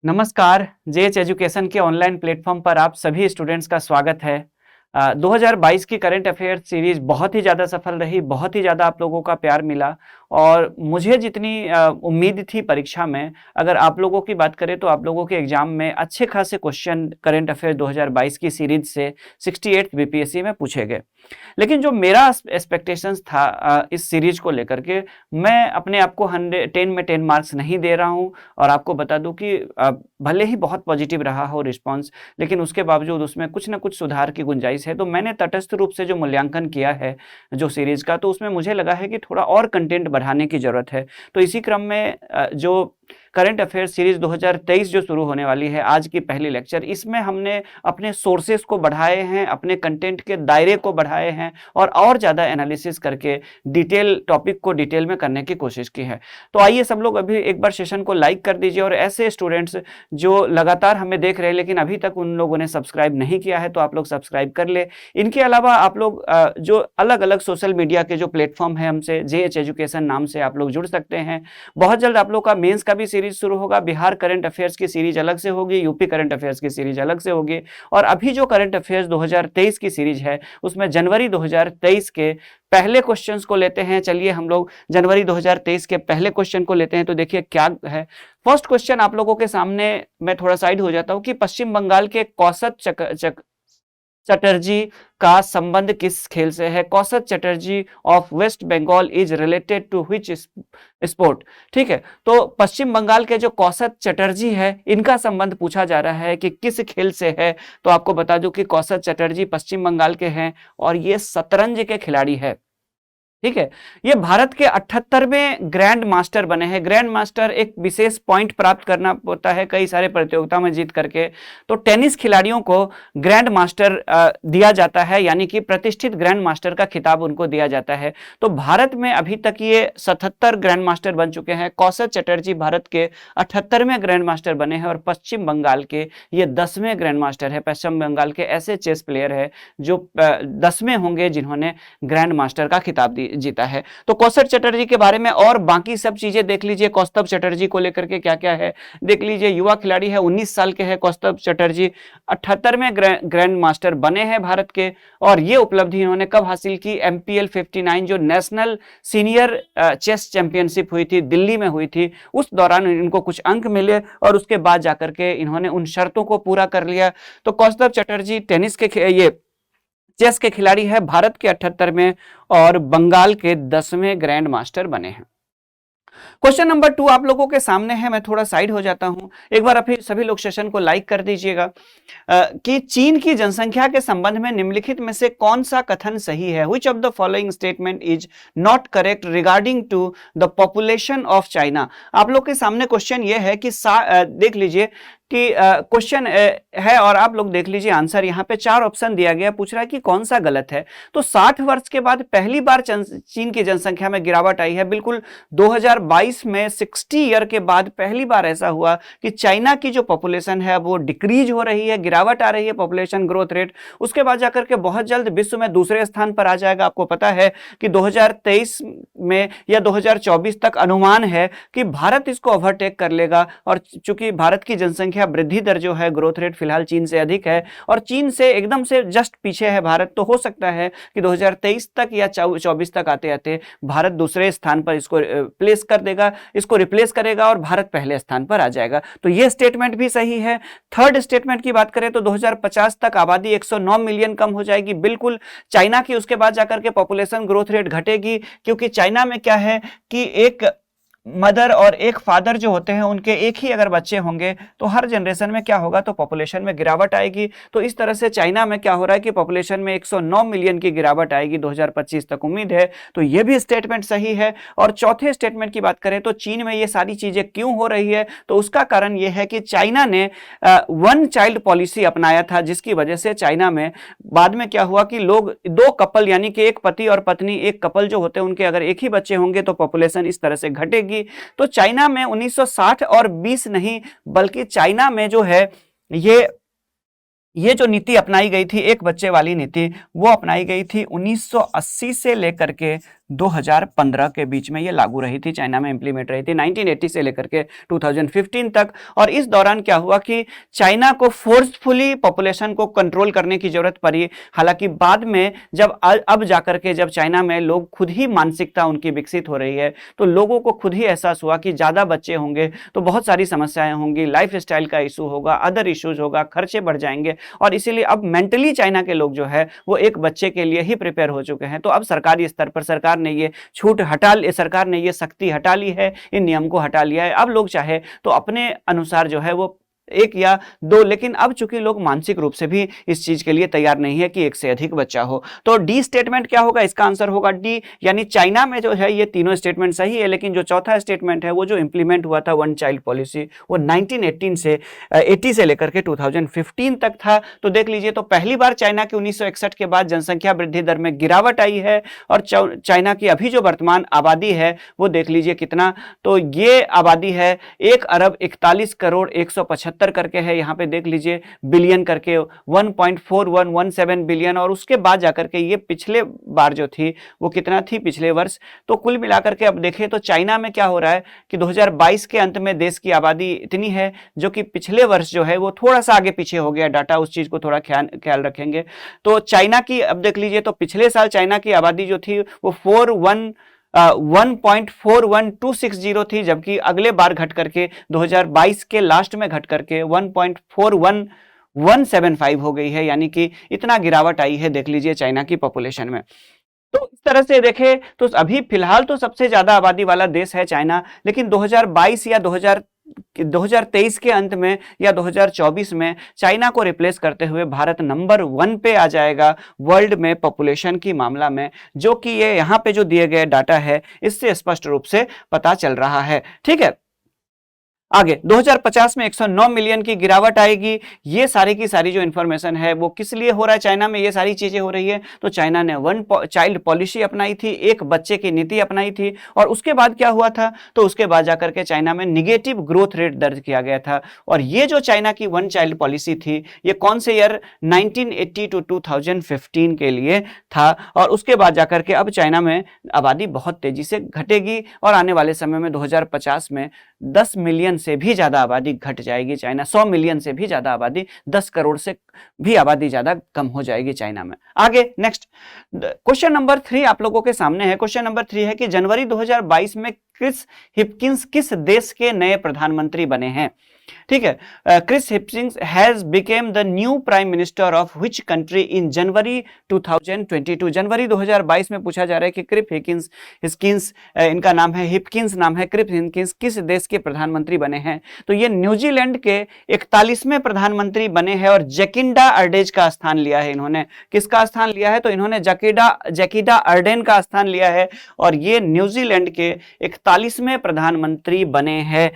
नमस्कार, JH education के online platform पर आप सभी स्टूडेंट्स का स्वागत है। 2022 की करंट अफेयर्स सीरीज बहुत ही ज़्यादा सफल रही, बहुत ही ज़्यादा आप लोगों का प्यार मिला और मुझे जितनी उम्मीद थी परीक्षा में, अगर आप लोगों की बात करें तो आप लोगों के एग्जाम में अच्छे खासे क्वेश्चन करंट अफेयर 2022 की सीरीज से 68th बीपीएससी में पूछे गए। लेकिन जो मेरा एक्सपेक्टेशंस था इस सीरीज को लेकर के, मैं अपने आप को 10 में 10 मार्क्स नहीं दे रहा हूं और आपको बता दूं कि भले ही बहुत पॉजिटिव रहा हो रिस्पांस, लेकिन उसके बावजूद उसमें कुछ ना कुछ सुधार की गुंजाइश है। तो मैंने तटस्थ रूप से जो मूल्यांकन किया है जो सीरीज का, तो उसमें मुझे लगा है कि थोड़ा और कंटेंट बढ़ाने की जरूरत है। तो इसी क्रम में जो करंट अफेयर सीरीज 2023 जो शुरू होने वाली है, आज की पहली लेक्चर, इसमें हमने अपने सोर्सेस को बढ़ाए हैं, अपने कंटेंट के दायरे को बढ़ाए हैं और ज़्यादा एनालिसिस करके डिटेल टॉपिक को डिटेल में करने की कोशिश की है। तो आइए सब लोग अभी एक बार सेशन को लाइक कर दीजिए और ऐसे स्टूडेंट्स जो लगातार हमें देख रहे हैं लेकिन अभी तक उन लोगों ने सब्सक्राइब नहीं किया है, तो आप लोग सब्सक्राइब कर ले। इनके अलावा आप लोग जो अलग अलग सोशल मीडिया के जो प्लेटफॉर्म है, हमसे जेएच एजुकेशन नाम से आप लोग जुड़ सकते हैं। बहुत जल्द आप लोग का मेंस का भी सीरीज शुरू होगा, बिहार करंट अफेयर्स की सीरीज अलग से होगी, यूपी करंट अफेयर्स की सीरीज अलग से होगी और अभी जो करंट अफेयर्स 2023 की सीरीज है उसमें जनवरी 2023 के पहले क्वेश्चंस को लेते हैं। चलिए हम लोग जनवरी 2023 के पहले क्वेश्चन को लेते हैं। तो देखिए क्या है फर्स्ट क्वेश्चन आप लोगों के सामने। मैं थोड़ा साइड हो जाता हूं कि पश्चिम बंगाल के कौसत चटर्जी का संबंध किस खेल से है। Kausat Chatterjee of West Bengal is related to which sport. ठीक है, तो पश्चिम बंगाल के जो कौसत चटर्जी है, इनका संबंध पूछा जा रहा है कि किस खेल से है। तो आपको बता दूं कि कौसत चटर्जी पश्चिम बंगाल के हैं और ये शतरंज के खिलाड़ी है। ठीक है, ये भारत के 78वें ग्रैंड मास्टर बने हैं। ग्रैंड मास्टर एक विशेष पॉइंट प्राप्त करना होता है कई सारे प्रतियोगिता में जीत करके। तो टेनिस खिलाड़ियों को ग्रैंड मास्टर दिया जाता है, यानी कि प्रतिष्ठित ग्रैंड मास्टर का खिताब उनको दिया जाता है। तो भारत में अभी तक ये 77 ग्रैंड मास्टर बन चुके हैं। कौसत चटर्जी भारत के 78वें ग्रैंड मास्टर बने हैं और पश्चिम बंगाल के ये 10वें ग्रैंड मास्टर है। पश्चिम बंगाल के ऐसे चेस प्लेयर है जो 10वें होंगे जिन्होंने ग्रैंड मास्टर का खिताब जीता है। तो कौसत चटर्जी के बारे में और बाकी सब चीजें देख लीजिए। कौस्तभ चटर्जी को लेकर के क्या क्या है देख लीजिए। युवा खिलाड़ी है, 19 साल के हैं कौस्तभ चटर्जी, 78वें ग्रैंड मास्टर बने हैं भारत के। और ये उपलब्धि इन्होंने कब हासिल की? एमपीएल 59 जो नेशनल सीनियर चेस चैंपियनशिप हुई थी, दिल्ली में हुई थी, उस दौरान इनको कुछ अंक मिले और उसके बाद जाकर के इन्होंने उन शर्तों को पूरा कर लिया। तो कौस्तभ चटर्जी टेनिस के ये चेस के खिलाड़ी है, भारत के 78वें और बंगाल के 10वें ग्रैंड मास्टर बने हैं। क्वेश्चन नंबर 2 आप लोगों के सामने है। मैं थोड़ा साइड हो जाता हूं। एक बार अभी सभी लोग सेशन को लाइक कर दीजिएगा। कि चीन की जनसंख्या के संबंध में निम्नलिखित में से कौन सा कथन सही है? Which of the following statement is not correct regarding to the population of China? आप लोग के सामने क्वेश्चन ये है कि देख लीजिए कि क्वेश्चन है और आप लोग देख लीजिए आंसर। यहाँ पे 4 ऑप्शन दिया गया, पूछ रहा है कि कौन सा गलत है। तो 60 वर्ष के बाद पहली बार चीन की जनसंख्या में गिरावट आई है। बिल्कुल 2022 में 60 ईयर के बाद पहली बार ऐसा हुआ कि चाइना की जो पॉपुलेशन है वो डिक्रीज हो रही है, गिरावट आ रही है पॉपुलेशन ग्रोथ रेट। उसके बाद जाकर के बहुत जल्द विश्व में दूसरे स्थान पर आ जाएगा। आपको पता है कि 2023 में या 2024 तक अनुमान है कि भारत इसको ओवरटेक कर लेगा। और चूंकि भारत की जनसंख्या वृद्धि दर जो है, ग्रोथ रेट फिलहाल चीन से अधिक है और चीन से एकदम से जस्ट पीछे है भारत। तो हो सकता है कि 2023 तक या 24 तक आते आते भारत दूसरे स्थान पर इसको प्लेस कर देगा, इसको रिप्लेस करेगा और भारत पहले स्थान पर आ जाएगा। तो यह स्टेटमेंट भी सही है। थर्ड स्टेटमेंट की बात करें तो 2050 तक आबादी 109 मिलियन कम हो जाएगी। बिल्कुल चाइना की उसके बाद जाकर के पॉपुलेशन ग्रोथ रेट घटेगी, क्योंकि चाइना में क्या है कि एक मदर और एक फादर जो होते हैं उनके एक ही अगर बच्चे होंगे तो हर जनरेशन में क्या होगा, तो पॉपुलेशन में गिरावट आएगी। तो इस तरह से चाइना में क्या हो रहा है कि पॉपुलेशन में 109 मिलियन की गिरावट आएगी 2025 तक, उम्मीद है। तो ये भी स्टेटमेंट सही है। और चौथे स्टेटमेंट की बात करें तो चीन में ये सारी चीजें क्यों हो रही है, तो उसका कारण यह है कि चाइना ने वन चाइल्ड पॉलिसी अपनाया था, जिसकी वजह से चाइना में बाद में क्या हुआ कि लोग 2 कपल यानी कि एक पति और पत्नी, एक कपल जो होते हैं उनके अगर एक ही बच्चे होंगे तो पॉपुलेशन इस तरह से घटेगी। तो चाइना में 1960 और 20 नहीं बल्कि चाइना में जो है ये ये जो नीति अपनाई गई थी, एक बच्चे वाली नीति, वो अपनाई गई थी 1980 से लेकर के 2015 के बीच में ये लागू रही थी, चाइना में इंप्लीमेंट रही थी 1980 से लेकर के 2015 तक। और इस दौरान क्या हुआ कि चाइना को फोर्सफुली पॉपुलेशन को कंट्रोल करने की जरूरत पड़ी। हालांकि बाद में जब अब जाकर के जब चाइना में लोग खुद ही मानसिकता उनकी विकसित हो रही है, तो लोगों को खुद ही एहसास हुआ कि ज़्यादा बच्चे होंगे तो बहुत सारी समस्याएं होंगी, लाइफ स्टाइल का इशू होगा, अदर इश्यूज होगा, खर्चे बढ़ जाएंगे, और इसीलिए अब मेंटली चाइना के लोग जो है वो एक बच्चे के लिए ही प्रिपेयर हो चुके हैं। तो अब सरकारी स्तर पर सरकार ने ये छूट हटा ली, सरकार ने ये सख्ती हटा ली है, इन नियम को हटा लिया है। अब लोग चाहे तो अपने अनुसार जो है वो एक या दो, लेकिन अब चूंकि लोग मानसिक रूप से भी इस चीज के लिए तैयार नहीं है कि एक से अधिक बच्चा हो। तो डी स्टेटमेंट क्या होगा, इसका आंसर होगा डी, यानी चाइना में जो है ये तीनों स्टेटमेंट सही है, लेकिन जो चौथा स्टेटमेंट है वो जो इंप्लीमेंट हुआ था वन चाइल्ड पॉलिसी, वो 1918 से 80 से लेकर के 2015 तक था। तो देख लीजिए, तो पहली बार चाइना के 1961 के बाद जनसंख्या वृद्धि दर में गिरावट आई है, और चाइना की अभी जो वर्तमान आबादी है वो देख लीजिए कितना, तो ये आबादी है 1,41,41,75 करके है, यहाँ पे देख लीजिए बिलियन करके 1.4117 बिलियन, और उसके बाद जाकर के ये पिछले बार जो थी वो कितना थी पिछले वर्ष। तो कुल मिलाकर के अब देखें तो चाइना में क्या हो रहा है कि 2022 के अंत में देश की आबादी इतनी है जो कि पिछले वर्ष जो है वो थोड़ा सा आगे पीछे हो गया डाटा, उस चीज को थोड़ा ख्याल रखेंगे। तो चाइना की अब देख लीजिए, तो पिछले साल चाइना की आबादी जो थी वो 1.41260 थी, जबकि अगले बार घट करके 2022 के लास्ट में घट करके 1.41175 हो गई है, यानी कि इतना गिरावट आई है देख लीजिए चाइना की पॉपुलेशन में। तो इस तरह से देखें तो अभी फिलहाल तो सबसे ज्यादा आबादी वाला देश है चाइना, लेकिन 2022 या 2023 के अंत में या 2024 में चाइना को रिप्लेस करते हुए भारत नंबर 1 पे आ जाएगा वर्ल्ड में पॉपुलेशन की मामला में, जो कि ये यहाँ पे जो दिए गए डाटा है इससे स्पष्ट रूप से पता चल रहा है। ठीक है, आगे 2050 में 109 मिलियन की गिरावट आएगी। ये सारी की सारी जो इंफॉर्मेशन है वो किस लिए हो रहा है, चाइना में ये सारी चीजें हो रही है, तो चाइना ने वन चाइल्ड पॉलिसी अपनाई थी, एक बच्चे की नीति अपनाई थी, और उसके बाद क्या हुआ था, तो उसके बाद जाकर के चाइना में निगेटिव ग्रोथ रेट दर्ज किया गया था। और ये जो चाइना की वन चाइल्ड पॉलिसी थी ये कौन से ईयर 1980 टू 2015 के लिए था, और उसके बाद जाकर के अब चाइना में आबादी बहुत तेजी से घटेगी, और आने वाले समय में 2050 में 10 मिलियन से भी ज्यादा आबादी घट जाएगी चाइना, 100 मिलियन से भी ज्यादा आबादी, 10 करोड़ से भी आबादी ज्यादा कम हो जाएगी चाइना में। आगे नेक्स्ट क्वेश्चन नंबर 3 आप लोगों के सामने है। क्वेश्चन नंबर 3 है कि जनवरी 2022 में क्रिस हिपकिंस किस देश के नए प्रधानमंत्री बने हैं। ठीक है, Chris Hipkins has become the new prime minister of which country in January 2022। जनवरी 2022 में पूछा जा रहा है कि क्रिस हिपकिंस इनका नाम है, हिपकिंस नाम है, क्रिस हिपकिंस किस देश के प्रधानमंत्री बने हैं। तो ये न्यूजीलैंड के 41वें प्रधानमंत्री बने हैं, और जैकिंडा अर्डेन का स्थान लिया है इन्होंने। किसका स्थान लिया है, तो इन्होंने जैकिंडा अर्डेन का स्थान लिया है, और ये न्यूजीलैंड के 41वें प्रधानमंत्री बने हैं।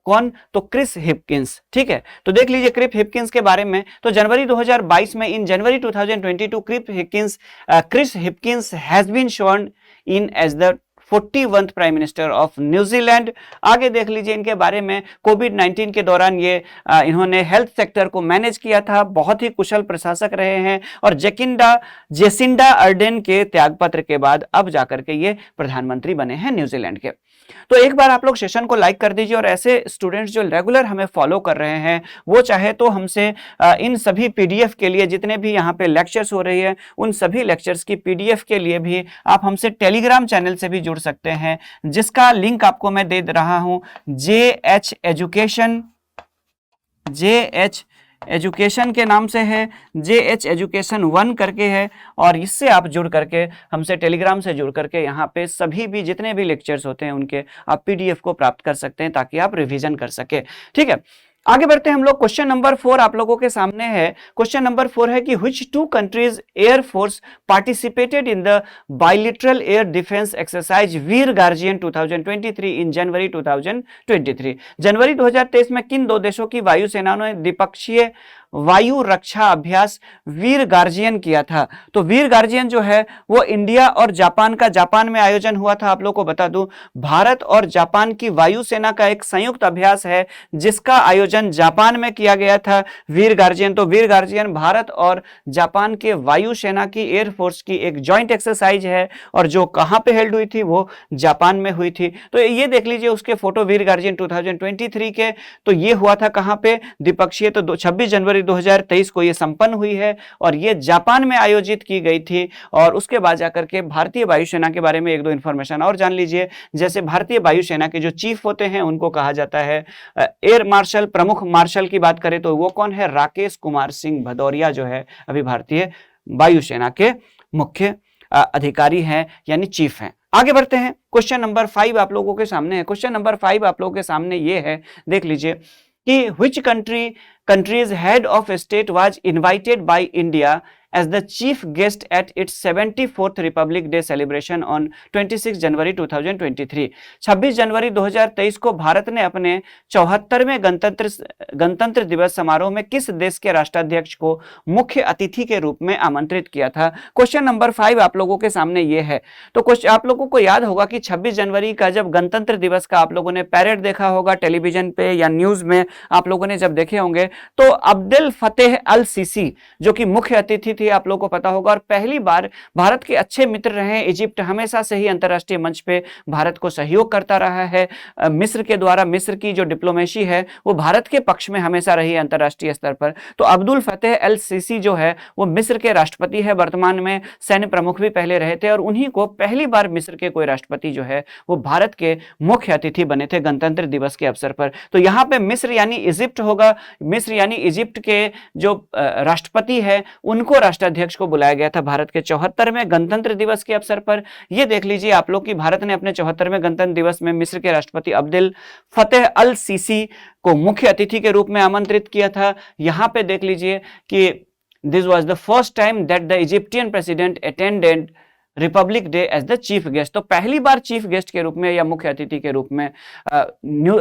कौन, तो क्रिस हिपकिंस। ठीक है, तो देख लीजिए क्रिस हिपकिंस के बारे में, तो जनवरी 2022 में in January 2022 Chris Hipkins has been sworn in as the 41th prime minister of New Zealand. आगे देख लीजिए इनके बारे में, कोविड-19 के दौरान ये इन्होंने हेल्थ सेक्टर को मैनेज किया था, बहुत ही कुशल प्रशासक रहे हैं, और जेसिंडा अर्डेन के त्यागपत्र के बाद अब जाकर के ये प्रधानमंत्री बने हैं न्यूजीलैंड के। तो एक बार आप लोग सेशन को लाइक कर दीजिए, और ऐसे स्टूडेंट्स जो रेगुलर हमें फॉलो कर रहे हैं वो चाहे तो हमसे इन सभी पीडीएफ के लिए, जितने भी यहाँ पे लेक्चर्स हो रही है उन सभी लेक्चर्स की पीडीएफ के लिए भी आप हमसे टेलीग्राम चैनल से भी जुड़ सकते हैं, जिसका लिंक आपको मैं दे रहा हूं, JH एजुकेशन के नाम से है, JH एजुकेशन 1 करके है, और इससे आप जुड़ करके हमसे टेलीग्राम से जुड़ करके यहाँ पे सभी भी जितने भी लेक्चर्स होते हैं उनके आप पीडीएफ को प्राप्त कर सकते हैं, ताकि आप रिवीजन कर सके। ठीक है, आगे बढ़ते हैं हम लोग। क्वेश्चन नंबर 4 आप लोगों के सामने है। क्वेश्चन नंबर 4 है कि which two countries air force participated in the bilateral air defence exercise Veer guardian 2023 in January 2023। जनवरी 2023 में किन दो देशों की वायुसेनाओं ने द्विपक्षीय वायु रक्षा अभ्यास वीर गार्जियन किया था। तो वीर गार्जियन जो है वो इंडिया और जापान में आयोजन हुआ था। आप लोगों को बता दूं, भारत और जापान की वायुसेना का एक संयुक्त अभ्यास है जिसका आयोजन आयोजन जापान में किया गया था वीर गार्जियन। तो वीर गार्जियन भारत और जापान के वायुसेना की एयरफोर्स की एक जॉइंट एक्सरसाइज है और जो कहां पे हेल्ड हुई थी, वो जापान में हुई थी। तो ये देख लीजिए उसके फोटो वीर गार्जियन 2023 के। तो ये हुआ था कहां पे, द्विपक्षीय। तो 26 जनवरी 2023 को ये संपन्न हुई है और ये जापान में आयोजित की गई थी। और उसके बाद जाकर के भारतीय वायुसेना के बारे में एक दो इंफॉर्मेशन और जान लीजिए। जैसे भारतीय वायुसेना के जो चीफ होते हैं उनको कहा जाता है एयर मार्शल। प्रमुख मार्शल की बात करें तो वो कौन है, राकेश कुमार सिंह भदौरिया जो है अभी भारतीय वायुसेना के मुख्य अधिकारी हैं, यानी चीफ हैं। आगे बढ़ते हैं, क्वेश्चन नंबर 5 आप लोगों के सामने है। क्वेश्चन नंबर 5 आप लोगों के सामने ये है, देख लीजिए कि which country's head of state was invited by India as the chief guest at its 74th Republic Day celebration on 26 जनवरी 2023। 26 जनवरी 2023 को भारत ने अपने 74वें गणतंत्र दिवस समारोह में किस देश के राष्ट्राध्यक्ष को मुख्य अतिथि के रूप में आमंत्रित किया था। क्वेश्चन नंबर 5 आप लोगों के सामने ये है। तो कुछ आप लोगों को याद होगा कि 26 जनवरी का जब गणतंत्र दिवस का आप लोगों ने पैरेड देखा होगा टेलीविजन पे या न्यूज में, आप लोगों ने जब देखे होंगे, तो अब्दुल फतेह अल सीसी जो कि मुख्य अतिथि थे, आप लोगों को पता होगा। और पहली बार भारत के अच्छे मित्र रहे इजिप्ट, हमेशा से ही अंतरराष्ट्रीय मंच पे भारत को सहयोग करता रहा है। मिस्र के द्वारा, मिस्र की जो डिप्लोमेसी है वो भारत के पक्ष में हमेशा रही है अंतरराष्ट्रीय स्तर पर। तो अब्दुल फतेह अल सीसी जो है वो मिस्र के राष्ट्रपति है, वर्तमान में सैन्य प्रमुख भी पहले रहे थे, और उन्हीं को पहली बार मिस्र के कोई राष्ट्रपति जो है वो भारत के मुख्य अतिथि बने थे गणतंत्र दिवस के अवसर पर। तो यहां पे मिस्र यानी इजिप्ट होगा। मिस्र यानी इजिप्ट के जो राष्ट्रपति है उनको राष्ट्राध्यक्ष को बुलाया गया था भारत के 74वें गणतंत्र दिवस के अवसर पर। यह देख लीजिए आप लोग कि भारत ने अपने 74वें गणतंत्र दिवस में मिस्र के राष्ट्रपति अब्दुल फतेह अल सीसी को मुख्य अतिथि के रूप में आमंत्रित किया था। यहां पे देख लीजिए कि this was the first time that the Egyptian president attended Republic Day as the chief guest. तो पहली बार चीफ गेस्ट के रूप में या मुख्य अतिथि के रूप में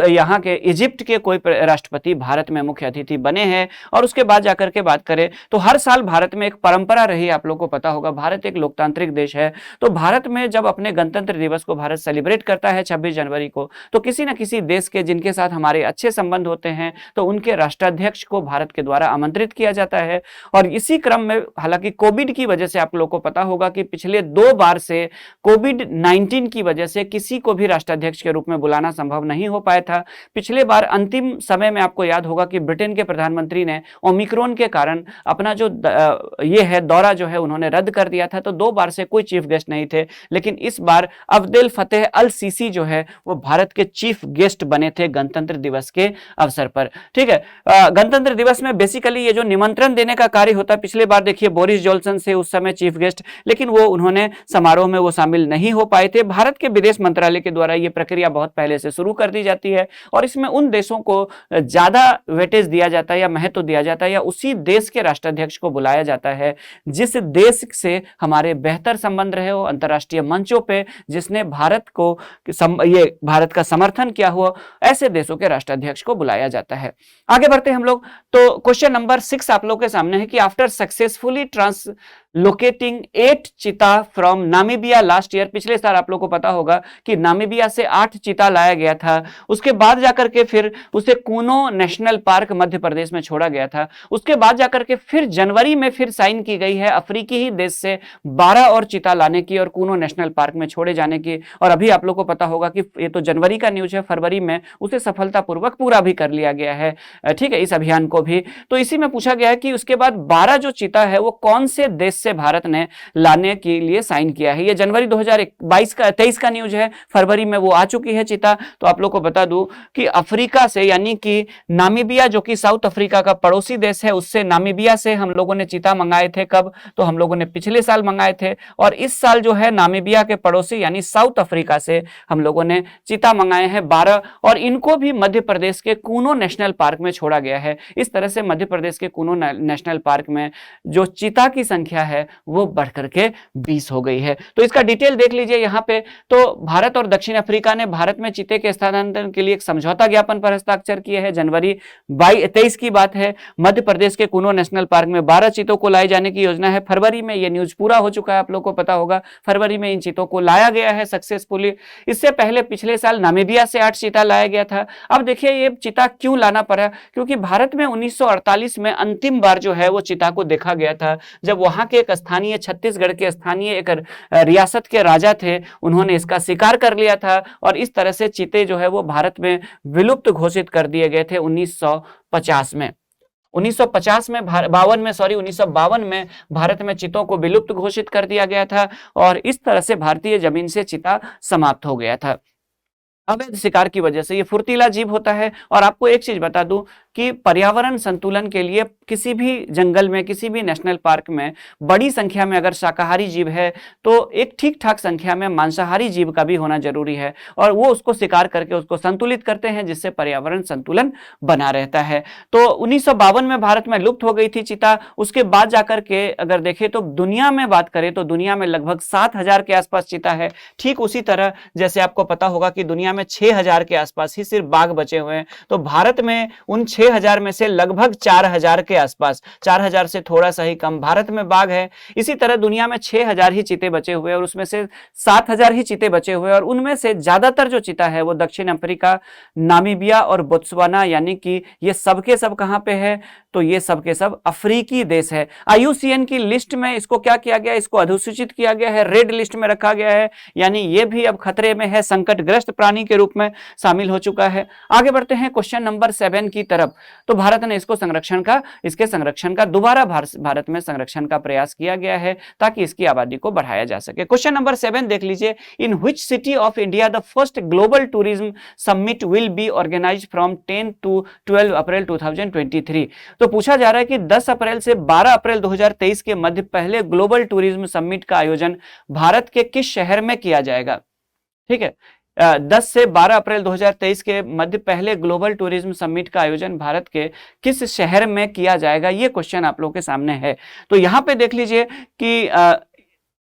यहाँ के इजिप्ट के कोई राष्ट्रपति भारत में मुख्य अतिथि बने हैं। और उसके बाद जाकर के बात करें तो हर साल भारत में एक परंपरा रही, आप लोगों को पता होगा भारत एक लोकतांत्रिक देश है। तो भारत में जब अपने गणतंत्र दिवस को भारत सेलिब्रेट करता है 26 जनवरी को, तो किसी न किसी देश के जिनके साथ हमारे अच्छे संबंध होते हैं तो उनके राष्ट्राध्यक्ष को भारत के द्वारा आमंत्रित किया जाता है। और इसी क्रम में हालांकि कोविड की वजह से आप लोगों को पता होगा कि पिछले 2 बार से कोविड-19 की वजह से किसी को भी राष्ट्राध्यक्ष के रूप में बुलाना संभव नहीं हो पाया था। पिछले बार अंतिम समय में आपको याद होगा कि ब्रिटेन के प्रधानमंत्री ने ओमिक्रॉन के कारण अपना जो ये है दौरा जो है उन्होंने रद्द कर दिया था। तो 2 बार से कोई चीफ गेस्ट नहीं थे, लेकिन इस बार अब्दुल फतेह अल सीसी जो है वो भारत के चीफ गेस्ट बने थे गणतंत्र दिवस के अवसर पर। ठीक है, गणतंत्र दिवस में बेसिकली ये जो निमंत्रण देने का कार्य होता है, पिछले बार देखिए बोरिस जॉनसन से उस समय चीफ गेस्ट, लेकिन वो उन्होंने समारोह में वो शामिल नहीं हो पाए थे। भारत के विदेश मंत्रालय के द्वारा ये प्रक्रिया बहुत पहले से शुरू कर दी जाती है और इसमें उन देशों को ज्यादा वेटेज दिया जाता है या महत्व दिया जाता है या उसी देश के राष्ट्राध्यक्ष को बुलाया जाता है जिस देश से हमारे बेहतर संबंध रहे हो अंतरराष्ट्रीय मंचों पे, जिसने भारत को ये भारत का समर्थन किया हुआ, ऐसे देशों के राष्ट्राध्यक्ष को बुलाया जाता है। आगे बढ़ते हैं हम लोग। तो क्वेश्चन नंबर 6 आप लोग के सामने है कि आफ्टर सक्सेसफुली ट्रांसलोकेटिंग 8 चीता फ्रॉम नामीबिया लास्ट ईयर, पिछले साल आप लोग को पता होगा कि नामीबिया से 8 चीता लाया गया था। उसके बाद जाकर के फिर उसे कूनो नेशनल पार्क मध्य प्रदेश में छोड़ा गया था। उसके बाद जाकर के फिर जनवरी में फिर साइन की गई है अफ्रीकी ही देश से 12 और चीता लाने की और कूनो नेशनल पार्क में छोड़े जाने की। और अभी आप लोग को पता होगा कि ये तो जनवरी का न्यूज है, फरवरी में उसे सफलतापूर्वक पूरा भी कर लिया गया है। ठीक है, इस अभियान को भी। तो इसी में पूछा गया है कि उसके बाद 12 जो चीता है वो कौन से देश से भारत ने लाने के लिए साइन किया है। ये जनवरी 2023 का न्यूज है, फरवरी में वो आ चुकी है चीता। तो आप लोग को बता दूं कि अफ्रीका से यानी कि नामीबिया जो कि साउथ अफ्रीका का पड़ोसी देश है, उससे नामीबिया से हम लोगों ने चीता मंगाए थे। कब? तो हम लोगों ने पिछले साल मंगाए थे। और इस साल जो है नामीबिया के पड़ोसी यानी साउथ अफ्रीका से हम लोगों ने चीता मंगाए हैं 12, और इनको भी मध्य प्रदेश के कूनो नेशनल पार्क में छोड़ा गया है। इस तरह से मध्य प्रदेश के कूनो नेशनल पार्क में जो चीता की संख्या है वो बढ़ करके 20 हो गई है। तो इसका डिटेल देख लीजिए यहाँ पे। तो भारत और दक्षिण अफ्रीका ने भारत में चीते के स्थानांतरण के लिए एक समझौता ज्ञापन पर हस्ताक्षर किए हैं। जनवरी 23 की बात है। मध्य प्रदेश के कुनो नेशनल पार्क में 12 चीतों को लाए जाने की योजना है। फरवरी में यह न्यूज पूरा हो चुका है, आप लोग को पता होगा। फरवरी में इन चीतों को लाया गया है सक्सेसफुली। इससे पहले पिछले साल नामीबिया से 8 चीता लाया गया था। अब देखिए ये चीता क्यों लाना पड़ा, क्योंकि भारत में 1948 में अंतिम बार जो है वो चीता को देखा गया था, जब वहां के एक स्थानीय, छत्तीसगढ़ के स्थानीय एक रियासत के राजा थे, उन्होंने इसका शिकार कर लिया था और इस तरह से चीते जो है वो भारत में विलुप्त घोषित कर दिए गए थे 1950 में। 1950 में 1952 में भारत में चीतों को विलुप्त घोषित कर दिया गया था और इस तरह से भारतीय जमीन से चीता समाप्त हो गया था। अवैध शिकार की वजह से। ये फुर्तीला जीव होता है। और आपको एक चीज बता दूं कि पर्यावरण संतुलन के लिए किसी भी जंगल में, किसी भी नेशनल पार्क में बड़ी संख्या में अगर शाकाहारी जीव है तो एक ठीक ठाक संख्या में मांसाहारी जीव का भी होना जरूरी है और वो उसको शिकार करके उसको संतुलित करते हैं, जिससे पर्यावरण संतुलन बना रहता है। तो 1952 में भारत में लुप्त हो गई थी चीता। उसके बाद जाकर के अगर देखें तो दुनिया में बात करें तो दुनिया में लगभग 7,000 के आसपास चीता है। ठीक उसी तरह जैसे आपको पता होगा कि दुनिया में 6,000 के आसपास ही सिर्फ बाघ बचे हुए हैं, तो भारत में उन 6,000 में से लगभग 4,000 के आसपास, 4,000 से थोड़ा सा ही कम भारत में बाघ है। इसी तरह दुनिया में 6,000 ही चीते बचे हुए हैं और उसमें से 7,000 ही चीते बचे हुए हैं और उनमें से ज्यादातर जो चीता है वो दक्षिण अफ्रीका, नामीबिया और बोत्सवाना, यानी कि ये सबके सब कहां पे है, तो ये सबके सब अफ्रीकी देश है। IUCN की लिस्ट में इसको क्या किया गया, इसको अधोसूचित किया गया है, रेड लिस्ट में रखा गया है, यानी ये भी अब खतरे में है, संकटग्रस्त प्राणी के रूप में शामिल हो चुका है। आगे बढ़ते हैं क्वेश्चन नंबर 7 की तरफ। तो भारत ने इसको इसके संरक्षण का दोबारा भारत में संरक्षण का प्रयास किया गया है ताकि इसकी आबादी को बढ़ाया जा सके। क्वेश्चन नंबर 7 देख लीजिए। In which city of India the first global tourism summit will be organised from 10 to 12 April 2023। तो पूछा जा रहा है कि 10 अप्रैल से 12 अप्रैल 2023 के मध्य पहले ग्लोबल टूरिज्म समिट का आयोजन भारत के किस शहर में किया जाएगा। ठीक है, 10 से 12 अप्रैल 2023 के मध्य पहले ग्लोबल टूरिज्म समिट का आयोजन भारत के किस शहर में किया जाएगा, ये क्वेश्चन आप लोगों के सामने है। तो यहां पे देख लीजिए कि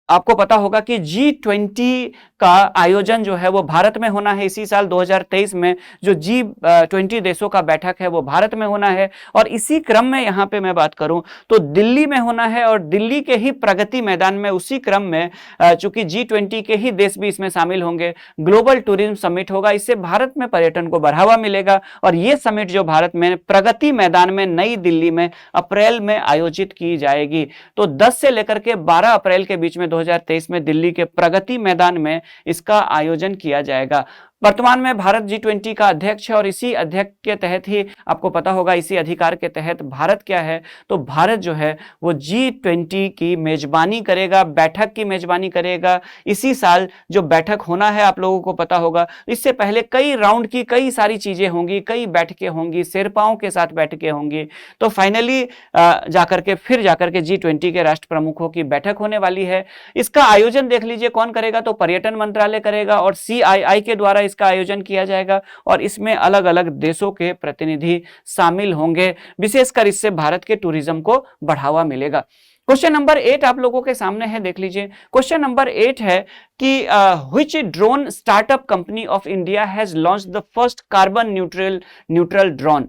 आपको पता होगा कि G20 का आयोजन जो है वो भारत में होना है इसी साल 2023 में। जो G20 देशों का बैठक है वो भारत में होना है और इसी क्रम में यहाँ पे मैं बात करूं तो दिल्ली में होना है और दिल्ली के ही प्रगति मैदान में उसी क्रम में चूंकि G20 के ही देश भी इसमें शामिल होंगे, ग्लोबल टूरिज्म समिट होगा। इससे भारत में पर्यटन को बढ़ावा मिलेगा और ये समिट जो भारत में प्रगति मैदान में नई दिल्ली में अप्रैल में आयोजित की जाएगी। तो 10 से लेकर के 12 अप्रैल के बीच में 2023 में दिल्ली के प्रगति मैदान में इसका आयोजन किया जाएगा। वर्तमान में भारत G20 का अध्यक्ष है और इसी अध्यक्ष के तहत ही आपको पता होगा, इसी अधिकार के तहत भारत क्या है, तो भारत जो है वो G20 की मेजबानी करेगा, बैठक की मेजबानी करेगा। इसी साल जो बैठक होना है आप लोगों को पता होगा, इससे पहले कई राउंड की कई सारी चीजें होंगी, कई बैठकें होंगी, शेरपाओं के साथ बैठकें होंगी। तो फाइनली जाकर के G20 के राष्ट्र प्रमुखों की बैठक होने वाली है। इसका आयोजन देख लीजिए कौन करेगा, तो पर्यटन मंत्रालय करेगा और CII के द्वारा इसका आयोजन किया जाएगा और इसमें अलग अलग देशों के प्रतिनिधि शामिल होंगे। विशेषकर इससे भारत के टूरिज्म को बढ़ावा मिलेगा। क्वेश्चन नंबर 8 आप लोगों के सामने है, देख लीजिए। क्वेश्चन नंबर 8 है कि which drone startup company of India has launched the first carbon neutral drone.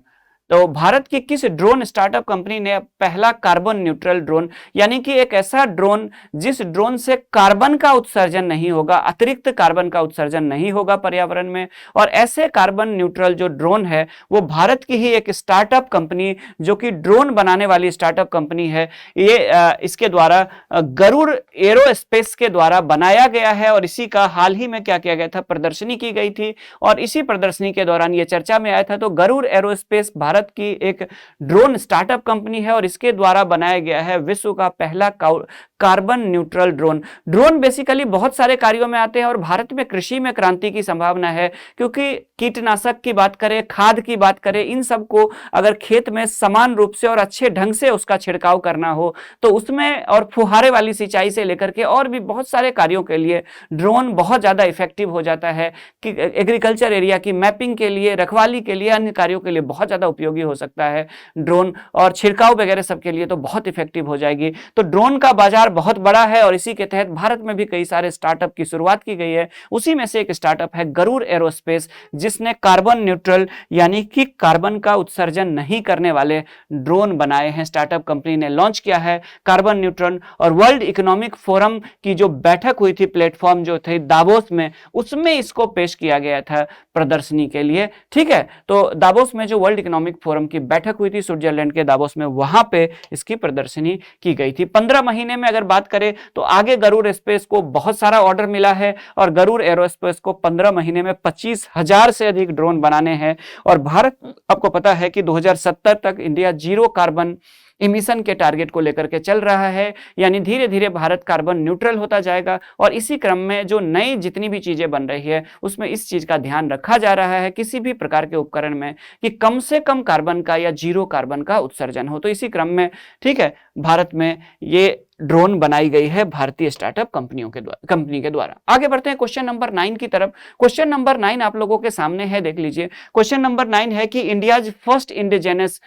तो भारत की किस ड्रोन स्टार्टअप कंपनी ने पहला कार्बन न्यूट्रल ड्रोन, यानी कि एक ऐसा ड्रोन जिस ड्रोन से कार्बन का उत्सर्जन नहीं होगा, अतिरिक्त कार्बन का उत्सर्जन नहीं होगा पर्यावरण में, और ऐसे कार्बन न्यूट्रल जो ड्रोन है वो भारत की ही एक स्टार्टअप कंपनी जो कि ड्रोन बनाने वाली स्टार्टअप कंपनी है, ये इसके द्वारा गरुड़ एरोस्पेस के द्वारा बनाया गया है। और इसी का हाल ही में क्या किया गया था, प्रदर्शनी की गई थी और इसी प्रदर्शनी के दौरान ये चर्चा में आया था। तो गरुड़ एरोस्पेस भारत की एक ड्रोन स्टार्टअप कंपनी है और इसके द्वारा बनाया गया है विश्व का पहला carbon neutral drone. Drone basically बहुत सारे कार्यों में आते हैं और भारत में कृषि में क्रांति की संभावना है, क्योंकि कीटनाशक की बात करें, खाद की बात करें, इन सब को अगर खेत में समान रूप से और अच्छे ढंग से उसका छिड़काव करना हो तो उसमें, और फुहारे वाली सिंचाई से लेकर के और भी बहुत सारे कार्यों के लिए ड्रोन बहुत ज्यादा इफेक्टिव हो जाता है। कि एग्रीकल्चर एरिया की मैपिंग के लिए, रखवाली के लिए, अन्य कार्यों के लिए बहुत ज्यादा उपयोगी हो सकता है ड्रोन, और छिड़काव वगैरह सब के लिए तो बहुत इफेक्टिव हो जाएगी। तो ड्रोन का बाजार बहुत बड़ा है और इसी के तहत भारत में भी कई सारे स्टार्टअप की शुरुआत की गई है। उसी में से एक स्टार्टअप है गरुड़ एरोस्पेस, जिसने कार्बन न्यूट्रल यानी कि कार्बन का उत्सर्जन नहीं करने वाले ड्रोन बनाए हैं। स्टार्टअप कंपनी ने लॉन्च किया है कार्बन न्यूट्रल, और वर्ल्ड इकोनॉमिक फोरम की जो बैठक हुई थी, प्लेटफॉर्म जो थे दावोस में, उसमें इसको पेश किया गया था प्रदर्शनी के लिए। ठीक है, तो दावोस में जो वर्ल्ड इकोनॉमिक फोरम की बैठक हुई थी स्विट्जरलैंड के दावोस में, वहां पे इसकी प्रदर्शनी की गई थी। 15 महीने में अगर बात करें तो आगे गरुड़ स्पेस को बहुत सारा ऑर्डर मिला है और गरुड़ एरोस्पेस को 15 महीने में 25,000 से अधिक ड्रोन बनाने हैं। और भारत, आपको पता है कि 2070 तक इंडिया जीरो कार्बन इमिशन के टारगेट को लेकर के चल रहा है, यानी धीरे धीरे भारत कार्बन न्यूट्रल होता जाएगा। और इसी क्रम में जो नई जितनी भी चीजें बन रही है उसमें इस चीज का ध्यान रखा जा रहा है किसी भी प्रकार के उपकरण में कि कम से कम कार्बन का या जीरो कार्बन का उत्सर्जन हो। तो इसी क्रम में, ठीक है, भारत में ये ड्रोन बनाई गई है भारतीय स्टार्टअप कंपनी के द्वारा। आगे बढ़ते हैं क्वेश्चन नंबर 9 की तरफ। क्वेश्चन नंबर 9 आप लोगों के सामने है, देख लीजिए। क्वेश्चन नंबर 9 है कि India's first indigenous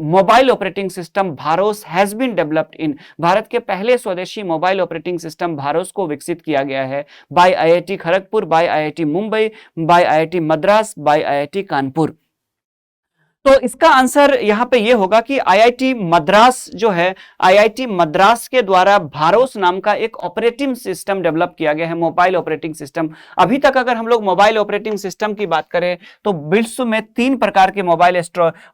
mobile operating system BharOS has been developed in, Bharat के पहले स्वदेशी मोबाइल ऑपरेटिंग सिस्टम भारोस को विकसित किया गया है bye IIT Kharagpur, bye IIT Mumbai, bye IIT Madras, bye IIT Kanpur. तो इसका आंसर यहां पे ये होगा कि आईआईटी मद्रास जो है, आईआईटी मद्रास के द्वारा भारोस नाम का एक ऑपरेटिंग सिस्टम डेवलप किया गया है, मोबाइल ऑपरेटिंग सिस्टम। अभी तक अगर हम लोग मोबाइल ऑपरेटिंग सिस्टम की बात करें तो विश्व में 3 प्रकार के मोबाइल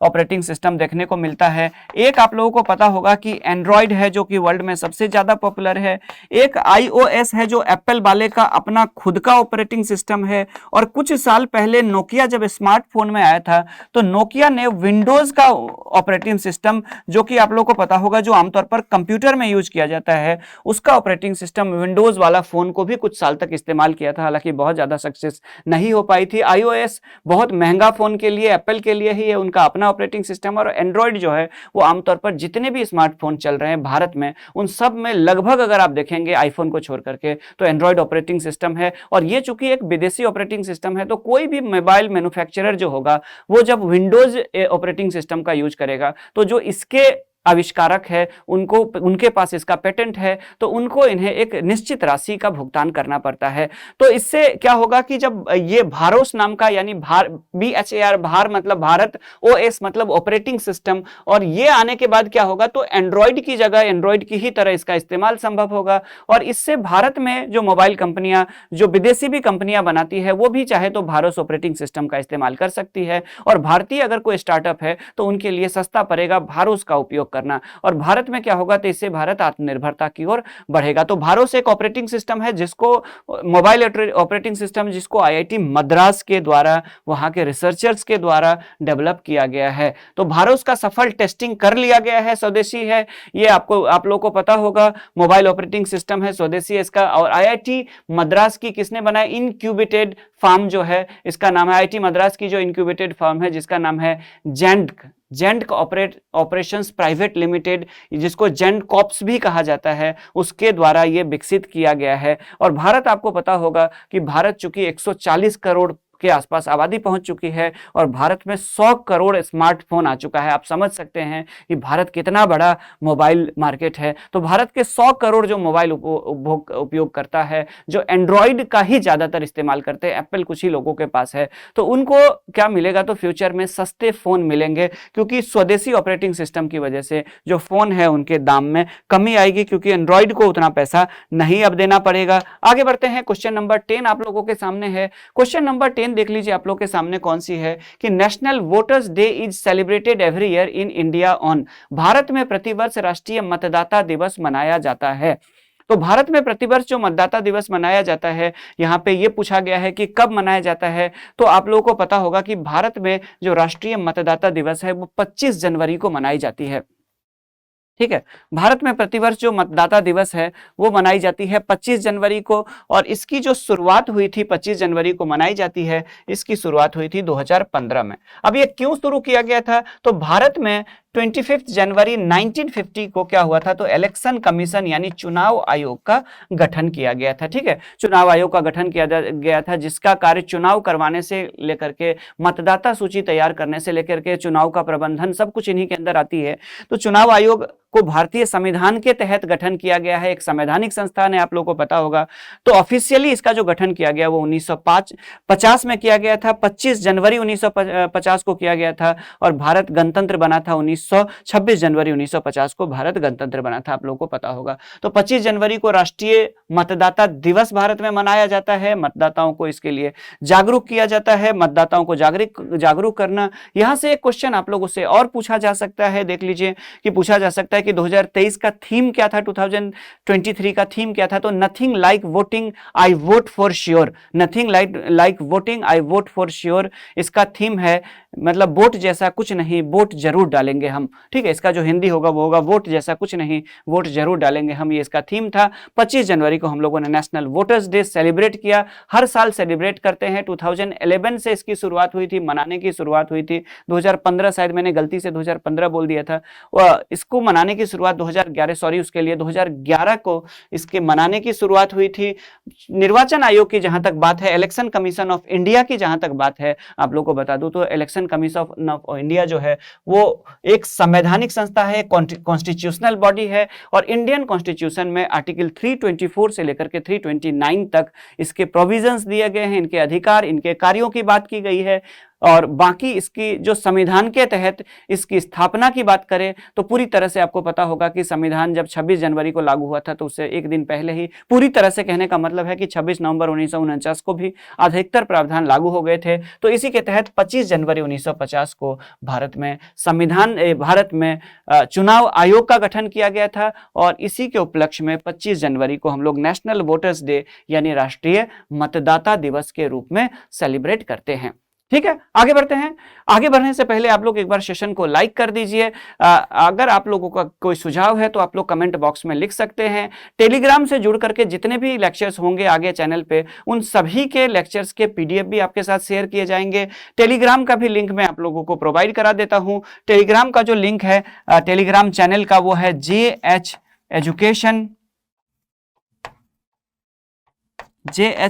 ऑपरेटिंग सिस्टम देखने को मिलता है। एक आप लोगों को पता होगा कि एंड्रॉयड है, जो कि वर्ल्ड में सबसे ज्यादा पॉपुलर है। एक आईओएस है, जो एप्पल वाले का अपना खुद का ऑपरेटिंग सिस्टम है। और कुछ साल पहले नोकिया जब स्मार्टफोन में आया था तो नोकिया ने विंडोज का ऑपरेटिंग सिस्टम, जो कि आप लोगों को पता होगा जो आमतौर पर कंप्यूटर में यूज किया जाता है, उसका ऑपरेटिंग सिस्टम विंडोज वाला फोन को भी कुछ साल तक इस्तेमाल किया था, हालांकि बहुत ज्यादा सक्सेस नहीं हो पाई थी। आईओएस बहुत महंगा फोन के लिए, एप्पल के लिए ही है उनका अपना ऑपरेटिंग सिस्टम। और एंड्रॉयड जो है वो आमतौर पर जितने भी स्मार्टफोन चल रहे हैं भारत में, उन सब में लगभग अगर आप देखेंगे आईफोन को छोड़ करके तो एंड्रॉयड ऑपरेटिंग सिस्टम है। और ये चूंकि एक विदेशी ऑपरेटिंग सिस्टम है तो कोई भी मोबाइल मैन्युफैक्चरर जो होगा वो जब विंडोज ऑपरेटिंग सिस्टम का यूज करेगा तो जो इसके आविष्कारक है उनको, उनके पास इसका पेटेंट है, तो उनको इन्हें एक निश्चित राशि का भुगतान करना पड़ता है। तो इससे क्या होगा कि जब ये भारोस नाम का, यानी BHAR, भार मतलब भारत, OS मतलब ऑपरेटिंग सिस्टम, और ये आने के बाद क्या होगा तो एंड्रॉयड की जगह एंड्रॉयड की ही तरह इसका इस्तेमाल संभव होगा। और इससे भारत में जो मोबाइल कंपनियां, जो विदेशी भी कंपनियां बनाती है, वो भी चाहे तो भारोस ऑपरेटिंग सिस्टम का इस्तेमाल कर सकती है। और भारतीय अगर कोई स्टार्टअप है तो उनके लिए सस्ता पड़ेगा भारोस का उपयोग करना। और भारत में क्या होगा तो इससे भारत आत्मनिर्भरता की ओर बढ़ेगा। तो भारोस एक ऑपरेटिंग सिस्टम है जिसको, मोबाइल ऑपरेटिंग सिस्टम जिसको आईआईटी मद्रास के द्वारा, वहां के रिसर्चर्स के द्वारा डेवलप किया गया है। तो भारोस का सफल टेस्टिंग कर लिया गया है, स्वदेशी है ये, आप लोगों को पता होगा। मोबाइल ऑपरेटिंग सिस्टम है, स्वदेशी है इसका। और आईआईटी मद्रास की किसने बनाया, इनक्यूबेटेड फार्म जो है इसका नाम है, आईआईटी मद्रास की जो इनक्यूबेटेड फार्म है जिसका नाम है जेंट ऑपरेशंस प्राइवेट लिमिटेड, जिसको जेंट कॉप्स भी कहा जाता है, उसके द्वारा यह विकसित किया गया है। और भारत, आपको पता होगा कि भारत चूंकि 140 करोड़ के आसपास आबादी पहुंच चुकी है और भारत में 100 करोड़ स्मार्टफोन आ चुका है। आप समझ सकते हैं कि भारत कितना बड़ा मोबाइल मार्केट है। तो भारत के 100 करोड़ जो मोबाइल उपयोग करता है, जो एंड्रॉयड का ही ज्यादातर इस्तेमाल करते हैं, एप्पल कुछ ही लोगों के पास है, तो उनको क्या मिलेगा तो फ्यूचर में सस्ते फोन मिलेंगे, क्योंकि स्वदेशी ऑपरेटिंग सिस्टम की वजह से जो फोन है उनके दाम में कमी आएगी, क्योंकि एंड्रॉयड को उतना पैसा नहीं अब देना पड़ेगा। आगे बढ़ते हैं, क्वेश्चन नंबर 10 आप लोगों के सामने है। क्वेश्चन नंबर 10 देख लीजिए आप लोग के सामने कौन सी है कि national voters day is celebrated every year in India on, Bharat में प्रतिवर्ष राष्ट्रीय मतदाता दिवस मनाया जाता है। तो भारत में प्रतिवर्ष जो मतदाता दिवस मनाया जाता है, यहां पे ये पूछा गया है कि कब मनाया जाता है। तो आप लोगों को पता होगा कि भारत में जो राष्ट्रीय मतदाता दिवस है वो 25 जनवरी को मनाई जाती है। ठीक है, भारत में प्रतिवर्ष जो मतदाता दिवस है वो मनाई जाती है 25 जनवरी को। और इसकी जो शुरुआत हुई थी 25 जनवरी को मनाई जाती है, इसकी शुरुआत हुई थी 2015 में। अब ये क्यों शुरू किया गया था, तो भारत में 25 जनवरी 1950 को क्या हुआ था, तो इलेक्शन कमीशन यानी चुनाव आयोग का गठन किया गया था। ठीक है, चुनाव आयोग का गठन किया गया था, जिसका कार्य चुनाव करवाने से लेकर के मतदाता सूची तैयार करने से लेकर के चुनाव का प्रबंधन सब कुछ इन्हीं के अंदर आती है। तो चुनाव आयोग को भारतीय संविधान के तहत गठन किया गया है, एक संवैधानिक संस्थान है, आप लोगों को पता होगा। तो ऑफिशियली इसका जो गठन किया गया वो 1950 में किया गया था, 25 जनवरी 1950 को किया गया था, और भारत गणतंत्र बना था 26 जनवरी 1950 को भारत गणतंत्र बना था, आप लोगों को पता होगा। तो 25 जनवरी को राष्ट्रीय मतदाता दिवस भारत में मनाया जाता है। मतदाताओं को इसके लिए जागरूक किया जाता है, मतदाताओं को जागरूक करना। यहां से एक क्वेश्चन आप लोगों से और पूछा जा सकता है, देख लीजिए कि पूछा जा सकता है कि 2023 का थीम क्या था, 2023 का थीम क्या था, तो nothing like voting I vote for sure, nothing like voting I vote for sure इसका थीम है, मतलब वोट जैसा कुछ नहीं, वोट जरूर डालेंगे हम। ठीक है, इसका जो हिंदी होगा वो होगा वोट जैसा कुछ नहीं, वोट जरूर डालेंगे हम, ये इसका थीम था। 25 जनवरी को हम लोगों ने नेशनल वोटर्स डे सेलिब्रेट किया, हर साल सेलिब्रेट करते हैं। 2011 से इसकी शुरुआत हुई थी, मनाने की शुरुआत हुई थी। 2015 शायद मैंने गलती से 2015 बोल दिया था, इसको मनाने की शुरुआत 2011 सॉरी उसके लिए 2011 को इसके मनाने की शुरुआत हुई थी। निर्वाचन आयोग की जहां तक बात है, इलेक्शन कमीशन ऑफ इंडिया की जहां तक बात है, आप लोगों को बता दूं तो इलेक्शन कमीशन ऑफ इंडिया जो है वो एक संवैधानिक संस्था है, कॉन्स्टिट्यूशनल बॉडी है, और इंडियन कॉन्स्टिट्यूशन में आर्टिकल 324 से लेकर के 329 तक इसके प्रोविजंस दिए गए हैं, इनके अधिकार, इनके कार्यों की बात की गई है। और बाकी इसकी जो संविधान के तहत इसकी स्थापना की बात करें तो पूरी तरह से आपको पता होगा कि संविधान जब 26 जनवरी को लागू हुआ था तो उससे एक दिन पहले ही, पूरी तरह से कहने का मतलब है कि 26 नवंबर 1949 को भी अधिकतर प्रावधान लागू हो गए थे। तो इसी के तहत 25 जनवरी 1950 को भारत में चुनाव आयोग का गठन किया गया था, और इसी के उपलक्ष्य में 25 जनवरी को हम लोग नेशनल वोटर्स डे यानी राष्ट्रीय मतदाता दिवस के रूप में सेलिब्रेट करते हैं। ठीक है, आगे बढ़ते हैं। आगे बढ़ने से पहले आप लोग एक बार सेशन को लाइक कर दीजिए। अगर आप लोगों का कोई सुझाव है तो आप लोग कमेंट बॉक्स में लिख सकते हैं। टेलीग्राम से जुड़ करके जितने भी लेक्चर्स होंगे आगे चैनल पे, उन सभी के लेक्चर्स के पीडीएफ भी आपके साथ शेयर किए जाएंगे। टेलीग्राम का भी लिंक मैं आप लोगों को प्रोवाइड करा देता हूं। टेलीग्राम का जो लिंक है टेलीग्राम चैनल का, वो है JH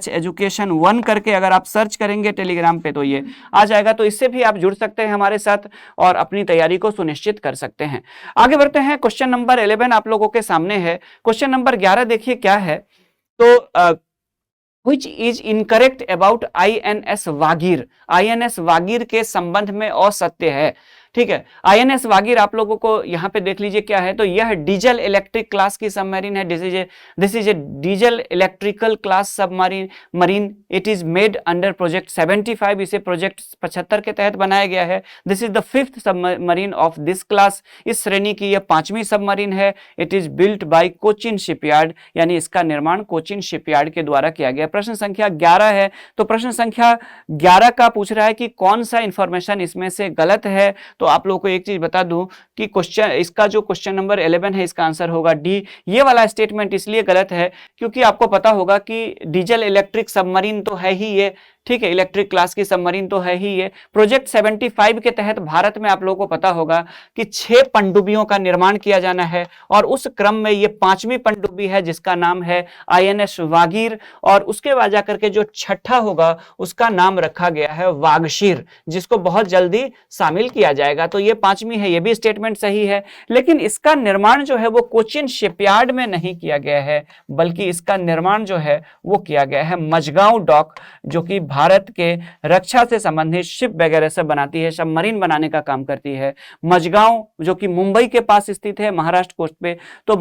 एजुकेशन 1 करके अगर आप सर्च करेंगे टेलीग्राम पे तो ये आ जाएगा। तो इससे भी आप जुड़ सकते हैं हमारे साथ और अपनी तैयारी को सुनिश्चित कर सकते हैं। आगे बढ़ते हैं, क्वेश्चन नंबर 11 आप लोगों के सामने है। क्वेश्चन नंबर 11 देखिए क्या है, तो Which is incorrect about INS Vagir, INS Vagir के संबंध में असत्य है। ठीक है, INS वागीर आप लोगों को यहाँ पे देख लीजिए क्या है, तो यह डीजल इलेक्ट्रिक क्लास की सबमरीन है। This is a diesel electrical class submarine. It is made under project 75, इसे प्रोजेक्ट 75 के तहत बनाया गया है। This is the 5th submarine of this class, इस श्रेणी की यह 5वीं सबमरीन है। It is built by Cochin shipyard, यानी इसका निर्माण कोचिन शिपयार्ड के द्वारा किया गया। प्रश्न संख्या 11 है, तो प्रश्न संख्या 11 का पूछ रहा है कि कौन सा इंफॉर्मेशन इसमें से गलत है। तो आप लोगों को एक चीज बता दूं कि इसका जो क्वेश्चन नंबर 11 है इसका आंसर होगा डी। ये वाला स्टेटमेंट इसलिए गलत है क्योंकि आपको पता होगा कि डीजल इलेक्ट्रिक सबमरीन तो है ही ये, ठीक है, इलेक्ट्रिक क्लास की सबमरीन तो है ही ये। प्रोजेक्ट 75 के तहत भारत में आप लोगों को पता होगा कि 6 पनडुब्बियों का निर्माण किया जाना है, और उस क्रम में ये 5वीं पनडुब्बी है जिसका नाम है INS वागीर, और उसके बाद जाकर के जो 6ठा होगा उसका नाम रखा गया है वागशीर, जिसको बहुत जल्दी शामिल किया जाएगा। तो ये 5वीं है, ये भी स्टेटमेंट सही है, लेकिन इसका निर्माण जो है वो कोचिन शिपयार्ड में नहीं किया गया है, बल्कि इसका निर्माण जो है वो किया गया है मझगांव डॉक, जो कि भारत के रक्षा से संबंधित शिप वगैरह सब बनाती है, सबमरीन बनाने का काम करती है। मझगांव जो कि मुंबई के पास स्थित है, महाराष्ट्र कोस्ट पे, तो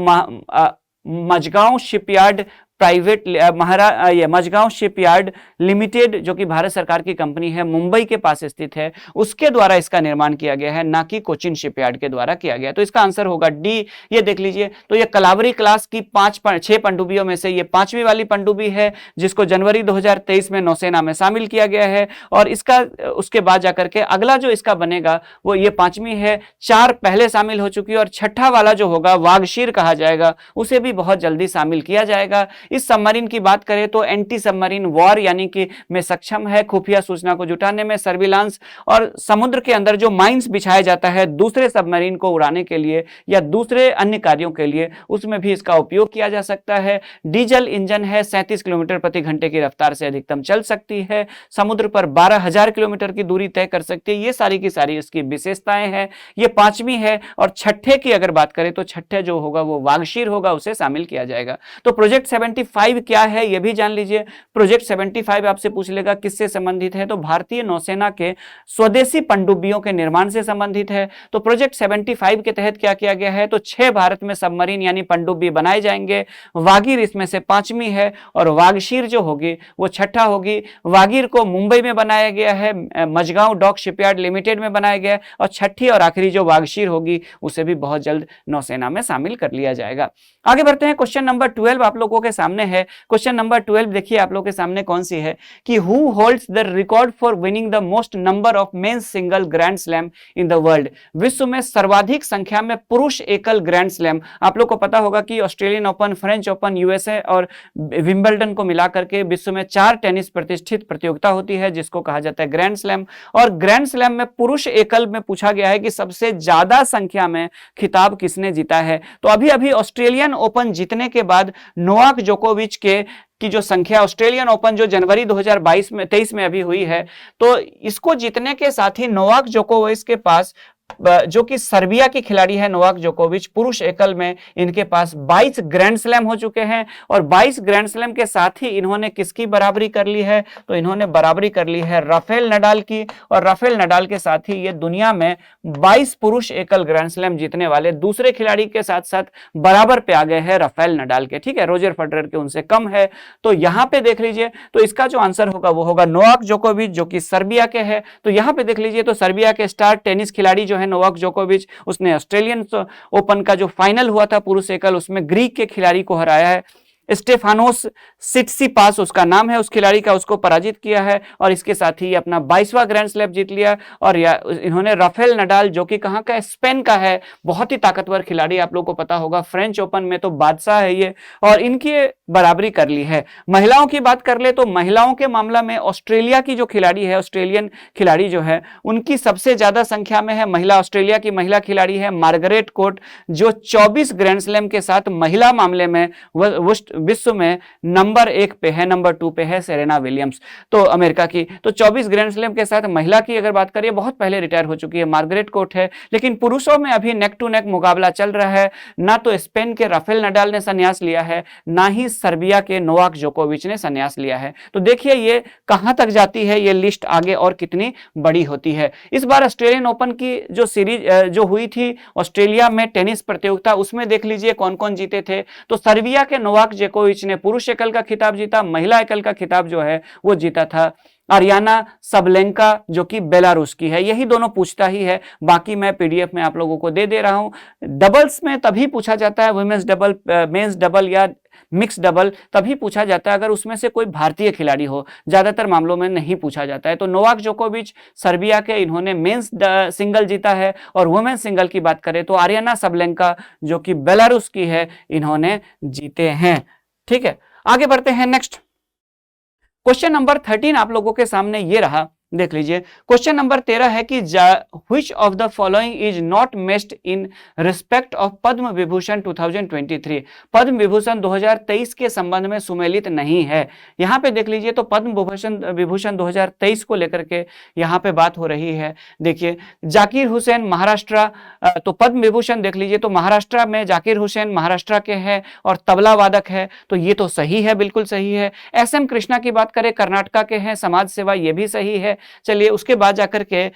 Mazagon shipyard Mazagon shipyard limited जो कि भारत सरकार की कंपनी है, मुंबई के पास स्थित है, उसके द्वारा इसका निर्माण किया गया है, ना कि कोचिन शिपयार्ड के द्वारा किया गया। तो इसका आंसर होगा डी। ये देख लीजिए, तो ये कलावरी क्लास की 6 पनडुब्बियों में से ये 5वीं वाली पनडुब्बी है, जिसको जनवरी 2023 में नौसेना में शामिल किया गया है। और इसका उसके बाद जाकर के अगला जो इसका बनेगा वो ये 5वीं है, 4 पहले शामिल हो चुकी है, और 6ठा वाला जो होगा वागशीर कहा जाएगा, उसे भी बहुत जल्दी शामिल किया जाएगा। इस सबमरीन की बात करें तो एंटी सबमरीन वॉर यानी कि में सक्षम है, खुफिया सूचना को जुटाने में, सर्विलांस और समुद्र के अंदर जो माइंस बिछाया जाता है दूसरे सबमरीन को उड़ाने के लिए या दूसरे अन्य कार्यों के लिए, उसमें भी इसका उपयोग किया जा सकता है। डीजल इंजन है, 37 किलोमीटर प्रति घंटे की रफ्तार से अधिकतम चल सकती है, समुद्र पर 12,000 किलोमीटर की दूरी तय कर सकती है। ये सारी की सारी इसकी विशेषताएं हैं। ये पांचवी है। और छठे की अगर बात करें तो छठे जो होगा वो वागशीर होगा, उसे शामिल किया जाएगा। तो प्रोजेक्ट 75 क्या है ये भी जान लीजिए। प्रोजेक्ट 75 आपसे पूछ लेगा किससे संबंधित है, तो भारतीय नौसेना के स्वदेशी पनडुब्बियों के निर्माण से संबंधित है। तो प्रोजेक्ट 75 के तहत क्या किया गया है, तो 6 भारत में सबमरीन यानी पनडुब्बी बनाए जाएंगे। वागीर इसमें से पांचवी है और वागशीर जो होगी वो छठा होगी। वागीर को मुंबई में बनाया गया है, मझगांव डॉक शिपयार्ड लिमिटेड में बनाया गया है, और छठी और आखिरी जो वागशीर होगी उसे भी बहुत जल्द नौसेना में शामिल कर लिया जाएगा। आगे बढ़ते हैं, क्वेश्चन नंबर 12 आप लोगों के सामने है। क्वेश्चन नंबर 12 देखिए आप लोगों के सामने कौन सी है कि who holds the record for winning the most number of men's single grand slam in the world. विश्व में सर्वाधिक संख्या में पुरुष एकल ग्रैंड स्लैम, आप लोग को पता होगा कि Australian open, French open, USA और विंबलडन को मिलाकर के विश्व में 4 टेनिस प्रतिष्ठित प्रतियोगिता होती है जिसको कहा जाता है ग्रैंड स्लैम। और ग्रैंड स्लैम में पुरुष एकल में पूछा गया है कि सबसे ज्यादा संख्या में खिताब किसने जीता है। तो अभी अभी ऑस्ट्रेलियन ओपन जीतने के बाद नोवाक जोकोविच की जो संख्या, ऑस्ट्रेलियन ओपन जो जनवरी 2023 में अभी हुई है, तो इसको जीतने के साथ ही नोवाक जोकोविच के पास, जो कि सर्बिया की खिलाड़ी है नोवाक जोकोविच, पुरुष एकल में इनके पास 22 ग्रैंड स्लैम हो चुके हैं। और 22 ग्रैंड स्लैम के साथ ही इन्होंने किसकी बराबरी कर ली है, तो इन्होंने बराबरी कर ली है राफेल नडाल की। और राफेल नडाल के साथ ही ये दुनिया में 22 पुरुष एकल ग्रैंड स्लैम जीतने वाले दूसरे खिलाड़ी के साथ साथ बराबर पे आ गए हैं राफेल नडाल के। ठीक है, रोजर फेडरर के उनसे कम है। तो यहां पे देख लीजिए, तो इसका जो आंसर होगा वो होगा नोवाक जोकोविच जो कि सर्बिया के है। तो यहां पे देख लीजिए, तो सर्बिया के स्टार टेनिस खिलाड़ी जो है नोवाक जोकोविच, उसने ऑस्ट्रेलियन ओपन का जो फाइनल हुआ था पुरुष एकल, उसमें ग्रीक के खिलाड़ी को हराया है। स्टेफानोस सिटसिपास उसका नाम है उस खिलाड़ी का, उसको पराजित किया है और इसके साथ ही अपना 22वां ग्रैंड स्लैम जीत लिया। और इन्होंने राफेल नडाल जो कि कहां का है, स्पेन का है, बहुत ही ताकतवर खिलाड़ी, आप लोगों को पता होगा, फ्रेंच ओपन में तो बादशाह है ये, और इनकी बराबरी कर ली है। महिलाओं की बात कर ले तो महिलाओं के मामला में ऑस्ट्रेलिया की जो खिलाड़ी है, ऑस्ट्रेलियन खिलाड़ी जो है, उनकी सबसे ज्यादा संख्या में है महिला, ऑस्ट्रेलिया की महिला खिलाड़ी है मार्गरेट कोर्ट जो 24 ग्रैंड स्लैम के साथ महिला मामले में विश्व में नंबर 1 पे है। नंबर 2 पे है सेरेना विलियम्स, तो अमेरिका की। तो 24 ग्रैंड स्लैम के साथ महिला की अगर बात करें, बहुत पहले रिटायर हो चुकी है, मार्गरेट कोर्ट है। लेकिन पुरुषों में अभी नेक टू नेक मुकाबला चल रहा है। ना तो स्पेन के राफेल नडाल ने संन्यास लिया है, ना ही सर्बिया के नोवाक जोकोविच ने संन्यास लिया है। तो देखिए ये कहां तक जाती है ये लिस्ट आगे और कितनी बड़ी होती है। इस बार ऑस्ट्रेलियन ओपन की जो सीरीज जो हुई थी ऑस्ट्रेलिया में टेनिस प्रतियोगिता, उसमें देख लीजिए कौन कौन जीते थे। तो सर्बिया के नोवाक जोकोविच ने पुरुष एकल का खिताब जीता, महिला एकल का खिताब जो है वो जीता था आरियाना सबलेंका जो कि बेलारूस की है। यही दोनों पूछता ही है, बाकी मैं पीडीएफ में आप लोगों को दे रहा हूं। डबल्स में तभी पूछा जाता है, वुमेन्स डबल, मेंस डबल या मिक्स डबल तभी पूछा जाता है अगर उसमें से कोई भारतीय खिलाड़ी हो, ज्यादातर मामलों में नहीं पूछा जाता है। तो नोवाक जोकोविच सर्बिया के, इन्होंने मेंस सिंगल जीता है। और वुमेन्स सिंगल की बात करें तो आरियाना सबलेंका जो कि बेलारूस की है, इन्होंने जीते हैं। ठीक है, आगे बढ़ते हैं नेक्स्ट। क्वेश्चन नंबर 13 आप लोगों के सामने ये रहा, देख लीजिए। क्वेश्चन नंबर 13 है कि which of the following is not matched in respect of Padma Vibhushan 2023। Padma Vibhushan 2023 के संबंध में सुमेलित नहीं है। यहां पे देख लीजिए, तो पद्म विभूषण 2023 को लेकर के यहां पे बात हो रही है। देखिए, जाकिर हुसैन महाराष्ट्र, तो पद्म विभूषण देख लीजिए, तो महाराष्ट्र में जाकिर हुसैन महाराष्ट्र के हैं और तबला वादक है, तो ये तो सही है, बिल्कुल सही है। एस एम कृष्णा की बात करें, कर्नाटका के हैं, समाज सेवा, ये भी सही है। चलिए उसके बाद जाकर के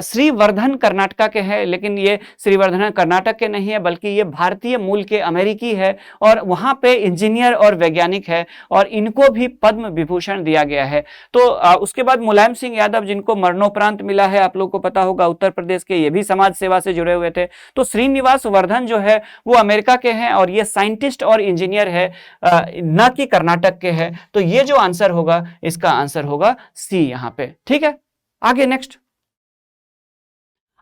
श्रीवर्धन कर्नाटका के हैं, लेकिन ये श्रीवर्धन कर्नाटक के नहीं है, बल्कि ये भारतीय मूल के अमेरिकी है और वहां पे इंजीनियर और वैज्ञानिक है और इनको भी पद्म विभूषण दिया गया है। तो उसके बाद मुलायम सिंह यादव जिनको मरणोपरांत मिला है, आप लोगों को पता होगा, उत्तर प्रदेश के, ये भी समाज सेवा से जुड़े हुए थे। तो श्रीनिवास वर्धन जो है वो अमेरिका के हैं और ये साइंटिस्ट और इंजीनियर है, न कि कर्नाटक के हैं। तो ये जो आंसर होगा, इसका आंसर होगा सी यहां पे। ठीक है, आगे नेक्स्ट।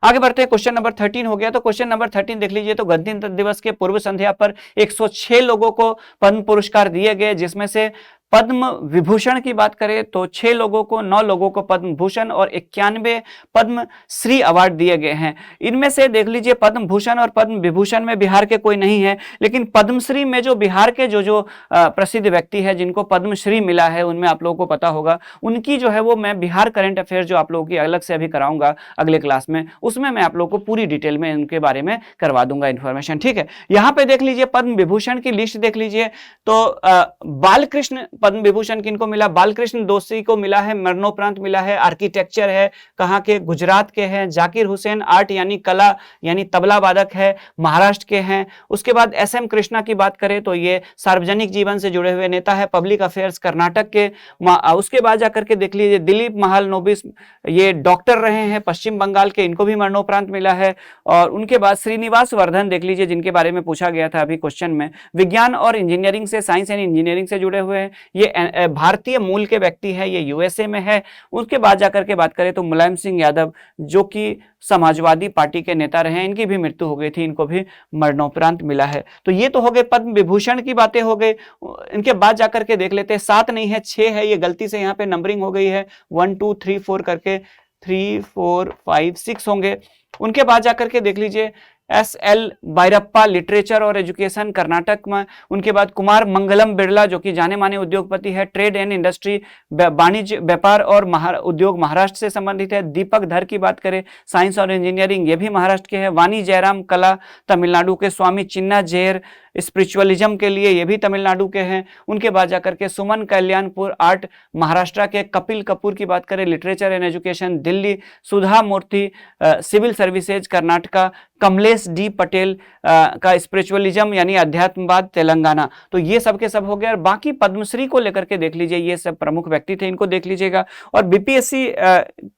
आगे बढ़ते हैं, क्वेश्चन नंबर 13 हो गया। तो क्वेश्चन नंबर 13 देख लीजिए। तो गणतंत्र दिवस के पूर्व संध्या पर 106 लोगों को पद्म पुरस्कार दिए गए, जिसमें से पद्म विभूषण की बात करें तो 6 लोगों को, 9 लोगों को पद्म भूषण और 91 पद्म श्री अवार्ड दिए गए हैं। इनमें से देख लीजिए पद्म भूषण और पद्म विभूषण में बिहार के कोई नहीं है, लेकिन पद्मश्री में जो बिहार के जो प्रसिद्ध व्यक्ति है जिनको पद्मश्री मिला है, उनमें आप लोगों को पता होगा, उनकी जो है वो मैं बिहार करंट अफेयर जो आप लोगों की अलग से अभी कराऊंगा अगले क्लास में, उसमें मैं आप लोगों को पूरी डिटेल में उनके बारे में करवा दूंगा इन्फॉर्मेशन। ठीक है, यहां पे देख लीजिए पद्म विभूषण की लिस्ट देख लीजिए। तो बालकृष्ण पद्म विभूषण किनको मिला? बालकृष्ण दोषी को मिला है, मरणोपरांत मिला है। आर्किटेक्चर है, कहां के? गुजरात के हैं। जाकिर हुसैन आर्ट यानी कला यानी तबला वादक है, महाराष्ट्र के हैं। उसके बाद SM कृष्णा की बात करें तो ये सार्वजनिक जीवन से जुड़े हुए नेता है, पब्लिक अफेयर्स कर्नाटक के। उसके बाद जाकर के देख लीजिए दिलीप महालनोबिस, ये डॉक्टर रहे हैं, पश्चिम बंगाल के, इनको भी मरणोपरांत मिला है। और उनके बाद श्रीनिवास वर्धन देख लीजिए, जिनके बारे में पूछा गया था अभी क्वेश्चन में, विज्ञान और इंजीनियरिंग से, साइंस एंड इंजीनियरिंग से जुड़े हुए हैं। ये भारतीय मूल के व्यक्ति है, ये USA में है। उसके बाद जाकर के बात करें तो मुलायम सिंह यादव जो कि समाजवादी पार्टी के नेता रहे, इनकी भी मृत्यु हो गई थी, इनको भी मरणोपरांत मिला है। तो ये तो हो गए पद्म विभूषण की बातें हो गई। इनके बाद जाकर के देख लेते हैं, 7 नहीं है 6 है, ये गलती से यहाँ पे नंबरिंग हो गई है, 1 2 3 4 करके 3 4 5 6 होंगे। उनके बाद जाकर के देख लीजिए SL बायरप्पा लिटरेचर और एजुकेशन कर्नाटक में। उनके बाद कुमार मंगलम बिरला जो कि जाने माने उद्योगपति है, ट्रेड एंड इंडस्ट्री वाणिज्य व्यापार और उद्योग महाराष्ट्र से संबंधित है। दीपक धर की बात करें साइंस और इंजीनियरिंग, ये भी महाराष्ट्र के हैं। वाणी जयराम कला तमिलनाडु के। स्वामी चिन्ना जेर स्पिरिचुअलिज्म के लिए, ये भी तमिलनाडु के हैं। उनके बाद जाकर के सुमन कल्याणपुर आर्ट महाराष्ट्र के। कपिल कपूर की बात करें literature and education Delhi. Sudha Murthy civil services Karnataka. Kamlesh D Patel का स्पिरिचुअलिज्म यानी अध्यात्मवाद तेलंगाना। तो ये सब के सब हो गया। और बाकी पद्मश्री को लेकर के देख लीजिए, ये सब प्रमुख व्यक्ति थे, इनको देख लीजिएगा। और BPSC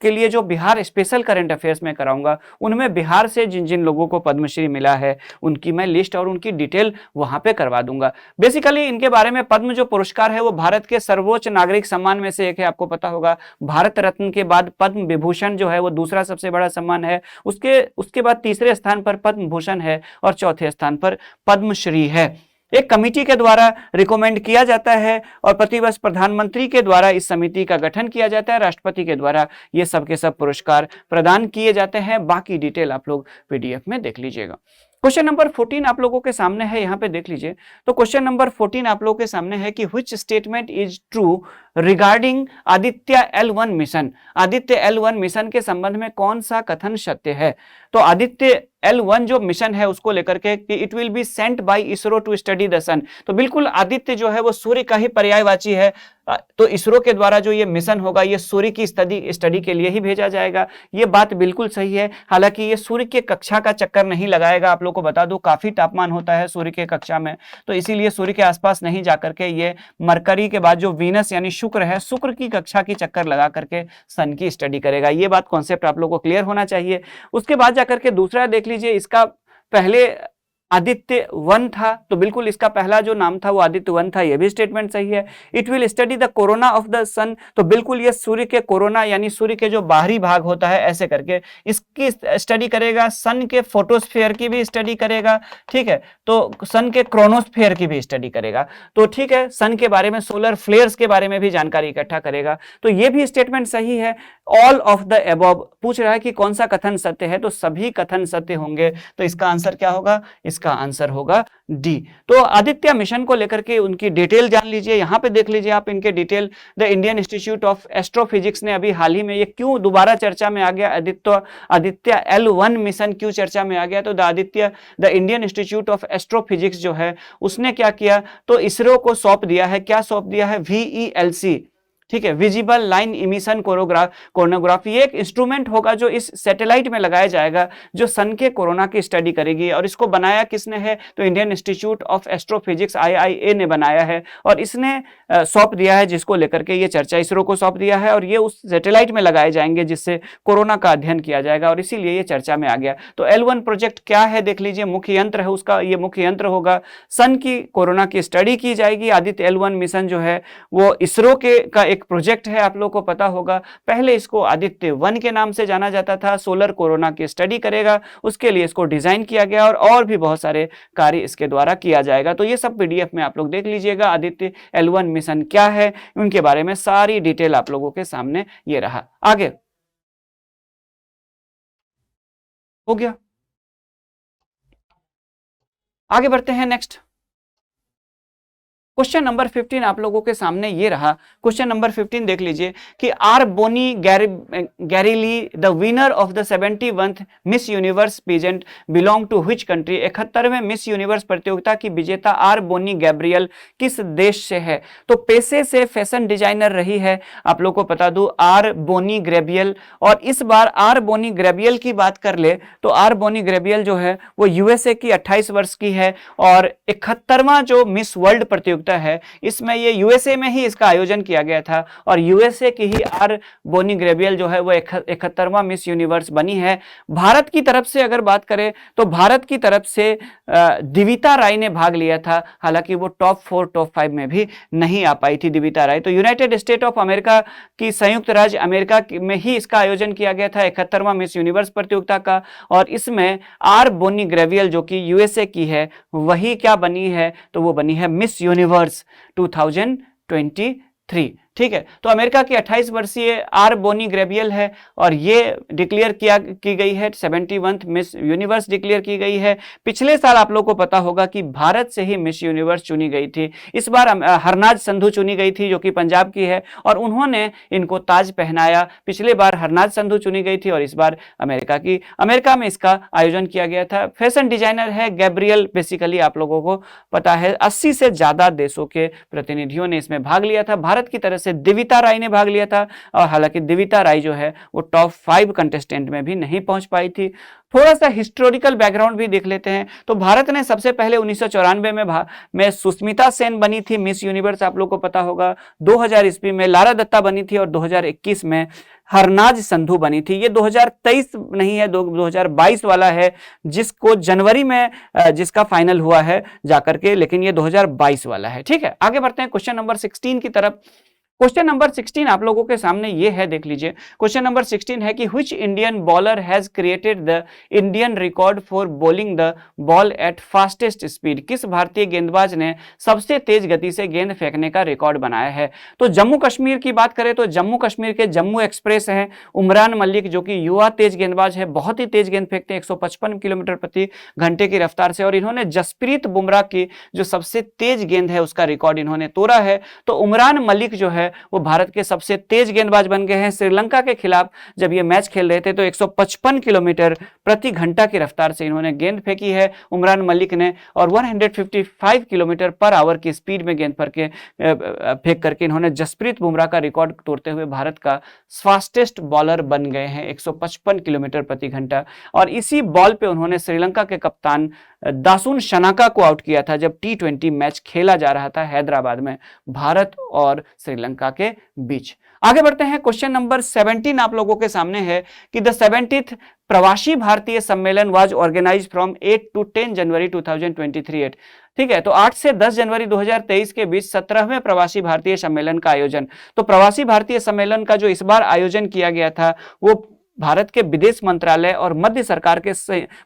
के लिए जो बिहार स्पेशल करंट अफेयर्स में कराऊंगा, उनमें बिहार से जिन जिन लोगों को पद्मश्री मिला है उनकी मैं लिस्ट और उनकी डिटेल वहां पे करवा दूंगा। बेसिकली इनके बारे में, पद्म जो पुरस्कार है वो भारत के सर्वोच्च नागरिक सम्मान में से एक है, आपको पता होगा। भारत रत्न के बाद पद्म विभूषण जो है वो दूसरा सबसे बड़ा सम्मान है। उसके बाद तीसरे स्थान पर पद्म भूषण है और चौथे स्थान पर पद्मश्री है। एक कमेटी के द्वारा रिकमेंड किया जाता है और प्रतिवर्ष प्रधानमंत्री के द्वारा इस समिति का गठन किया जाता है। राष्ट्रपति के द्वारा ये सब के सब पुरस्कार प्रदान किए जाते हैं। बाकी डिटेल आप लोग PDF में देख लीजिएगा। क्वेश्चन नंबर 14 आप लोगों के सामने है, यहाँ पे देख लीजिए। तो क्वेश्चन नंबर 14 आप लोगों के सामने है कि which statement is true regarding Aditya L1 mission. Aditya L1 mission के संबंध में कौन सा कथन सत्य है? तो आदित्य L1 जो मिशन है उसको लेकर के कि it will be sent by ISRO to study the sun. तो बिल्कुल आदित्य जो है वो सूर्य का ही पर्यायवाची है। तो इसरो के द्वारा जो ये मिशन होगा ये सूर्य की स्टडी के लिए ही भेजा जाएगा। ये बात बिल्कुल सही है। हालांकि ये सूर्य के कक्षा का चक्कर नहीं लगाएगा। आप लोग को बता दूं काफी तापमान होता है सूर्य के कक्षा में, तो इसीलिए सूर्य के आसपास नहीं जाकर के ये मरकरी के बाद जो वीनस यानी शुक्र है, शुक्र की कक्षा की चक्कर लगा करके सन की स्टडी करेगा। ये बात कॉन्सेप्ट आप लोग को क्लियर होना चाहिए। उसके बाद जाकर के दूसरा देख लीजिए, इसका पहले आदित्य 1 था, तो बिल्कुल इसका पहला जो नाम था वो आदित्य 1 था, ये भी स्टेटमेंट सही है। It will study the corona of the sun, तो बिल्कुल ये सूर्य के कोरोना यानी सूर्य के जो बाहरी भाग होता है ऐसे करके इसकी स्टडी करेगा। सन के फोटोस्फीयर की भी स्टडी करेगा, ठीक है, तो सन के क्रोनोस्फीयर की भी स्टडी करेगा। तो ठीक है, सन के बारे में, सोलर फ्लेयर्स के बारे में भी जानकारी इकट्ठा करेगा। तो ये भी स्टेटमेंट सही है। ऑल ऑफ द अबव पूछ रहा है कि कौन सा कथन सत्य है, तो सभी कथन सत्य होंगे। तो इसका आंसर क्या होगा? इसका आंसर होगा डी। तो आदित्य मिशन को लेकर के उनकी डिटेल जान लीजिए। यहां पे देख लीजिए आप इनके detail. The Indian institute of astrophysics ने अभी हाल ही में, ये क्यों दोबारा चर्चा में आ गया, आदित्य L1 मिशन क्यों चर्चा में आ गया? तो the Indian institute of astrophysics जो है उसने क्या किया, तो इसरो को सौंप दिया है। क्या सौंप दिया है? VELC, ठीक है, विजिबल लाइन इमिशन कोरोनोग्राफी। ये एक इंस्ट्रूमेंट होगा जो इस सैटेलाइट में लगाया जाएगा जो सन के कोरोना की स्टडी करेगी। और इसको बनाया किसने है? तो Indian institute of astrophysics IIA ने बनाया है और इसने सौंप दिया है, जिसको लेकर के ये चर्चा इसरो को सौंप दिया है और ये उस सैटेलाइट में लगाए जाएंगे जिससे कोरोना का अध्ययन किया जाएगा और इसीलिए ये चर्चा में आ गया। तो L1 प्रोजेक्ट क्या है देख लीजिए, मुख्य यंत्र है उसका, ये मुख्य यंत्र होगा। सन की कोरोना की स्टडी की जाएगी। आदित्य L1 मिशन जो है वो इसरो का एक एक प्रोजेक्ट है, आप लोगों को पता होगा। पहले इसको आदित्य 1 के नाम से जाना जाता था। सोलर कोरोना की स्टडी करेगा, उसके लिए इसको डिजाइन किया गया और भी बहुत सारे कार्य इसके द्वारा किया जाएगा। तो ये सब पीडीएफ में आप लोग देख लीजिएगा। आदित्य L1 मिशन क्या है, उनके बारे में सारी डिटेल आप लोगों के सामने ये रहा। आगे हो गया, आगे बढ़ते हैं। नेक्स्ट क्वेश्चन नंबर 15 आप लोगों के सामने ये रहा। क्वेश्चन नंबर 15 देख लीजिए कि R Bonney Gabriel the winner of the 71th Miss Universe pageant belong to which country. 71वें मिस यूनिवर्स प्रतियोगिता की विजेता आर बोनी गैब्रियल किस देश से है? तो पेशे से फैशन डिजाइनर रही है, आप लोग को बता दूं, आर बोनी ग्रेबियल। और इस बार आर बोनी ग्रेबियल की बात कर ले तो आर बोनी ग्रेबियल जो है वो यूएसए की 28 वर्ष की है और 71वां जो मिस वर्ल्ड प्रतियोगिता है, इसमें ये यूएसए में ही इसका आयोजन किया गया था और यूएसए की ही आर बोनी ग्रेबियल जो है वो 71वां मिस यूनिवर्स बनी है। भारत की तरफ से अगर बात करें तो भारत की तरफ से दिविता राय ने भाग लिया था, हालांकि वो टॉप 4 टॉप 5 में भी नहीं आ पाई थी दिविता राय। तो यूनाइटेड स्टेट ऑफ अमेरिका की संयुक्त राज्य अमेरिका में ही इसका आयोजन किया गया था 71वां मिस यूनिवर्स प्रतियोगिता का। और इसमें आर बोनी ग्रेबियल जो कि यूएसए की है वही क्या बनी है, तो वो बनी है मिस यूनिवर्स 2023। ठीक है, तो अमेरिका की 28 वर्षीय आर बोनी ग्रेबियल है और ये डिक्लेयर की गई है 71th मिस यूनिवर्स डिक्लेयर की गई है। पिछले साल आप लोग को पता होगा कि भारत से ही मिस यूनिवर्स चुनी गई थी। इस बार हरनाज संधू चुनी गई थी जो कि पंजाब की है और उन्होंने इनको ताज पहनाया। पिछले बार हरनाज संधू चुनी गई थी और इस बार अमेरिका में इसका आयोजन किया गया था। फैशन डिजाइनर है गैब्रियल। बेसिकली आप लोगों को पता है 80 से ज्यादा देशों के प्रतिनिधियों ने इसमें भाग लिया था। भारत की तरफ से दिविता राय ने भाग लिया था और हालांकि दिविता राय जो है वो टॉप 5 कंटेस्टेंट में भी नहीं पहुंच पाई थी। थोड़ा सा हिस्टोरिकल बैकग्राउंड भी देख लेते हैं। तो भारत ने सबसे पहले 1994 में सुष्मिता सेन बनी थी मिस यूनिवर्स, आप लोग को पता होगा। 2000 ईस्वी में लारा दत्ता बनी थी और 2021 में हरनाज संधू बनी थी। ये 2023 नहीं है, 2022 वाला है, जिसको जनवरी में जिसका फाइनल हुआ है जाकर के, लेकिन ये 2022 वाला है। ठीक है, आगे बढ़ते हैं क्वेश्चन नंबर 16 की तरफ। क्वेश्चन नंबर 16 आप लोगों के सामने ये है, देख लीजिए। क्वेश्चन नंबर 16 है कि which Indian bowler has created the Indian record for bowling the ball at fastest speed. किस भारतीय गेंदबाज ने सबसे तेज गति से गेंद फेंकने का रिकॉर्ड बनाया है? तो जम्मू कश्मीर की बात करें तो जम्मू कश्मीर के जम्मू एक्सप्रेस हैं उमरान मलिक, जो कि युवा तेज गेंदबाज है, बहुत ही तेज गेंद फेंकते हैं 155 किलोमीटर प्रति घंटे की रफ्तार से। और इन्होंने जसप्रीत बुमराह की जो सबसे तेज गेंद है उसका रिकॉर्ड इन्होंने तोड़ा है। तो उमरान मलिक जो है वो भारत के सबसे तेज गेंदबाज बन गए हैं। श्रीलंका के खिलाफ जब ये मैच खेल रहे थे तो 155 किलोमीटर प्रति घंटा की रफ्तार से इन्होंने गेंद फेंकी है उमरान मलिक ने, और 155 किलोमीटर पर आवर की स्पीड में गेंद फेंक करके इन्होंने जसप्रीत बुमराह का रिकॉर्ड तोड़ते हुए भारत का फास्टेस्ट बॉलर बन गए हैं 155 किलोमीटर प्रति घंटा। और इसी बॉल पे उन्होंने श्रीलंका के कप्तान दासुन शनाका को आउट किया था जब T20 मैच खेला जा रहा था हैदराबाद में भारत और श्रीलंका के बीच। आगे बढ़ते हैं, क्वेश्चन नंबर 17 आप लोगों के सामने है कि द 70th प्रवासी भारतीय सम्मेलन वाज ऑर्गेनाइज्ड फ्रॉम 8 to 10 जनवरी 2023। ठीक है, तो 8 से 10 जनवरी 2023 के बीच 17वें प्रवासी भारतीय सम्मेलन का आयोजन। तो प्रवासी भारतीय सम्मेलन का जो इस बार आयोजन किया गया था वो भारत के विदेश मंत्रालय और मध्य सरकार के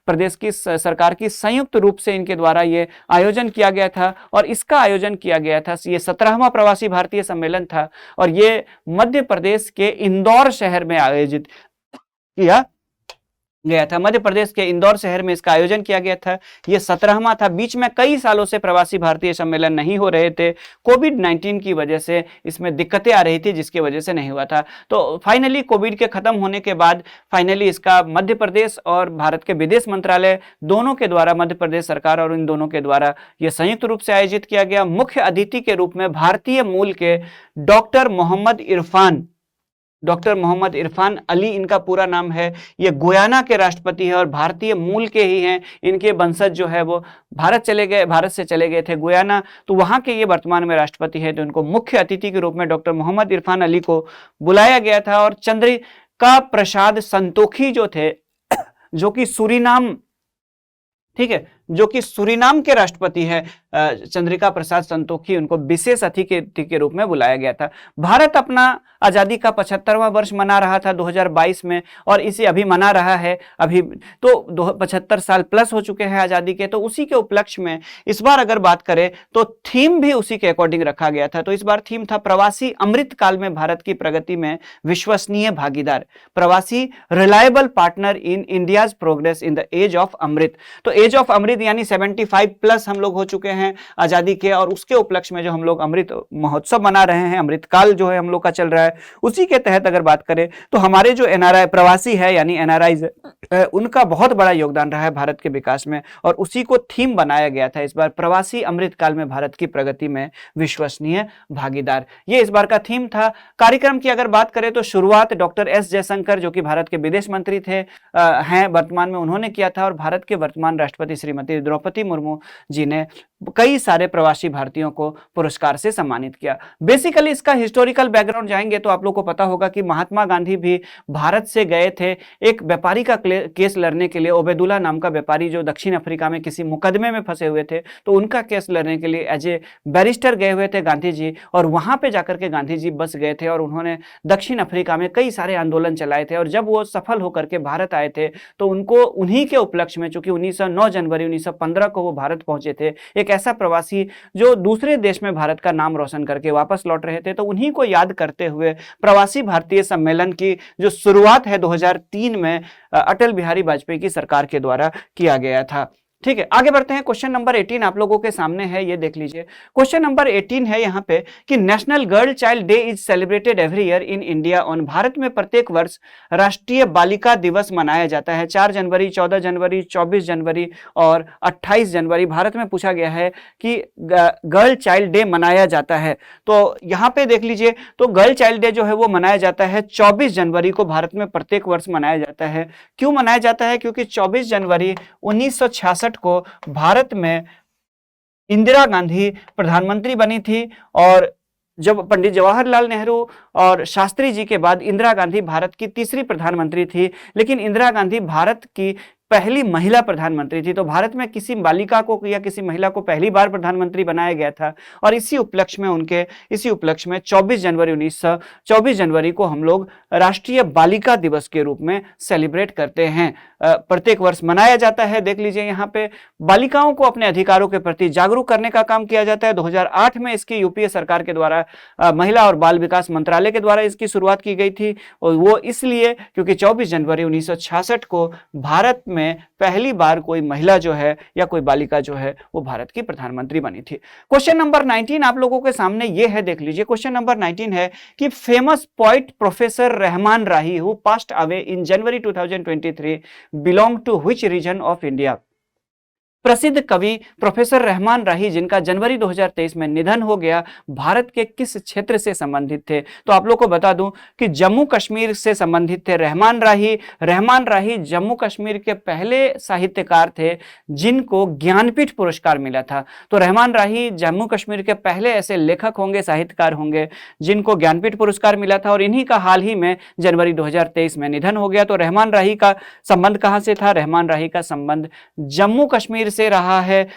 प्रदेश की सरकार की संयुक्त रूप से इनके द्वारा ये आयोजन किया गया था। और इसका आयोजन किया गया था, ये 17वां प्रवासी भारतीय सम्मेलन था और ये मध्य प्रदेश के इंदौर शहर में आयोजित किया गया था। मध्य प्रदेश के इंदौर शहर में इसका आयोजन किया गया था। ये 17वां था। बीच में कई सालों से प्रवासी भारतीय सम्मेलन नहीं हो रहे थे, कोविड-19 की वजह से इसमें दिक्कतें आ रही थी जिसकी वजह से नहीं हुआ था। तो फाइनली कोविड के खत्म होने के बाद फाइनली इसका मध्य प्रदेश और भारत के विदेश मंत्रालय दोनों के द्वारा, मध्य प्रदेश सरकार और इन दोनों के द्वारा यह संयुक्त रूप से आयोजित किया गया। मुख्य अतिथि के रूप में भारतीय मूल के डॉक्टर मोहम्मद इरफान अली इनका पूरा नाम है। ये गुयाना के राष्ट्रपति है और भारतीय मूल के ही हैं। इनके वंशज जो है वो भारत से चले गए थे गुयाना, तो वहां के ये वर्तमान में राष्ट्रपति है। तो इनको मुख्य अतिथि के रूप में डॉक्टर मोहम्मद इरफान अली को बुलाया गया था। और चंद्रिका प्रसाद संतोखी जो थे, जो कि सूरीनाम, ठीक है, जो कि सुरीनाम के राष्ट्रपति है चंद्रिका प्रसाद संतोखी, उनको विशेष अतिथि के रूप में बुलाया गया था। भारत अपना आजादी का 75वां वर्ष मना रहा था 2022 में, और इसे अभी मना रहा है, अभी तो 75 साल प्लस हो चुके हैं आजादी के। तो उसी के उपलक्ष्य में इस बार अगर बात करें तो थीम भी उसी के अकॉर्डिंग रखा गया था। तो इस बार थीम था प्रवासी अमृत काल में भारत की प्रगति में विश्वसनीय भागीदार, प्रवासी reliable partner in India's progress in the age of Amrit. तो एज ऑफ अमृत यानी 75 प्लस हम लोग हो चुके हैं आजादी के, और उसके उपलक्ष्य में जो हम लोग अमृत महोत्सव मना रहे हैं, अमृत काल जो है हम लोग का चल रहा है, उसी के तहत अगर बात करें तो हमारे जो एनआरआई प्रवासी है यानी एनआरआईज, उनका बहुत बड़ा योगदान रहा है भारत के विकास में, और उसी को थीम बनाया गया था इस बार, प्रवासी अमृत काल में भारत की प्रगति में विश्वसनीय भागीदार। ये इस बार का थीम था। कार्यक्रम की अगर बात करें तो शुरुआत डॉक्टर एस जयशंकर, जो कि भारत के विदेश मंत्री थे हैं वर्तमान में, उन्होंने किया था, और भारत के वर्तमान राष्ट्रपति श्रीमती द्रौपदी मुर्मू जी ने कई सारे प्रवासी भारतीयों को पुरस्कार से सम्मानित किया। बेसिकली इसका हिस्टोरिकल बैकग्राउंड जाएंगे तो आप लोगों को पता होगा कि महात्मा गांधी भी भारत से गए थे एक व्यापारी का केस लड़ने के लिए। ओबेदुल्ला नाम का व्यापारी जो दक्षिण अफ्रीका में किसी मुकदमे में फंसे हुए थे, तो उनका केस लड़ने के लिए एज ए बैरिस्टर गए हुए थे गांधी जी, और वहां पे जाकर के गांधी जी बस गए थे, और उन्होंने दक्षिण अफ्रीका में कई सारे आंदोलन चलाए थे। और जब वो सफल होकर के भारत आए थे तो उनको उन्हीं के उपलक्ष्य में, चूंकि 9 जनवरी 1915 को वो भारत पहुंचे थे, एक ऐसा प्रवासी जो दूसरे देश में भारत का नाम रोशन करके वापस लौट रहे थे, तो उन्हीं को याद करते हुए प्रवासी भारतीय सम्मेलन की जो शुरुआत है 2003 में अटल बिहारी वाजपेयी की सरकार के द्वारा किया गया था। ठीक है, आगे बढ़ते हैं। क्वेश्चन नंबर 18 आप लोगों के सामने है, ये देख लीजिए। क्वेश्चन नंबर 18 है यहाँ पे कि national girl child day is celebrated every year in India on. Bharat में प्रत्येक वर्ष राष्ट्रीय बालिका दिवस मनाया जाता है 4 जनवरी, 14 जनवरी, 24 जनवरी और 28 जनवरी। भारत में पूछा गया है कि गर्ल चाइल्ड डे मनाया जाता है, तो यहाँ पे देख लीजिए, तो गर्ल चाइल्ड डे जो है वो मनाया जाता है 24 जनवरी को, भारत में प्रत्येक वर्ष मनाया जाता है। क्यों मनाया जाता है? क्योंकि 24 जनवरी 1966 को भारत में इंदिरा गांधी प्रधानमंत्री बनी थी, और जब पंडित जवाहरलाल नेहरू और शास्त्री जी के बाद इंदिरा गांधी भारत की तीसरी प्रधानमंत्री थी, लेकिन इंदिरा गांधी भारत की पहली महिला प्रधानमंत्री थी। तो भारत में किसी बालिका को या किसी महिला को पहली बार प्रधानमंत्री बनाया गया था, और इसी उपलक्ष्य में 24 जनवरी को हम लोग राष्ट्रीय बालिका दिवस के रूप में सेलिब्रेट करते हैं, प्रत्येक वर्ष मनाया जाता है। देख लीजिए यहाँ पे बालिकाओं को अपने अधिकारों के प्रति जागरूक करने का काम किया जाता है। 2008 में इसकी यूपीए सरकार के द्वारा महिला और बाल विकास मंत्रालय के द्वारा इसकी शुरुआत की गई थी, और वो इसलिए क्योंकि 24 जनवरी 1966 को भारत में पहली बार कोई महिला जो है या कोई बालिका जो है वो भारत की प्रधानमंत्री बनी थी। क्वेश्चन नंबर 19 आप लोगों के सामने ये है, देख लीजिए। क्वेश्चन नंबर 19 है कि famous poet professor Rahman Rahi who passed away in January 2023 belong to which region of India. प्रसिद्ध कवि प्रोफेसर रहमान राही जिनका जनवरी 2023 में निधन हो गया, भारत के किस क्षेत्र से संबंधित थे? तो आप लोग को बता दूं कि जम्मू कश्मीर से संबंधित थे रहमान राही जम्मू कश्मीर के पहले साहित्यकार थे जिनको ज्ञानपीठ पुरस्कार मिला था। तो रहमान राही जम्मू कश्मीर के पहले ऐसे लेखक होंगे, साहित्यकार होंगे जिनको ज्ञानपीठ पुरस्कार मिला था, और इन्हीं का हाल ही में जनवरी 2023 में निधन हो गया। तो रहमान राही का संबंध कहां से था? रहमान राही का संबंध जम्मू कश्मीर से रहा है।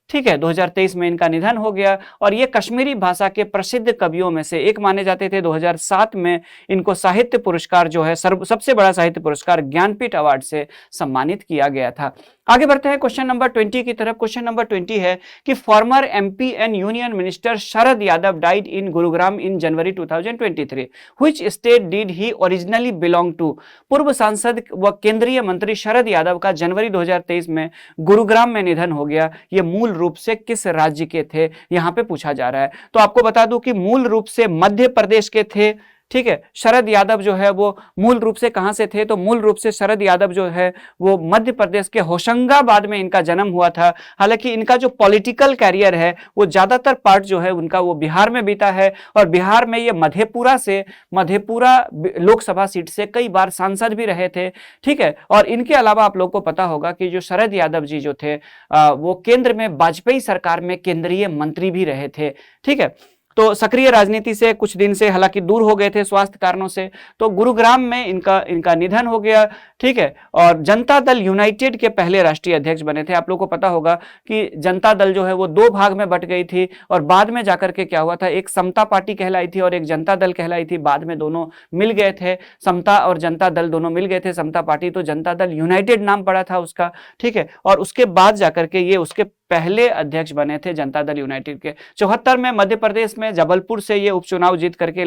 ठीक है, 2023 में इनका निधन हो गया, और ये कश्मीरी भाषा के प्रसिद्ध कवियों में से एक माने जाते थे। 2007 में इनको साहित्य पुरस्कार जो है सबसे बड़ा साहित्य पुरस्कार ज्ञानपीठ अवार्ड से सम्मानित किया गया था। आगे बढ़ते हैं क्वेश्चन नंबर 20 की तरफ। क्वेश्चन नंबर 20 है कि former MP and union minister Sharad Yadav died in Gurugram in January 2023। Which state did he originally belong to? पूर्व सांसद व केंद्रीय मंत्री शरद यादव का जनवरी 2023 में गुरुग्राम में निधन हो गया। ये मूल रूप से किस राज्य के थे, यहां पे पूछा जा रहा है। तो आपको बता दूं कि मूल रूप से मध्य प्रदेश के थे। ठीक है, शरद यादव जो है वो मूल रूप से कहां से थे? तो मूल रूप से शरद यादव जो है वो मध्य प्रदेश के होशंगाबाद में इनका जन्म हुआ था। हालांकि इनका जो पॉलिटिकल कैरियर है वो ज्यादातर पार्ट जो है उनका वो बिहार में बीता है, और बिहार में ये मधेपुरा लोकसभा सीट से कई बार सांसद भी रहे थे। ठीक है, और इनके अलावा आप लोग को पता होगा कि जो शरद यादव जी जो थे वो केंद्र में वाजपेयी सरकार में केंद्रीय मंत्री भी रहे थे। ठीक है, तो सक्रिय राजनीति से कुछ दिन से हालांकि दूर हो गए थे स्वास्थ्य कारणों से, तो गुरुग्राम में इनका निधन हो गया। ठीक है, और जनता दल यूनाइटेड के पहले राष्ट्रीय अध्यक्ष बने थे। आप लोगों को पता होगा कि जनता दल जो है वो दो भाग में बट गई थी और बाद में जाकर के क्या हुआ था, एक समता पार्टी कहलाई थी और एक जनता दल कहलाई थी। बाद में दोनों मिल गए थे, समता और जनता दल दोनों मिल गए थे। समता पार्टी तो जनता दल यूनाइटेड नाम पड़ा था उसका। ठीक है, और उसके बाद जाकर के ये उसके पहले अध्यक्ष बने थे जनता दल यूनाइटेड के। 74 में मध्य प्रदेश में जबलपुर से ये उपचुनाव जीत करके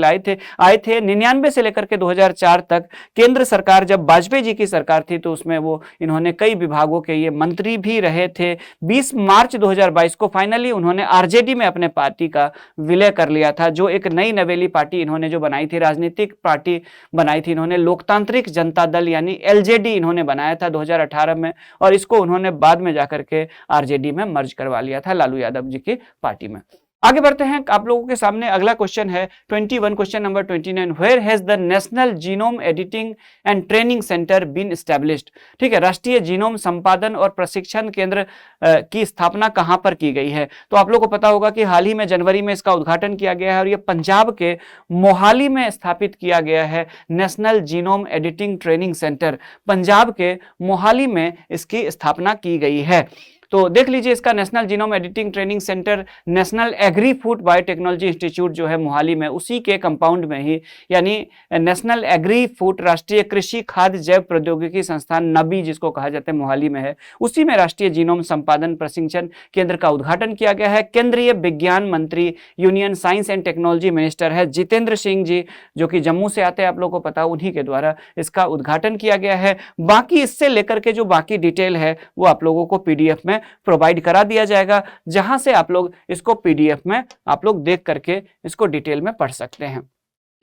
आए थे। 99 से लेकर के 2004 तक केंद्र सरकार, जब वाजपेयी जी की सरकार थी तो उसमें वो इन्होंने कई विभागों के ये मंत्री भी रहे थे। 20 मार्च 2022 को फाइनली उन्होंने आरजेडी में अपने पार्टी का विलय कर लिया था। जो एक नई नवेली पार्टी इन्होंने जो बनाई थी, राजनीतिक पार्टी बनाई थी इन्होंने, लोकतांत्रिक जनता दल यानी एलजेडी इन्होंने बनाया था 2018 में, और इसको उन्होंने बाद में जाकर के आरजेडी में मर्ज करवा लिया था लालू यादव जी की पार्टी में। आगे बढ़ते हैं, आप लोगों के सामने अगला क्वेश्चन है 21, question number 29। Where has the national genome editing and training centre been established. ठीक है, राष्ट्रीय जीनोम संपादन और प्रशिक्षण केंद्र की स्थापना कहां पर की गई है? तो आप लोगों को पता होगा कि हाल ही में जनवरी में इसका उद्घाटन किया गया है और यह पंजाब के मोहाली में स्थापित किया गया है। National genome editing training centre Punjab के मोहाली में इसकी स्थापना की गई है। तो देख लीजिए, इसका national genome editing training centre national agri food biotechnology institute जो है मोहाली में, उसी के कंपाउंड में ही, यानी नेशनल एग्री फूड राष्ट्रीय कृषि खाद्य जैव प्रौद्योगिकी संस्थान नबी जिसको कहा जाता है, मोहाली में है। उसी में राष्ट्रीय जीनोम संपादन प्रशिक्षण केंद्र का उद्घाटन किया गया है। केंद्रीय विज्ञान मंत्री, union science and technology minister है जितेंद्र सिंह जी, जो कि जम्मू से आते हैं, आप लोगों को पता, उन्हीं के द्वारा इसका उद्घाटन किया गया है। बाकी इससे लेकर के जो बाकी डिटेल है वो आप लोगों को पीडीएफ में प्रोवाइड करा दिया जाएगा, जहां से आप लोग इसको पीडीएफ में आप लोग देख करके इसको डिटेल में पढ़ सकते हैं।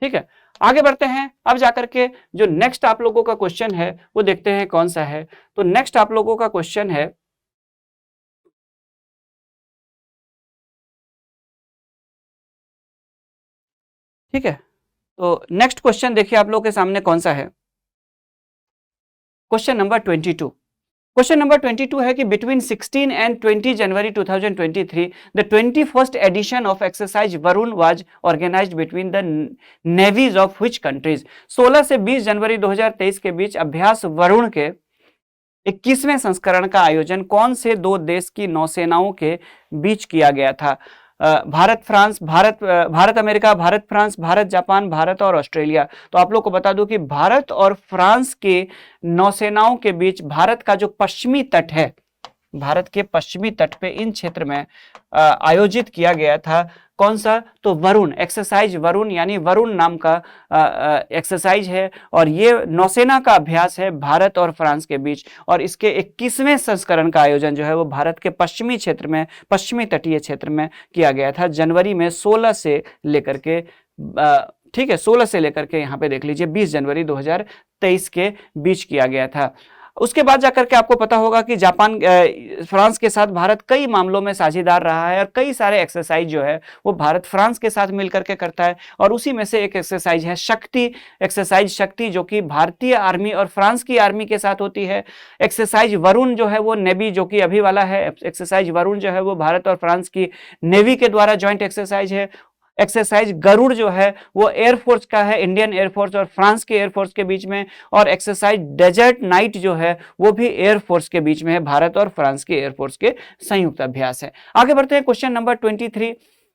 ठीक है, आगे बढ़ते हैं। अब जाकर के जो नेक्स्ट आप लोगों का क्वेश्चन है वो देखते हैं कौन सा है। तो नेक्स्ट आप लोगों का क्वेश्चन है, ठीक है, तो नेक्स्ट क्वेश्चन देखिए आप लोगों के सामने कौन सा है। Question number 22। क्वेश्चन नंबर 22 है कि between 16 and 20 January 2023 the 21st edition of exercise Varun was organised between the navies of which countries. 16 से 20 जनवरी 2023 के बीच अभ्यास वरुण के 21वें संस्करण का आयोजन कौन से दो देश की नौसेनाओं के बीच किया गया था? Bharat France, Bharat America, Bharat France, Bharat Japan, Bharat और ऑस्ट्रेलिया। तो आप लोग को बता दूं कि भारत और फ्रांस के नौसेनाओं के बीच भारत का जो पश्चिमी तट है, भारत के पश्चिमी तट पे इन क्षेत्र में आयोजित किया गया था। कौन सा? तो वरुण, एक्सरसाइज वरुण, यानी वरुण नाम का एक्सरसाइज है और ये नौसेना का अभ्यास है भारत और फ्रांस के बीच। और इसके 21वें संस्करण का आयोजन जो है वो भारत के पश्चिमी क्षेत्र में, पश्चिमी तटीय क्षेत्र में किया गया था जनवरी में 16 से लेकर के, ठीक है, 16 से लेकर के यहाँ पे देख लीजिए 20 जनवरी 2023 के बीच किया गया था। उसके बाद जाकर के आपको पता होगा कि जापान, फ्रांस के साथ भारत कई मामलों में साझेदार रहा है और कई सारे एक्सरसाइज जो है वो भारत फ्रांस के साथ मिलकर के करता है। और उसी में से एक एक्सरसाइज है शक्ति, एक्सरसाइज शक्ति, जो कि भारतीय आर्मी और फ्रांस की आर्मी के साथ होती है। एक्सरसाइज वरुण जो है वो नेवी, जो कि अभी वाला है, एक्सरसाइज वरुण जो है वो भारत और फ्रांस की नेवी के द्वारा ज्वाइंट एक्सरसाइज है। एक्सरसाइज गरुड़ जो है वो एयरफोर्स का है, इंडियन एयरफोर्स और फ्रांस के एयरफोर्स के बीच में। और एक्सरसाइज डेजर्ट नाइट जो है वो भी एयरफोर्स के बीच में है, भारत और फ्रांस के एयरफोर्स के संयुक्त अभ्यास है। आगे बढ़ते हैं क्वेश्चन नंबर 23।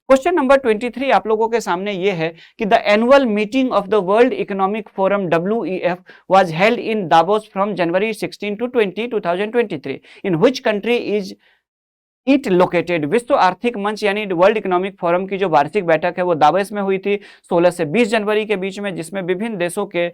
क्वेश्चन नंबर 23 आप लोगों के सामने ये है कि the annual meeting of the world economic forum WEF was held in Davos from January 16 to 20, 2023 in which country is it located. विश्व आर्थिक मंच यानी वर्ल्ड इकोनॉमिक फोरम की जो वार्षिक बैठक है वो दावोस में हुई थी 16 से 20 जनवरी के बीच में, जिसमें विभिन्न देशों के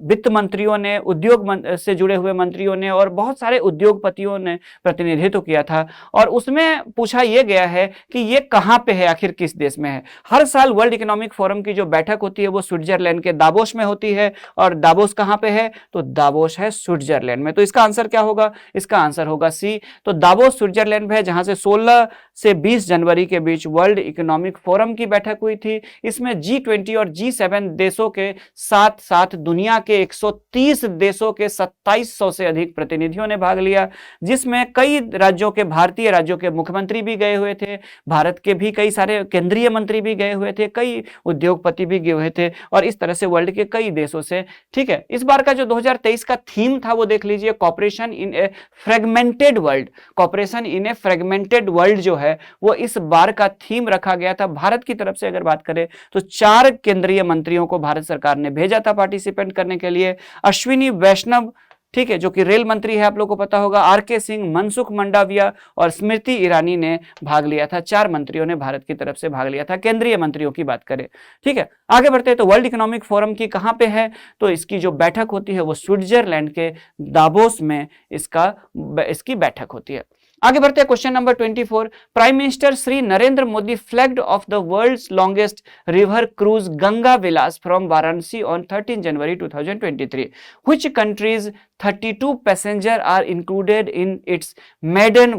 वित्त मंत्रियों ने, उद्योग से जुड़े हुए मंत्रियों ने और बहुत सारे उद्योगपतियों ने प्रतिनिधित्व किया था। और उसमें पूछा यह गया है कि ये कहाँ पे है, आखिर किस देश में है। हर साल वर्ल्ड इकोनॉमिक फोरम की जो बैठक होती है वो स्विट्जरलैंड के दावोस में होती है। और दावोस कहाँ पे है? तो दावोस है स्विट्जरलैंड में। तो इसका आंसर क्या होगा? इसका आंसर होगा सी। तो दावोस स्विट्जरलैंड में है, जहां से 16 से 20 जनवरी के बीच वर्ल्ड इकोनॉमिक फोरम की बैठक हुई थी। इसमें G20 और G7 देशों के साथ साथ दुनिया के 130 देशों के 2700 से अधिक प्रतिनिधियों ने भाग लिया, जिसमें कई राज्यों के, भारतीय राज्यों के मुख्यमंत्री भी गए हुए थे, भारत के भी कई सारे केंद्रीय मंत्री भी गए हुए थे, कई उद्योगपति भी गए हुए थे, और इस तरह से वर्ल्ड के कई देशों से। ठीक है, इस बार का जो 2023 का थीम था वो देख लीजिए, cooperation in a fragmented world. Cooperation in a fragmented world जो है वो इस बार का थीम रखा गया था। भारत की तरफ से अगर बात करें तो 4 केंद्रीय मंत्रियों को भारत सरकार ने भेजा था पार्टिसिपेंट करने के लिए। अश्विनी वैष्णव, ठीक है, जो कि रेल मंत्री है, आप लोगों को पता होगा, आर.के. सिंह, मनसुख मंडाविया और स्मृति ईरानी ने भाग लिया था। 4 मंत्रियों ने भारत की तरफ से भाग लिया था, केंद्रीय मंत्रियों की बात करें। ठीक है, आगे बढ़ते हैं तो वर्ल्ड इकोनॉमिक फोरम की कहां पे है, तो इसकी जो बैठक होती है वो स्विट्जरलैंड के दावोस में इसकी बैठक होती है। आगे बढ़ते हैं question number 24। Prime minister Shri Narendra Modi flagged off the world's longest river cruise Ganga Vilas from Varanasi on 13 January 2023। Which countries 32 passenger are included in its maiden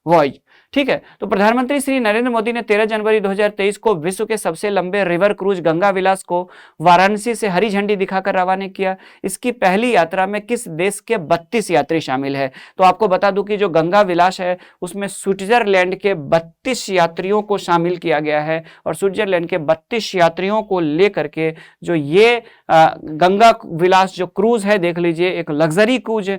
voyage. ठीक है, तो प्रधानमंत्री श्री नरेंद्र मोदी ने 13 जनवरी 2023 को विश्व के सबसे लंबे रिवर क्रूज गंगा विलास को वाराणसी से हरी झंडी दिखाकर रवाना किया। इसकी पहली यात्रा में किस देश के 32 यात्री शामिल है? तो आपको बता दूं कि जो गंगा विलास है उसमें स्विट्जरलैंड के 32 यात्रियों को शामिल किया गया है, और स्विट्जरलैंड के 32 यात्रियों को लेकर के जो ये गंगा विलास जो क्रूज है, देख लीजिए, एक लग्जरी क्रूज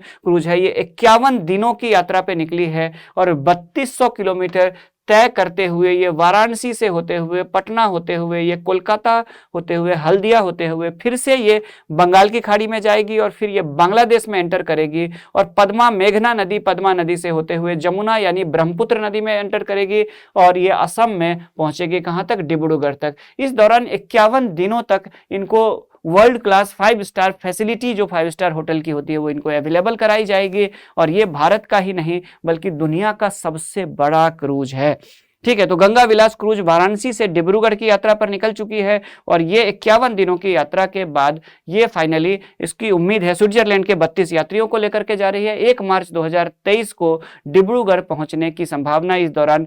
है। ये 51 दिनों की यात्रा पे निकली है और 3200 किलोमीटर तय करते हुए ये वाराणसी से होते हुए, पटना होते हुए, ये कोलकाता होते हुए, हल्दिया होते हुए, फिर से ये बंगाल की खाड़ी में जाएगी और फिर ये बांग्लादेश में एंटर करेगी और पद्मा नदी से होते हुए जमुना यानी ब्रह्मपुत्र नदी में एंटर करेगी और ये असम में पहुंचेगी, कहां तक? डिब्रूगढ़ तक। इस दौरान 51 दिनों तक इनको वर्ल्ड क्लास 5 स्टार फैसिलिटी, जो 5 स्टार होटल की होती है, वो इनको अवेलेबल कराई जाएगी, और ये भारत का ही नहीं बल्कि दुनिया का सबसे बड़ा क्रूज है। ठीक है, तो गंगा विलास क्रूज वाराणसी से डिब्रूगढ़ की यात्रा पर निकल चुकी है और ये 51 दिनों की यात्रा के बाद ये फाइनली, इसकी उम्मीद है, स्विट्जरलैंड के 32 यात्रियों को लेकर के जा रही है। 1 मार्च 2023 को डिब्रूगढ़ पहुंचने की संभावना। इस दौरान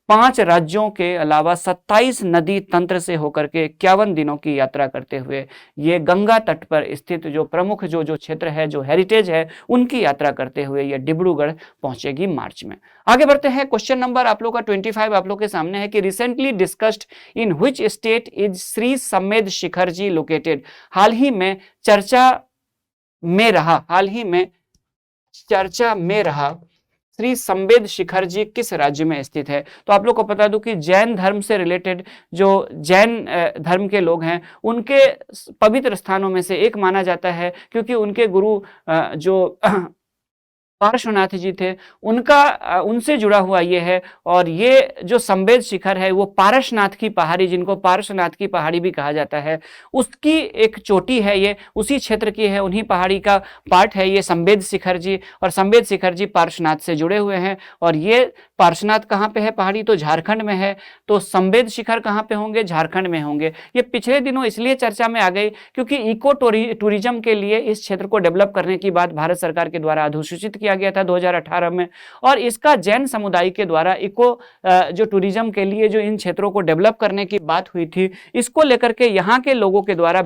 5 राज्यों के अलावा 27 नदी तंत्र से होकर के 51 दिनों की यात्रा करते हुए ये गंगा तट पर स्थित जो प्रमुख जो क्षेत्र है, जो हेरिटेज है, उनकी यात्रा करते हुए ये डिब्रूगढ़ पहुंचेगी मार्च में। आगे बढ़ते हैं, क्वेश्चन नंबर आप लोग का 25 आप लोग के सामने है कि recently discussed in which state is Shri Sammed Shikhar ji located. हाल ही में चर्चा में रहा श्री संवेद शिखर जी किस राज्य में स्थित है? तो आप लोग को बता दूं कि जैन धर्म से रिलेटेड जो जैन धर्म के लोग हैं उनके पवित्र स्थानों में से एक माना जाता है, क्योंकि उनके गुरु जो पार्श्वनाथ जी थे, उनसे जुड़ा हुआ ये है। और ये जो संवेद शिखर है वो पारसनाथ की पहाड़ी, जिनको पार्श्वनाथ की पहाड़ी भी कहा जाता है, उसकी एक चोटी है, ये उसी क्षेत्र की है, उन्हीं पहाड़ी का पार्ट है ये संवेद शिखर जी। और संवेद शिखर जी पार्श्वनाथ से जुड़े हुए हैं। और ये पार्श्वनाथ कहाँ पे है पहाड़ी? तो झारखंड में है। तो संवेद शिखर कहाँ पे होंगे? झारखंड में होंगे। ये पिछले दिनों इसलिए चर्चा में आ गई क्योंकि इको टूरिज्म के लिए इस क्षेत्र को डेवलप करने की बात भारत सरकार के द्वारा अधिसूचित किया गया था 2018 में, और इसका जैन समुदाय के द्वारा इको जो टूरिज्म के लिए जो इन क्षेत्रों को डेवलप करने की बात हुई थी, इसको लेकर के यहाँ के लोगों के द्वारा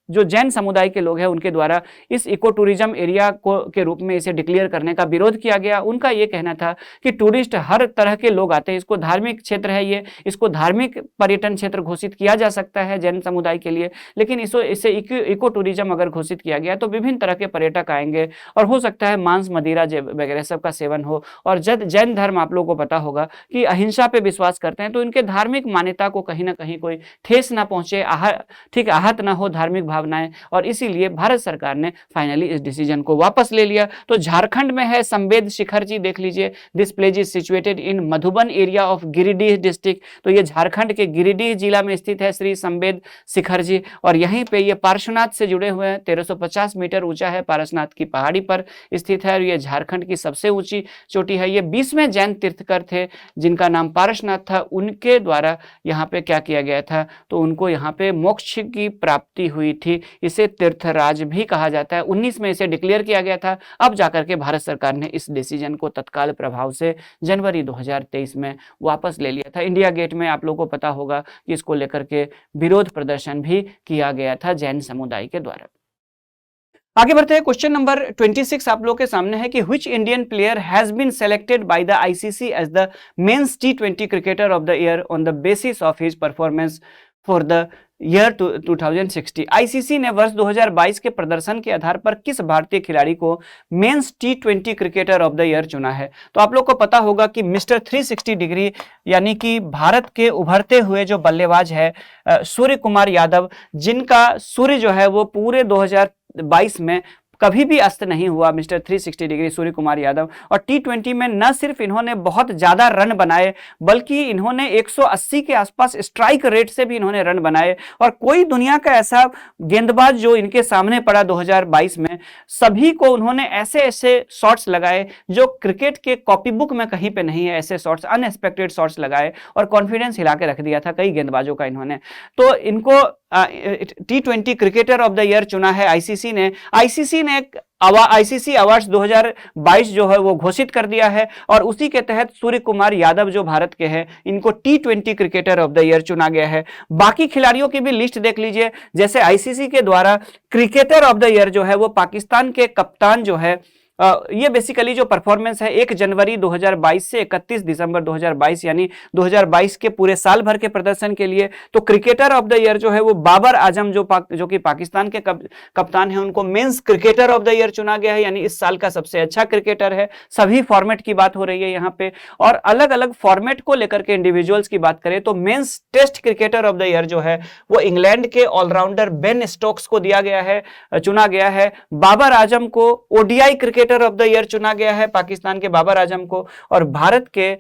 जो जैन समुदाय के लोग हैं उनके द्वारा इस इको टूरिज्म एरिया को के रूप में इसे डिक्लेयर करने का विरोध किया गया। उनका ये कहना था कि टूरिस्ट हर तरह के लोग आते हैं, इसको धार्मिक क्षेत्र है, ये इसको धार्मिक पर्यटन क्षेत्र घोषित किया जा सकता है जैन समुदाय के लिए, लेकिन इसे इको टूरिज्म अगर घोषित किया गया तो विभिन्न तरह के पर्यटक आएंगे और हो सकता है मांस मदिरा वगैरह सब का सेवन हो। और जब जैन धर्म आप लोगों को पता होगा कि अहिंसा पे विश्वास करते हैं, तो इनके धार्मिक मान्यता को कहीं ना कहीं कोई ठेस ना पहुंचे, आहत ना हो धार्मिक भावनाएं, और इसीलिए भारत सरकार ने फाइनली इस डिसीजन को वापस ले लिया। तो झारखंड में है संवेद शिखर जी, देख लीजिए, this place is situated in Madhuban area of Giridih district. तो ये झारखंड के गिरिडीह जिला में स्थित है श्री संवेद शिखर जी, और यहीं पे ये पार्श्वनाथ से जुड़े हुए हैं। 1350 मीटर ऊंचा है, पारसनाथ की पहाड़ी पर स्थित है और ये झारखंड की सबसे ऊंची चोटी है। ये 20वें जैन तीर्थकर थे जिनका नाम पारसनाथ था, उनके द्वारा यहाँ पे क्या किया गया था? तो उनको यहाँ पे मोक्ष की प्राप्ति हुई थी, इसे तीर्थराज भी कहा जाता है। 19 में इसे डिक्लेयर किया गया था, अब जाकर के भारत सरकार ने इस डिसीजन को तत्काल प्रभाव से जनवरी 2023 में वापस ले लिया था। इंडिया गेट में आप लोगों को पता होगा कि इसको लेकर के विरोध प्रदर्शन भी किया गया था जैन समुदाय के द्वारा। आगे बढ़ते हैं, क्वेश्चन नंबर 26 आप लोग के सामने है कि which Indian player has been selected by the ICC as the men's टी20 cricketer of the year on the basis of his performance for the year 2060। ICC ने वर्ष 2022 के प्रदर्शन के आधार पर किस भारतीय खिलाड़ी को मेंस टी20 क्रिकेटर ऑफ द ईयर चुना है? तो आप लोग को पता होगा कि मिस्टर 360 डिग्री यानी कि भारत के उभरते हुए जो बल्लेबाज है सूर्य कुमार यादव, जिनका सूर्य जो है वो पूरे 2022 में कभी भी अस्त नहीं हुआ, मिस्टर 360 डिग्री सूर्य कुमार यादव। और टी20 में न सिर्फ इन्होंने बहुत ज्यादा रन बनाए बल्कि इन्होंने 180 के आसपास स्ट्राइक रेट से भी इन्होंने रन बनाए, और कोई दुनिया का ऐसा गेंदबाज जो इनके सामने पड़ा 2022 में, सभी को उन्होंने ऐसे ऐसे शॉट्स लगाए जो क्रिकेट के कॉपी बुक में कहीं पे नहीं है। ऐसे शॉट्स, अनएक्सपेक्टेड शॉट्स लगाए और कॉन्फिडेंस हिला के रख दिया था कई गेंदबाजों का इन्होंने। तो इनको टी20 क्रिकेटर ऑफ द ईयर चुना है आईसीसी ने। आईसीसी ने आईसीसी अवार्ड्स 2022 जो है वो घोषित कर दिया है, और उसी के तहत सूर्य कुमार यादव जो भारत के हैं, इनको टी20 क्रिकेटर ऑफ द ईयर चुना गया है। बाकी खिलाड़ियों की भी लिस्ट देख लीजिए। जैसे आईसीसी के द्वारा क्रिकेटर ऑफ द ईयर जो है वो पाकिस्तान के कप्तान जो है, ये बेसिकली जो परफॉर्मेंस है 1 जनवरी 2022 से 31 दिसंबर 2022 यानी 2022 के पूरे साल भर के प्रदर्शन के लिए, तो क्रिकेटर ऑफ द ईयर जो है वो बाबर आजम जो कि पाकिस्तान के कप्तान है, उनको men's cricketer of the year चुना गया है, यानी इस साल का सबसे अच्छा क्रिकेटर है। सभी फॉर्मेट की बात हो रही है यहाँ पे, और अलग अलग फॉर्मेट को लेकर के इंडिविजुअल्स की बात करें तो men's test cricketer of the year जो है वो इंग्लैंड के ऑलराउंडर बेन स्टोक्स को दिया गया है, चुना गया है। बाबर आजम को ODI cricketer of the year चुना गया है, पाकिस्तान के बाबर आजम को, और भारत के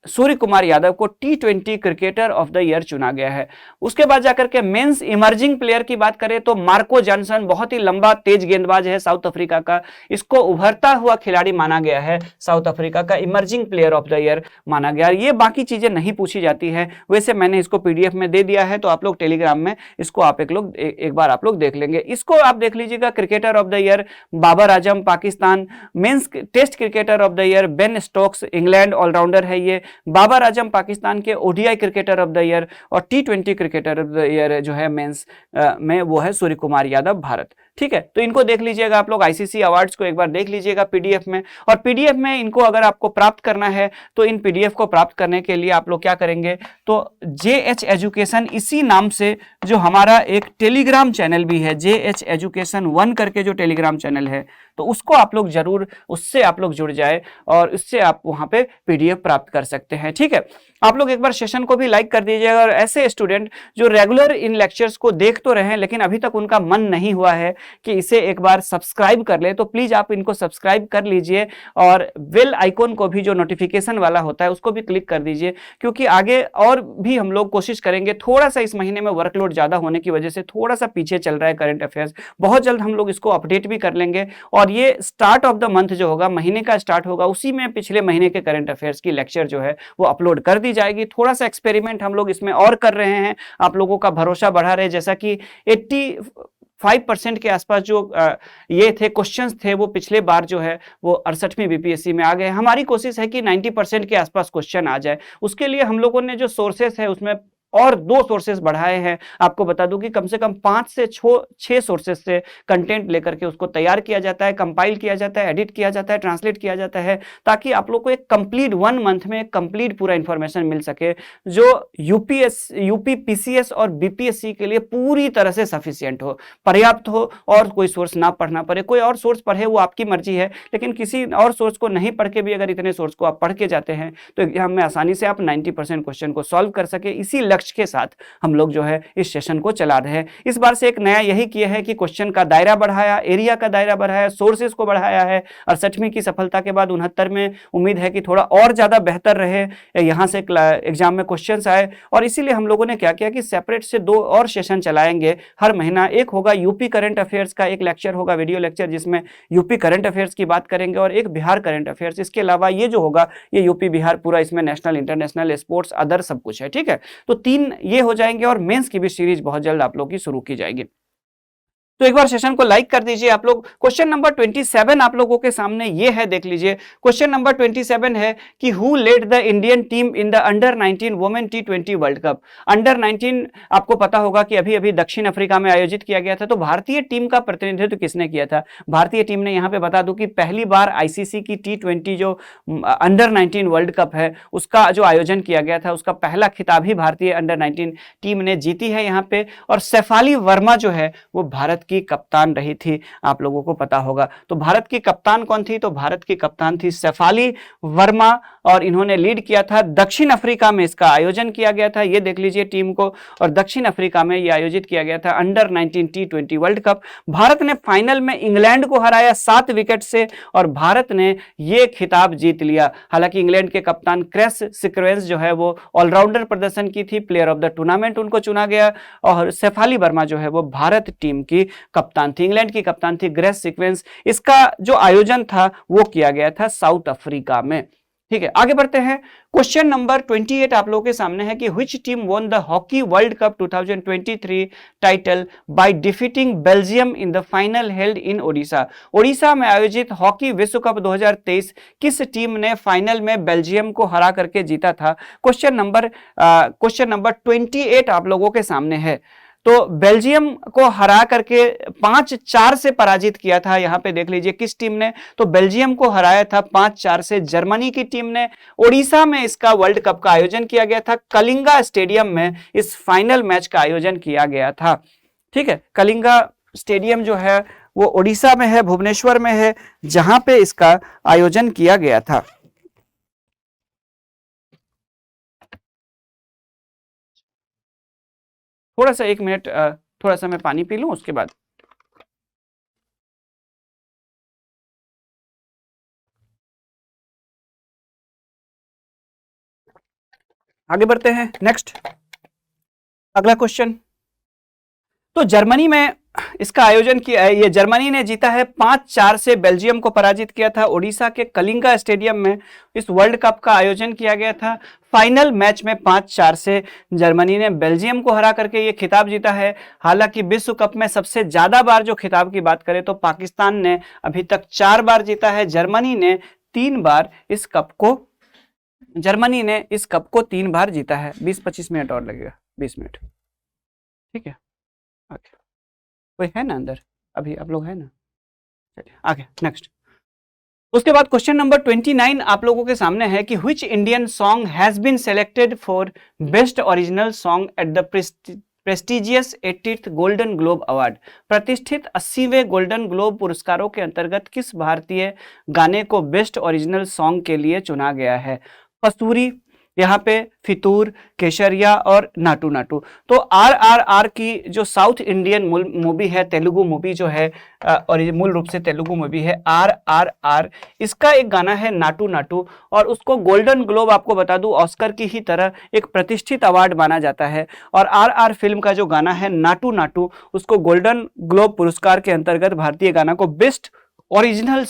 सूर्य कुमार यादव को टी20 क्रिकेटर ऑफ द ईयर चुना गया है। उसके बाद जाकर के मेंस इमर्जिंग प्लेयर की बात करें तो मार्को जॉनसन बहुत ही लंबा तेज गेंदबाज है साउथ अफ्रीका का, इसको उभरता हुआ खिलाड़ी माना गया है, साउथ अफ्रीका का emerging player of the year माना गया। ये बाकी चीजें नहीं पूछी जाती है, वैसे मैंने इसको पीडीएफ में दे दिया है, तो आप लोग टेलीग्राम में इसको आप एक बार आप लोग देख लेंगे। इसको आप देख लीजिएगा, cricketer of the year Babar Azam Pakistan, men's test cricketer of the year Ben Stokes England all rounder है ये, बाबर आजम पाकिस्तान के ODI cricketer of the year, और टी20 क्रिकेटर ऑफ द ईयर जो है मेंस में वो है सूर्य कुमार यादव भारत। ठीक है, तो इनको देख लीजिएगा आप लोग, आईसीसी अवार्ड्स को एक बार देख लीजिएगा पीडीएफ में। और पीडीएफ में इनको अगर आपको प्राप्त करना है तो इन पीडीएफ को प्राप्त करने के लिए आप लोग क्या करेंगे, तो जेएच एजुकेशन इसी नाम से जो हमारा एक टेलीग्राम चैनल भी है, जेएच एजुकेशन 1 करके जो टेलीग्राम चैनल है, तो उसको आप लोग जरूर, उससे आप लोग जुड़ जाए और उससे आप वहां पे पीडीएफ प्राप्त कर सकते हैं। ठीक है, आप लोग एक बार सेशन को भी लाइक कर दीजिएगा, और ऐसे स्टूडेंट जो रेगुलर इन लेक्चर्स को देख तो रहे हैं लेकिन अभी तक उनका मन नहीं हुआ है कि इसे एक बार सब्सक्राइब कर ले, तो प्लीज आप इनको सब्सक्राइब कर लीजिए, और बेल आइकॉन को भी जो नोटिफिकेशन वाला होता है उसको भी क्लिक कर दीजिए, क्योंकि आगे और भी हम लोग कोशिश करेंगे। थोड़ा सा इस महीने में वर्कलोड ज्यादा होने की वजह से थोड़ा सा पीछे चल रहा है करंट अफेयर्स, बहुत जल्द हम लोग इसको अपडेट भी कर लेंगे, और ये स्टार्ट ऑफ द मंथ जो होगा, महीने का स्टार्ट होगा, उसी में पिछले महीने के करंट अफेयर्स की लेक्चर जो है वो अपलोड कर दी जाएगी। थोड़ा सा एक्सपेरिमेंट हम लोग इसमें और कर रहे हैं, आप लोगों का भरोसा बढ़ा रहे, जैसा कि 85% के आसपास जो ये थे क्वेश्चंस थे वो पिछले बार जो है वो 68वीं बीपीएससी में आ गए। हमारी कोशिश है कि 90% के आसपास क्वेश्चन आ जाए, उसके लिए हम लोगों ने जो सोर्सेस है उसमें और 2 सोर्सेस बढ़ाए हैं। आपको बता दूं कि कम से कम 5 से 6 सोर्सेस से कंटेंट लेकर के उसको तैयार किया जाता है, कंपाइल किया जाता है, एडिट किया जाता है, ट्रांसलेट किया जाता है, ताकि आप लोग को एक कंप्लीट 1 मंथ में एक कंप्लीट पूरा इंफॉर्मेशन मिल सके, जो यूपी पीसीएस और बीपीएससी के लिए पूरी तरह से सफिशिएंट हो, पर्याप्त हो, और कोई सोर्स ना पढ़ना पड़े। कोई और सोर्स पढ़े वो आपकी मर्जी है, लेकिन किसी और सोर्स को नहीं पढ़ के भी अगर इतने सोर्स को आप पढ़ के जाते हैं तो एग्जाम में आसानी से आप 90% क्वेश्चन को सॉल्व कर सके। इसी लक्ष्य के साथ हम लोग जो है इस सेशन को चला रहे हैं। इस बार से एक नया यही किया है कि क्वेश्चन का दायरा बढ़ाया, एरिया का दायरा बढ़ाया, सोर्सेज को बढ़ाया है। 68वीं की सफलता के बाद 69 में उम्मीद है कि थोड़ा और ज्यादा बेहतर रहे, यहां से एग्जाम में क्वेश्चंस आए, और इसीलिए हम लोगों ने क्या किया कि सेपरेट से 2 और सेशन चलाएंगे हर महीना। एक होगा यूपी करंट अफेयर्स का, एक लेक्चर होगा वीडियो लेक्चर जिसमें यूपी करंट अफेयर्स की बात करेंगे, और एक बिहार करंट अफेयर्स। इसके अलावा ये जो होगा ये यूपी बिहार पूरा, इसमें नेशनल इंटरनेशनल स्पोर्ट्स अदर सब कुछ है। ठीक है, तो 3 ये हो जाएंगे, और मेंस की भी सीरीज बहुत जल्द आप लोग की शुरू की जाएगी। तो एक बार सेशन को लाइक कर दीजिए आप लोग। क्वेश्चन नंबर 27 आप लोगों के सामने ये है, देख लीजिए। क्वेश्चन नंबर 27 है कि who led the Indian team in the under 19 women T20 world cup. Under 19 आपको पता होगा कि अभी अभी दक्षिण अफ्रीका में आयोजित किया गया था। तो भारतीय टीम का प्रतिनिधित्व किसने किया था? भारतीय टीम ने, यहां पे बता दूं कि पहली बार आईसीसी की T20 जो अंडर 19 वर्ल्ड कप है उसका जो आयोजन किया गया था, उसका पहला खिताब ही भारतीय अंडर 19 टीम ने जीती है यहाँ पे। और शेफाली वर्मा जो है वो भारत की कप्तान रही थी, आप लोगों को पता होगा। तो भारत की कप्तान कौन थी? तो भारत की कप्तान थी शेफाली वर्मा, और इन्होंने लीड किया था। दक्षिण अफ्रीका में इसका आयोजन किया गया था, ये देख लीजिए टीम को, और दक्षिण अफ्रीका में ये आयोजित किया गया था under 19 T20 world cup. Bharat ने फाइनल में इंग्लैंड को हराया 7 विकेट से, और भारत ने ये खिताब जीत लिया। हालांकि इंग्लैंड के कप्तान क्रिस सिक्वेंस जो है वो ऑलराउंडर प्रदर्शन की थी, प्लेयर ऑफ द टूर्नामेंट उनको चुना गया, और शेफाली वर्मा जो है वो भारत टीम की कप्तान थी, इंग्लैंड की कप्तान थी ग्रेस सीक्वेंस। इसका जो आयोजन था वो किया गया था साउथ अफ्रीका में। ठीक है, आगे बढ़ते हैं। क्वेश्चन नंबर 28 आप लोगों के सामने है कि which team won the hockey world cup 2023 title by defeating Belgium in the final held in Odisha. Odisha में आयोजित हॉकी विश्व कप 2023 किस टीम ने फाइनल में बेल्जियम को हरा करके जीता था? क्वेश्चन नंबर 28 आप लोगों के सामने है। तो बेल्जियम को हरा करके 5-4 से पराजित किया था, यहां पे देख लीजिए किस टीम ने। तो बेल्जियम को हराया था 5-4 से जर्मनी की टीम ने। ओडिशा में इसका वर्ल्ड कप का आयोजन किया गया था, कलिंगा स्टेडियम में इस फाइनल मैच का आयोजन किया गया था। ठीक है, कलिंगा स्टेडियम जो है वो ओडिशा में है, भुवनेश्वर में है, जहां पे इसका आयोजन किया गया था। थोड़ा सा 1 मिनट, थोड़ा सा मैं पानी पी लूं उसके बाद। आगे बढ़ते हैं। नेक्स्ट, अगला क्वेश्चन। तो जर्मनी में इसका आयोजन किया है, ये जर्मनी ने जीता है 5-4 से बेल्जियम को पराजित किया था। ओडिशा के कलिंगा स्टेडियम में इस वर्ल्ड कप का आयोजन किया गया था। फाइनल मैच में 5-4 से जर्मनी ने बेल्जियम को हरा करके ये खिताब जीता है। हालांकि विश्व कप में सबसे ज्यादा बार जो खिताब की बात करें तो पाकिस्तान ने अभी तक 4 बार जीता है, जर्मनी ने 3 बार इस कप को, जर्मनी ने इस कप को 3 बार जीता है। 20-25 मिनट और लगेगा, 20 मिनट। ठीक है, ओके, कोई है ना अंदर? अभी आप लोग है ना? चलिए आगे, नेक्स्ट। उसके बाद क्वेश्चन नंबर 29 आप लोगों के सामने है कि which Indian song has been selected for best original song at the prestigious 80th golden globe award. प्रतिष्ठित 80वें गोल्डन ग्लोब पुरस्कारों के अंतर्गत किस भारतीय गाने को बेस्ट ओरिजिनल सॉन्ग के लिए चुना गया है? कसूरी, यहाँ पे फितूर, केशरिया और नाटू नाटू। तो RRR की जो साउथ इंडियन मूवी है, तेलुगु मूवी जो है, और ये मूल रूप से तेलुगु मूवी है RRR, इसका एक गाना है नाटू नाटू, और उसको गोल्डन ग्लोब, आपको बता दूं ऑस्कर की ही तरह एक प्रतिष्ठित अवार्ड माना जाता है। और RR फिल्म का जो गाना है नाटू नाटू, उसको गोल्डन ग्लोब पुरस्कार के अंतर्गत भारतीय गाना को बेस्ट ओरिजिनल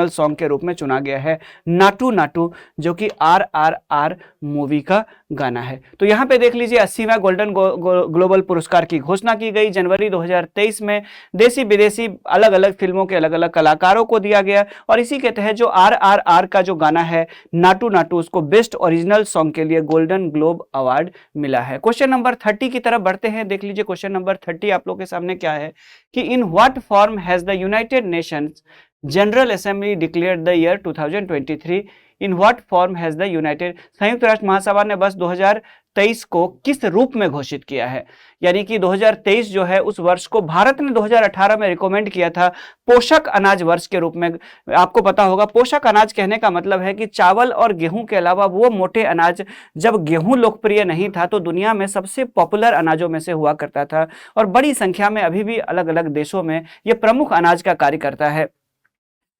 सॉन्ग के रूप में चुना गया है, नाटू नाटू, जो कि RRR मूवी का गाना है। तो यहां पे देख लीजिए 80वां गोल्डन ग्लोबल पुरस्कार की घोषणा की गई जनवरी 2023 में। देसी विदेशी अलग अलग फिल्मों के अलग अलग कलाकारों को दिया गया, और इसी के तहत जो RRR का जो गाना है नाटू नाटू, उसको बेस्ट ओरिजिनल सॉन्ग के लिए गोल्डन ग्लोब अवार्ड मिला है। क्वेश्चन नंबर 30 की तरफ बढ़ते हैं। देख लीजिए क्वेश्चन नंबर 30 आप लोग के सामने क्या है कि in what form has the United Nations general assembly declared the year 2023। In what form has the United, संयुक्त राष्ट्र महासभा ने वर्ष 2023 को किस रूप में घोषित किया है? यानी कि 2023 जो है उस वर्ष को भारत ने 2018 में रिकमेंड किया था पोषक अनाज वर्ष के रूप में। आपको पता होगा पोषक अनाज कहने का मतलब है कि चावल और गेहूं के अलावा वो मोटे अनाज, जब गेहूं लोकप्रिय नहीं था तो दुनिया में सबसे पॉपुलर अनाजों में से हुआ करता था, और बड़ी संख्या में अभी भी अलग अलग देशों में ये प्रमुख अनाज का कार्य करता है।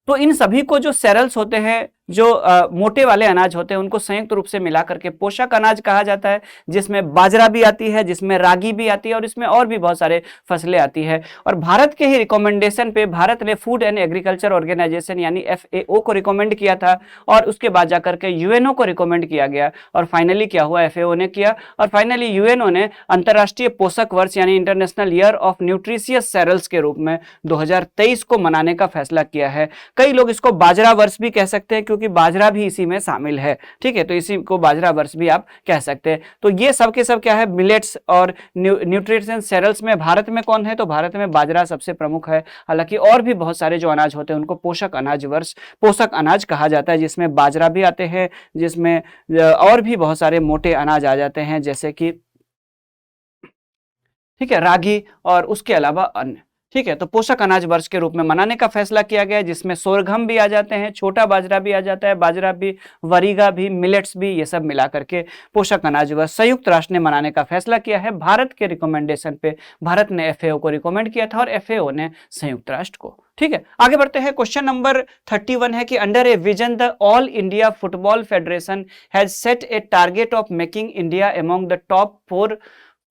तो इन सभी को जो सेरल्स होते हैं, जो मोटे वाले अनाज होते हैं उनको संयुक्त रूप से मिला करके पोषक अनाज कहा जाता है, जिसमें बाजरा भी आती है, जिसमें रागी भी आती है और इसमें और भी बहुत सारे फसलें आती है। और भारत के ही रिकमेंडेशन पे भारत ने फूड एंड एग्रीकल्चर ऑर्गेनाइजेशन यानी FAO को रिकमेंड किया था और उसके बाद जाकर के UNO को रिकमेंड किया गया और फाइनली क्या हुआ, FAO ने किया और फाइनली UNO ने अंतर्राष्ट्रीय पोषक वर्ष यानी इंटरनेशनल ईयर ऑफ न्यूट्रिशियस सेरेल्स के रूप में 2023 को मनाने का फैसला किया है। कई लोग इसको बाजरा वर्ष भी कह सकते हैं क्योंकि बाजरा भी इसी में शामिल है, ठीक है, तो इसी को बाजरा वर्ष भी आप कह सकते हैं। तो ये सब के सब क्या है, मिलेट्स और न्यूट्रिशन सेरेल्स में भारत में कौन है, तो भारत में बाजरा सबसे प्रमुख है। हालांकि और भी बहुत सारे जो अनाज होते हैं उनको पोषक अनाज कहा जाता है, जिसमें बाजरा भी आते हैं, जिसमें और भी बहुत सारे मोटे अनाज आ जाते हैं जैसे कि, ठीक है, रागी और उसके अलावा अन्य, ठीक है। तो पोषक अनाज वर्ष के रूप में मनाने का फैसला किया गया है, जिसमें सोरगम भी आ जाते हैं, छोटा बाजरा भी आ जाता है, बाजरा भी, वरीगा भी, मिलेट्स भी, ये सब मिला करके पोषक अनाज वर्ष संयुक्त राष्ट्र ने मनाने का फैसला किया है। भारत के रिकमेंडेशन पे भारत ने FAO को रिकमेंड किया था और FAO ने संयुक्त राष्ट्र को। ठीक है, आगे बढ़ते हैं। क्वेश्चन नंबर 31 है कि under a vision the All India Football Federation has set a target of making India among the top 4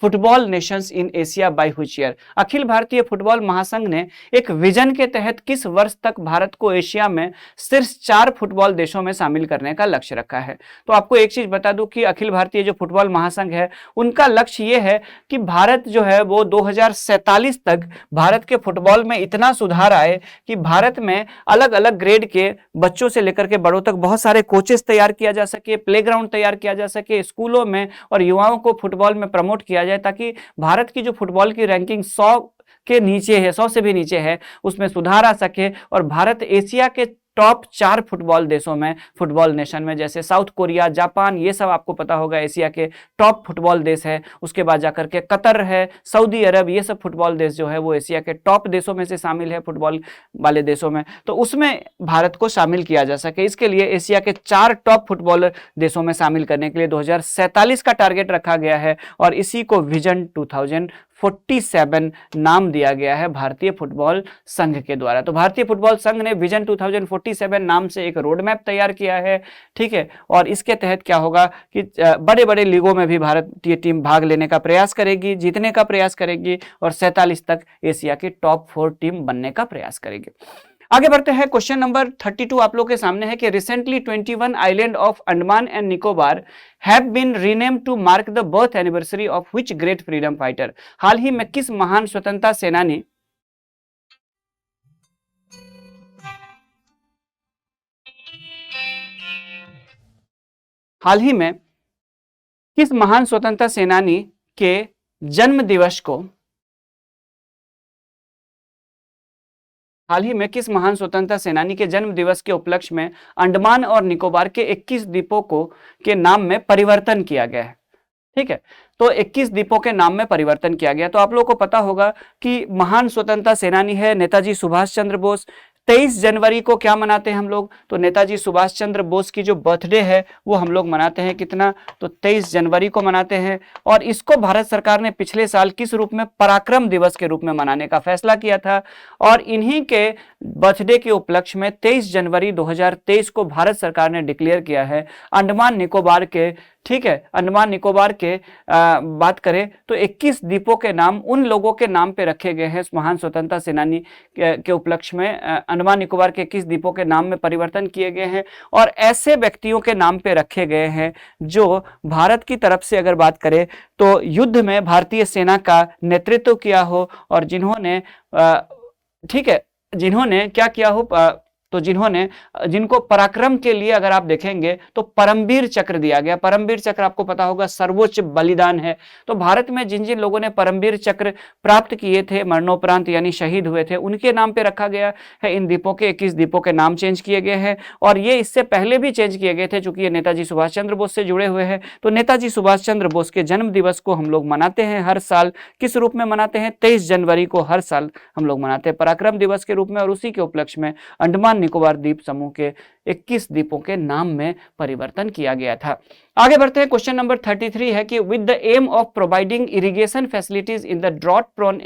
football nations in Asia by which year. अखिल भारतीय फुटबॉल महासंघ ने एक विजन के तहत किस वर्ष तक भारत को एशिया में शीर्ष 4 फुटबॉल देशों में शामिल करने का लक्ष्य रखा है। तो आपको एक चीज बता दूं कि अखिल भारतीय जो फुटबॉल महासंघ है उनका लक्ष्य यह है कि भारत जो है वो 2047 तक भारत के फुटबॉल में इतना सुधार आए कि भारत में अलग अलग ग्रेड के बच्चों से लेकर के बड़ों तक बहुत सारे कोचेस तैयार किया जा सके, प्लेग्राउंड तैयार किया जा सके, स्कूलों में और युवाओं को फुटबॉल में प्रमोट किया जाए, ताकि भारत की जो फुटबॉल की रैंकिंग 100 के नीचे है, 100 से भी नीचे है, उसमें सुधार आ सके और भारत एशिया के टॉप 4 फुटबॉल देशों में, फुटबॉल नेशन में, जैसे साउथ कोरिया, जापान, ये सब आपको पता होगा एशिया के टॉप फुटबॉल देश है। उसके बाद जाकर के कतर है, सऊदी अरब, ये सब फुटबॉल देश जो है वो एशिया के टॉप देशों में से शामिल है, फुटबॉल वाले देशों में। तो उसमें भारत को शामिल किया जा सके, इसके लिए एशिया के 4 टॉप फुटबॉलर देशों में शामिल करने के लिए 2047 का टारगेट रखा गया है और इसी को विजन 2047 नाम दिया गया है भारतीय फुटबॉल संघ के द्वारा। तो भारतीय फुटबॉल संघ ने विजन 2047 नाम से एक रोड मैप तैयार किया है, ठीक है, और इसके तहत क्या होगा कि बड़े बड़े लीगों में भी भारतीय टीम भाग लेने का प्रयास करेगी, जीतने का प्रयास करेगी और 47 तक एशिया की टॉप 4 टीम बनने का प्रयास करेगी। आगे बढ़ते हैं। क्वेश्चन नंबर 32 आप लोग के सामने है कि recently 21 island of Andaman and Nicobar have been renamed to mark the birth anniversary of which great freedom fighter. हाल ही में किस महान स्वतंत्रता सेनानी के जन्म दिवस को हाल ही में किस महान स्वतंत्रता सेनानी के जन्म दिवस के उपलक्ष्य में अंडमान और निकोबार के 21 द्वीपों को के नाम में परिवर्तन किया गया है। ठीक है, तो 21 द्वीपों के नाम में परिवर्तन किया गया। तो आप लोगों को पता होगा कि महान स्वतंत्रता सेनानी है नेताजी सुभाष चंद्र बोस। 23 जनवरी को क्या मनाते हैं हम लोग, तो नेताजी सुभाष चंद्र बोस की जो बर्थडे है वो हम लोग मनाते हैं, कितना, तो 23 जनवरी को मनाते हैं। और इसको भारत सरकार ने पिछले साल किस रूप में, पराक्रम दिवस के रूप में मनाने का फैसला किया था। और इन्हीं के बर्थडे के उपलक्ष्य में 23 जनवरी 2023 को भारत सरकार ने डिक्लेयर किया है अंडमान निकोबार के, ठीक है, अंडमान निकोबार के बात करें तो 21 द्वीपों के नाम उन लोगों के नाम पे रखे गए हैं महान स्वतंत्रता सेनानी के उपलक्ष्य में। अंडमान निकोबार के 21 द्वीपों के नाम में परिवर्तन किए गए हैं और ऐसे व्यक्तियों के नाम पे रखे गए हैं जो भारत की तरफ से अगर बात करें तो युद्ध में भारतीय सेना का नेतृत्व किया हो और जिन्होंने ठीक है, जिन्होंने क्या किया हो, तो जिनको पराक्रम के लिए अगर आप देखेंगे तो परमवीर चक्र दिया गया। परमवीर चक्र आपको पता होगा सर्वोच्च बलिदान है। तो भारत में जिन जिन लोगों ने परमवीर चक्र प्राप्त किए थे मरणोपरांत यानी शहीद हुए थे, उनके नाम पे रखा गया है। इन द्वीपों के 21 द्वीपों के नाम चेंज किए गए हैं और ये इससे पहले भी चेंज किए गए थे चूंकि ये नेताजी सुभाष चंद्र बोस से जुड़े हुए हैं। तो नेताजी सुभाष चंद्र बोस के जन्म दिवस को हम लोग मनाते हैं हर साल, किस रूप में मनाते हैं, 23 जनवरी को हर साल हम लोग मनाते हैं पराक्रम दिवस के रूप में। और उसी के उपलक्ष्य में अंडमान निकोबार द्वीप समूह के 21 द्वीपों के नाम में परिवर्तन किया गया था। आगे बढ़ते हैं, क्वेश्चन नंबर 33 है कि with the aim of providing irrigation facilities in the drought prone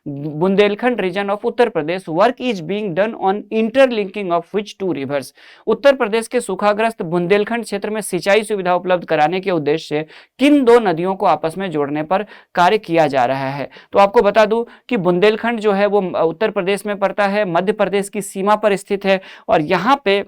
Bundelkhand region of Uttar Pradesh, work is being done on interlinking of which two rivers. Uttar Pradesh के सूखाग्रस्त बुंदेलखंड क्षेत्र में सिंचाई सुविधा उपलब्ध कराने के उद्देश्य से किन दो नदियों को आपस में जोड़ने पर कार्य किया जा रहा है। तो आपको बता दूं कि बुंदेलखंड जो है वो उत्तर प्रदेश में पड़ता है, मध्य प्रदेश की सीमा पर स्थित है, और यहाँ पे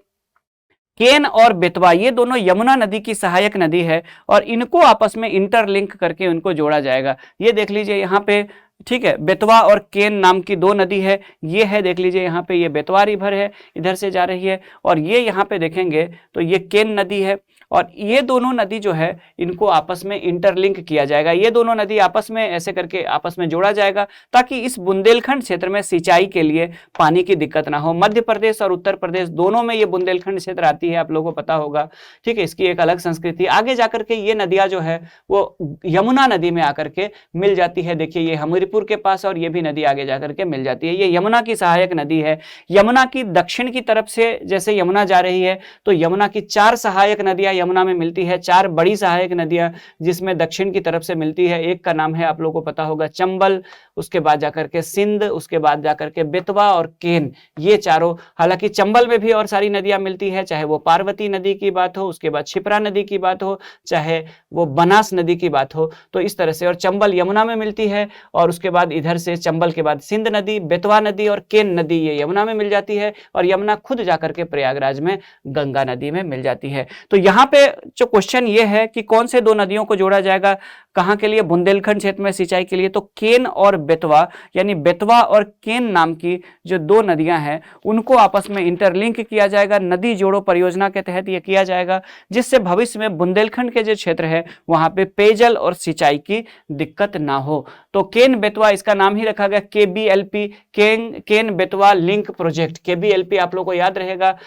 केन और बेतवा ये दोनों यमुना नदी की सहायक नदी है, और इनको आपस में इंटरलिंक करके उनको जोड़ा जाएगा। ये देख लीजिए यहाँ पे, ठीक है, बेतवा और केन नाम की दो नदी है। ये है, देख लीजिए यहाँ पे, ये बेतवा रिवर है, इधर से जा रही है, और ये यहाँ पे देखेंगे तो ये केन नदी है, और ये दोनों नदी जो है इनको आपस में इंटरलिंक किया जाएगा। ये दोनों नदी आपस में ऐसे करके आपस में जोड़ा जाएगा ताकि इस बुंदेलखंड क्षेत्र में सिंचाई के लिए पानी की दिक्कत ना हो। मध्य प्रदेश और उत्तर प्रदेश दोनों में ये बुंदेलखंड क्षेत्र आती है, आप लोगों को पता होगा, ठीक है, इसकी एक अलग संस्कृति। आगे जाकर के ये नदियां जो है वो यमुना नदी में आकर के मिल जाती है। देखिए ये हमीरपुर के पास, और ये भी नदी आगे जाकर के मिल जाती है। ये यमुना की सहायक नदी है। यमुना की दक्षिण की तरफ से जैसे यमुना जा रही है तो यमुना की 4 सहायक नदियां यमुना में मिलती है, 4 बड़ी सहायक नदियां जिसमें दक्षिण की तरफ से मिलती है। एक का नाम है, आप लोगों को पता होगा, चंबल, उसके बाद जाकर के सिंध, उसके बाद जाकर के बेतवा और केन, ये चारों। हालांकि चंबल में भी और सारी नदियां मिलती है, चाहे वो पार्वती नदी की बात हो, उसके बाद क्षिप्रा नदी की बात हो, चाहे वो बनास नदी की बात हो, तो इस तरह से। और चंबल यमुना में मिलती है, और उसके बाद इधर से चंबल के बाद सिंध नदी, बेतवा नदी और केन नदी ये यमुना में मिल जाती है, और यमुना खुद जाकर के प्रयागराज में गंगा नदी में मिल जाती है। तो यहाँ पे जो क्वेश्चन ये है कि कौन से दो नदियों को जोड़ा जाएगा, कहां के लिए, बुंदेलखंड क्षेत्र में सिंचाई के लिए, तो केन और बेतवा, यानी बेतवा और केन नाम की जो दो नदियां हैं उनको आपस में इंटरलिंक किया जाएगा। नदी जोड़ो परियोजना के तहत ये किया जाएगा, जिससे भविष्य में बुंदेलखंड के जो क्षेत्र है वहां पे पेयजल और सिंचाई की दिक्कत ना हो। तो केन बेतवा, इसका नाम ही रखा गया KBLP, Ken Betwa link project. KBLP आप लोगों को याद रहेगा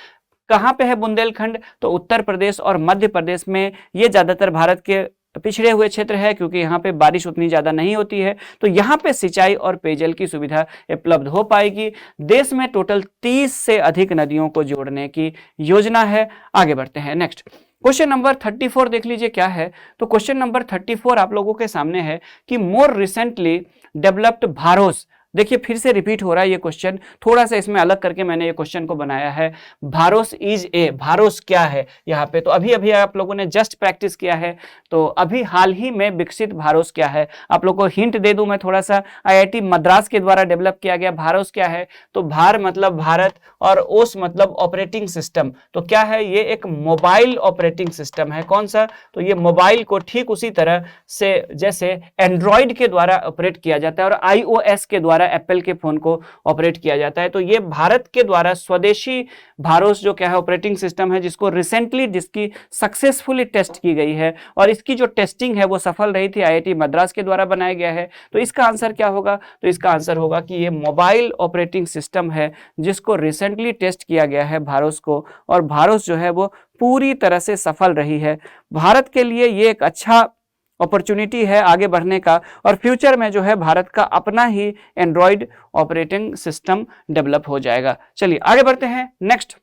कहां पे है, बुंदेलखंड, तो उत्तर प्रदेश और मध्य प्रदेश में। ये ज्यादातर भारत के पिछड़े हुए क्षेत्र है क्योंकि यहाँ पे बारिश उतनी ज्यादा नहीं होती है, तो यहाँ पे सिंचाई और पेयजल की सुविधा उपलब्ध हो पाएगी। देश में टोटल 30 से अधिक नदियों को जोड़ने की योजना है। आगे बढ़ते हैं, नेक्स्ट क्वेश्चन नंबर 34 देख लीजिए क्या है। तो क्वेश्चन नंबर 34 आप लोगों के सामने है कि मोर रिसेंटली डेवलप्ड भारोस। देखिए फिर से रिपीट हो रहा है ये क्वेश्चन, थोड़ा सा इसमें अलग करके मैंने ये क्वेश्चन को बनाया है। भारोस इज ए, भारोस क्या है यहाँ पे, तो अभी अभी आप लोगों ने जस्ट प्रैक्टिस किया है, तो अभी हाल ही में विकसित भारोस क्या है। आप लोगों को हिंट दे दूं मैं थोड़ा सा, IIT मद्रास के द्वारा डेवलप किया गया भारोस क्या है, तो भार मतलब भारत और ओस मतलब ऑपरेटिंग सिस्टम। तो क्या है, ये एक मोबाइल ऑपरेटिंग सिस्टम है। कौन सा, तो ये मोबाइल को ठीक उसी तरह से जैसे एंड्रॉइड के द्वारा ऑपरेट किया जाता है और iOS के द्वारा एप्पल के फोन को ऑपरेट किया जाता है। तो ये भारत के द्वारा स्वदेशी भारोस जो क्या है ऑपरेटिंग सिस्टम है, जिसको रिसेंटली जिसकी सक्सेसफुली टेस्ट की गई है, और इसकी जो टेस्टिंग है वो सफल रही थी, IIT मद्रास के द्वारा बनाया गया है। तो इसका आंसर क्या होगा, तो इसका आंसर होगा कि ये मोबाइल ऑपरेटिंग सिस्टम है जिसको रिसेंटली टेस्ट किया गया है भारोस को, और भारोस जो है वो पूरी तरह से सफल रही है। भारत के लिए ये एक अच्छा अपॉर्चुनिटी है आगे बढ़ने का, और फ्यूचर में जो है भारत का अपना ही एंड्रॉइड ऑपरेटिंग सिस्टम डेवलप हो जाएगा। चलिए आगे बढ़ते हैं, नेक्स्ट।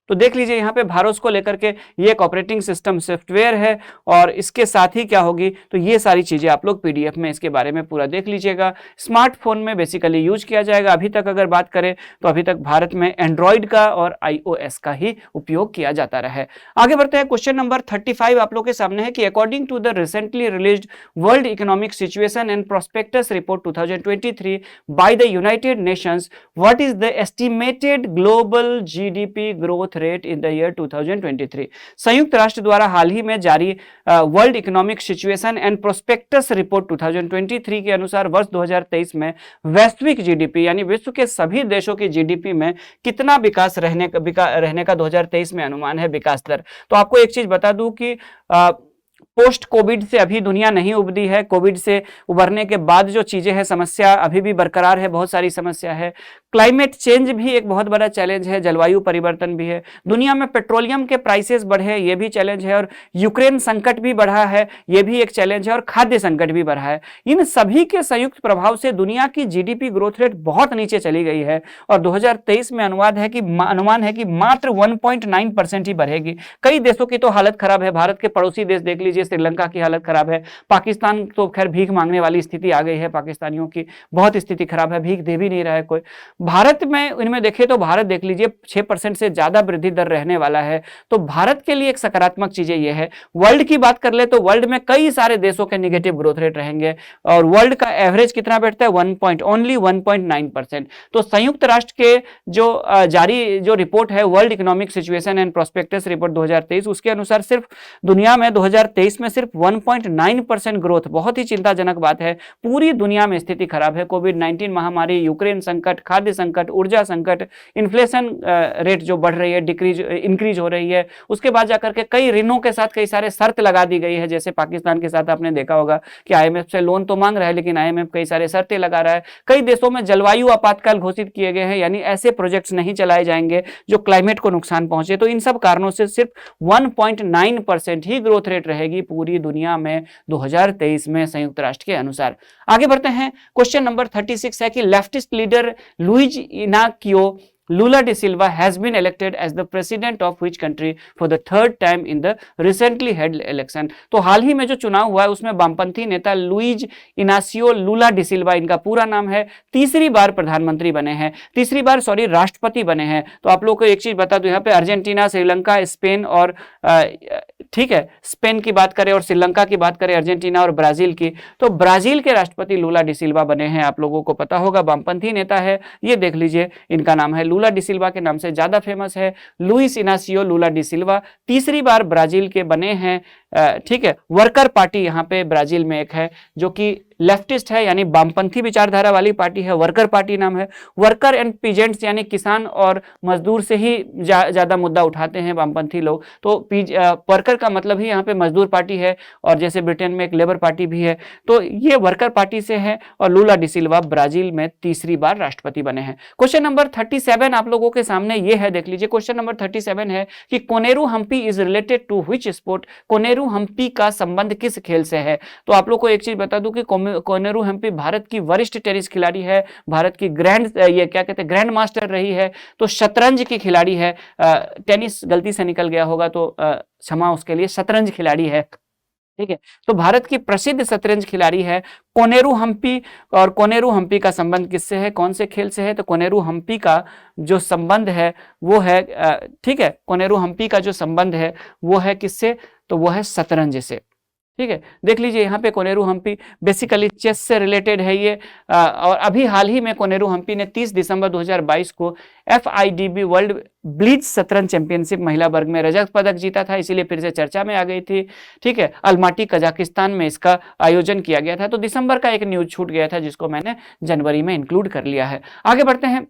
तो देख लीजिए यहाँ पे भारोस को लेकर के ये एक ऑपरेटिंग सिस्टम सॉफ्टवेयर है, और इसके साथ ही क्या होगी, तो ये सारी चीजें आप लोग PDF में इसके बारे में पूरा देख लीजिएगा। स्मार्टफोन में बेसिकली यूज किया जाएगा। अभी तक अगर बात करें तो अभी तक भारत में एंड्रॉइड का और iOS का ही उपयोग किया जाता रहा है। आगे बढ़ते हैं, क्वेश्चन नंबर 35 आप लोग के सामने है कि according to the recently released world economic situation and prospects report 2023 by the United Nations, what is the estimated global GDP growth rate in the year 2023। संयुक्त राष्ट्र द्वारा हाल ही में जारी world economic situation and prospects report 2023 के अनुसार वर्ष 2023 में वैश्विक GDP यानी विश्व के सभी देशों की GDP में कितना विकास रहने का 2023 में अनुमान है विकास दर। तो आपको एक चीज बता दूं कि पोस्ट कोविड से अभी दुनिया नहीं उबरी है, कोविड से उबरने के बाद जो चीजें हैं, समस्या अभी भी बरकरार है, बहुत सारी समस्या है। क्लाइमेट चेंज भी एक बहुत बड़ा चैलेंज है, जलवायु परिवर्तन भी है, दुनिया में पेट्रोलियम के प्राइसेस बढ़े, ये भी चैलेंज है, और यूक्रेन संकट भी बढ़ा है, ये भी एक चैलेंज है, और खाद्य संकट भी बढ़ा है। इन सभी के संयुक्त प्रभाव से दुनिया की जीडीपी ग्रोथ रेट बहुत नीचे चली गई है, और 2023 में अनुमान है कि मात्र 1.9% ही बढ़ेगी। कई देशों की तो हालत खराब है, भारत के पड़ोसी देश देख लीजिए, श्रीलंका की हालत खराब है, पाकिस्तान तो खैर भीख मांगने वाली स्थिति आ गई है, पाकिस्तानियों की बहुत स्थिति खराब है, भीख दे भी नहीं रहा है कोई। भारत में इनमें देखें तो भारत देख लीजिए 6% से ज्यादा वृद्धि दर रहने वाला है, तो भारत के लिए एक सकारात्मक चीजें ये है। वर्ल्ड की बात कर ले तो वर्ल्ड में कई सारे देशों के नेगेटिव ग्रोथ रेट रहेंगे, और वर्ल्ड का एवरेज कितना बैठता है, ओनली 1.9%। तो संयुक्त राष्ट्र के जो जारी जो रिपोर्ट है, world economic situation and prospects report 2023, उसके अनुसार सिर्फ दुनिया में 2023 में सिर्फ 1.9% ग्रोथ, बहुत ही चिंताजनक बात है। पूरी दुनिया में स्थिति खराब है, कोविड-19 महामारी, यूक्रेन संकट, खाद्य संकट, ऊर्जा संकट, इन्फ्लेशन रेट जो बढ़ रही है, इंक्रीज हो रही है, उसके बाद जाकर के कई ऋणों के साथ कई सारे शर्त लगा दी गई है, जैसे पाकिस्तान के साथ आपने देखा होगा कि आईएमएफ से लोन तो मांग रहा है, लेकिन आईएमएफ कई सारे शर्तें लगा रहा है। कई देशों में जलवायु आपातकाल घोषित किए गए हैं, यानी ऐसे प्रोजेक्ट्स नहीं चलाए जाएंगे जो क्लाइमेट को नुकसान पहुंचे। तो इन सब कारणों से सिर्फ 1.9% ही ग्रोथ रेट रहेगी पूरी दुनिया में 2023 में संयुक्त राष्ट्र के अनुसार। आगे बढ़ते हैं, क्वेश्चन नंबर 36 है कि leftist leader Luiz Inacio Lula da Silva has been elected as the president of which country for the third time in the recently held election। तो हाल ही में जो चुनाव हुआ है उसमें वामपंथी नेता लुइज इनासियो लूला डी सिल्वा, इनका पूरा नाम है, तीसरी बार प्रधानमंत्री बने हैं, राष्ट्रपति बने हैं। तो आप लोगों को एक चीज बता दूं, यहाँ पे अर्जेंटीना, श्रीलंका, स्पेन और ठीक है, स्पेन की बात करें और श्रीलंका की बात करें, अर्जेंटीना और ब्राजील की, तो ब्राजील के राष्ट्रपति लूला डी सिल्वा बने हैं। आप लोगों को पता होगा, वामपंथी नेता है, ये देख लीजिए, इनका नाम है लूला डी सिल्वा के नाम से ज्यादा फेमस है, लुइस इनासियो लूला डी सिल्वा, तीसरी बार ब्राजील के बने हैं। ठीक है, वर्कर पार्टी यहाँ पे ब्राजील में एक है जो कि लेफ्टिस्ट है, यानी वामपंथी विचारधारा वाली पार्टी है, वर्कर पार्टी नाम है। वर्कर एंड पीजेंट्स यानी किसान और मजदूर से ही ज्यादा मुद्दा उठाते हैं वामपंथी लोग, तो वर्कर का मतलब ही यहाँ पे मजदूर पार्टी है, और जैसे ब्रिटेन में एक लेबर पार्टी भी है, तो ये वर्कर पार्टी से है, और लूला डी सिल्वा ब्राजील में तीसरी बार राष्ट्रपति बने हैं। क्वेश्चन नंबर 37 आप लोगों के सामने ये है, देख लीजिए, क्वेश्चन नंबर 37 है कि Koneru Humpy is related to which sport. Koneru Humpy का संबंध किस खेल से है? तो आप लोग को एक चीज बता दूं कि कोनेरू हम्पी भारत की वरिष्ठ टेनिस खिलाड़ी है, भारत की ग्रैंड मास्टर रही है, तो शतरंज की खिलाड़ी है। टेनिस गलती से निकल गया होगा तो क्षमा उसके लिए, शतरंज खिलाड़ी है, ठीक है। तो भारत की प्रसिद्ध शतरंज खिलाड़ी है कोनेरू हम्पी, और कोनेरू हम्पी का संबंध किससे है, कौन से खेल से है? तो कोनेरू हम्पी का जो संबंध है वो है, ठीक है, कोनेरू हम्पी का जो संबंध है वो है किससे? तो वो है शतरंज से, ठीक है। देख लीजिए यहाँ पे कोनेरू हम्पी बेसिकली चेस से रिलेटेड है ये, और अभी हाल ही में कोनेरू हम्पी ने 30 दिसंबर 2022 को FIDB वर्ल्ड ब्लिट्ज शतरंज चैंपियनशिप महिला वर्ग में रजत पदक जीता था, इसीलिए फिर से चर्चा में आ गई थी, ठीक है। अलमाटी कजाकिस्तान में इसका आयोजन किया गया था, तो दिसंबर का एक न्यूज छूट गया था जिसको मैंने जनवरी में इंक्लूड कर लिया है। आगे बढ़ते हैं,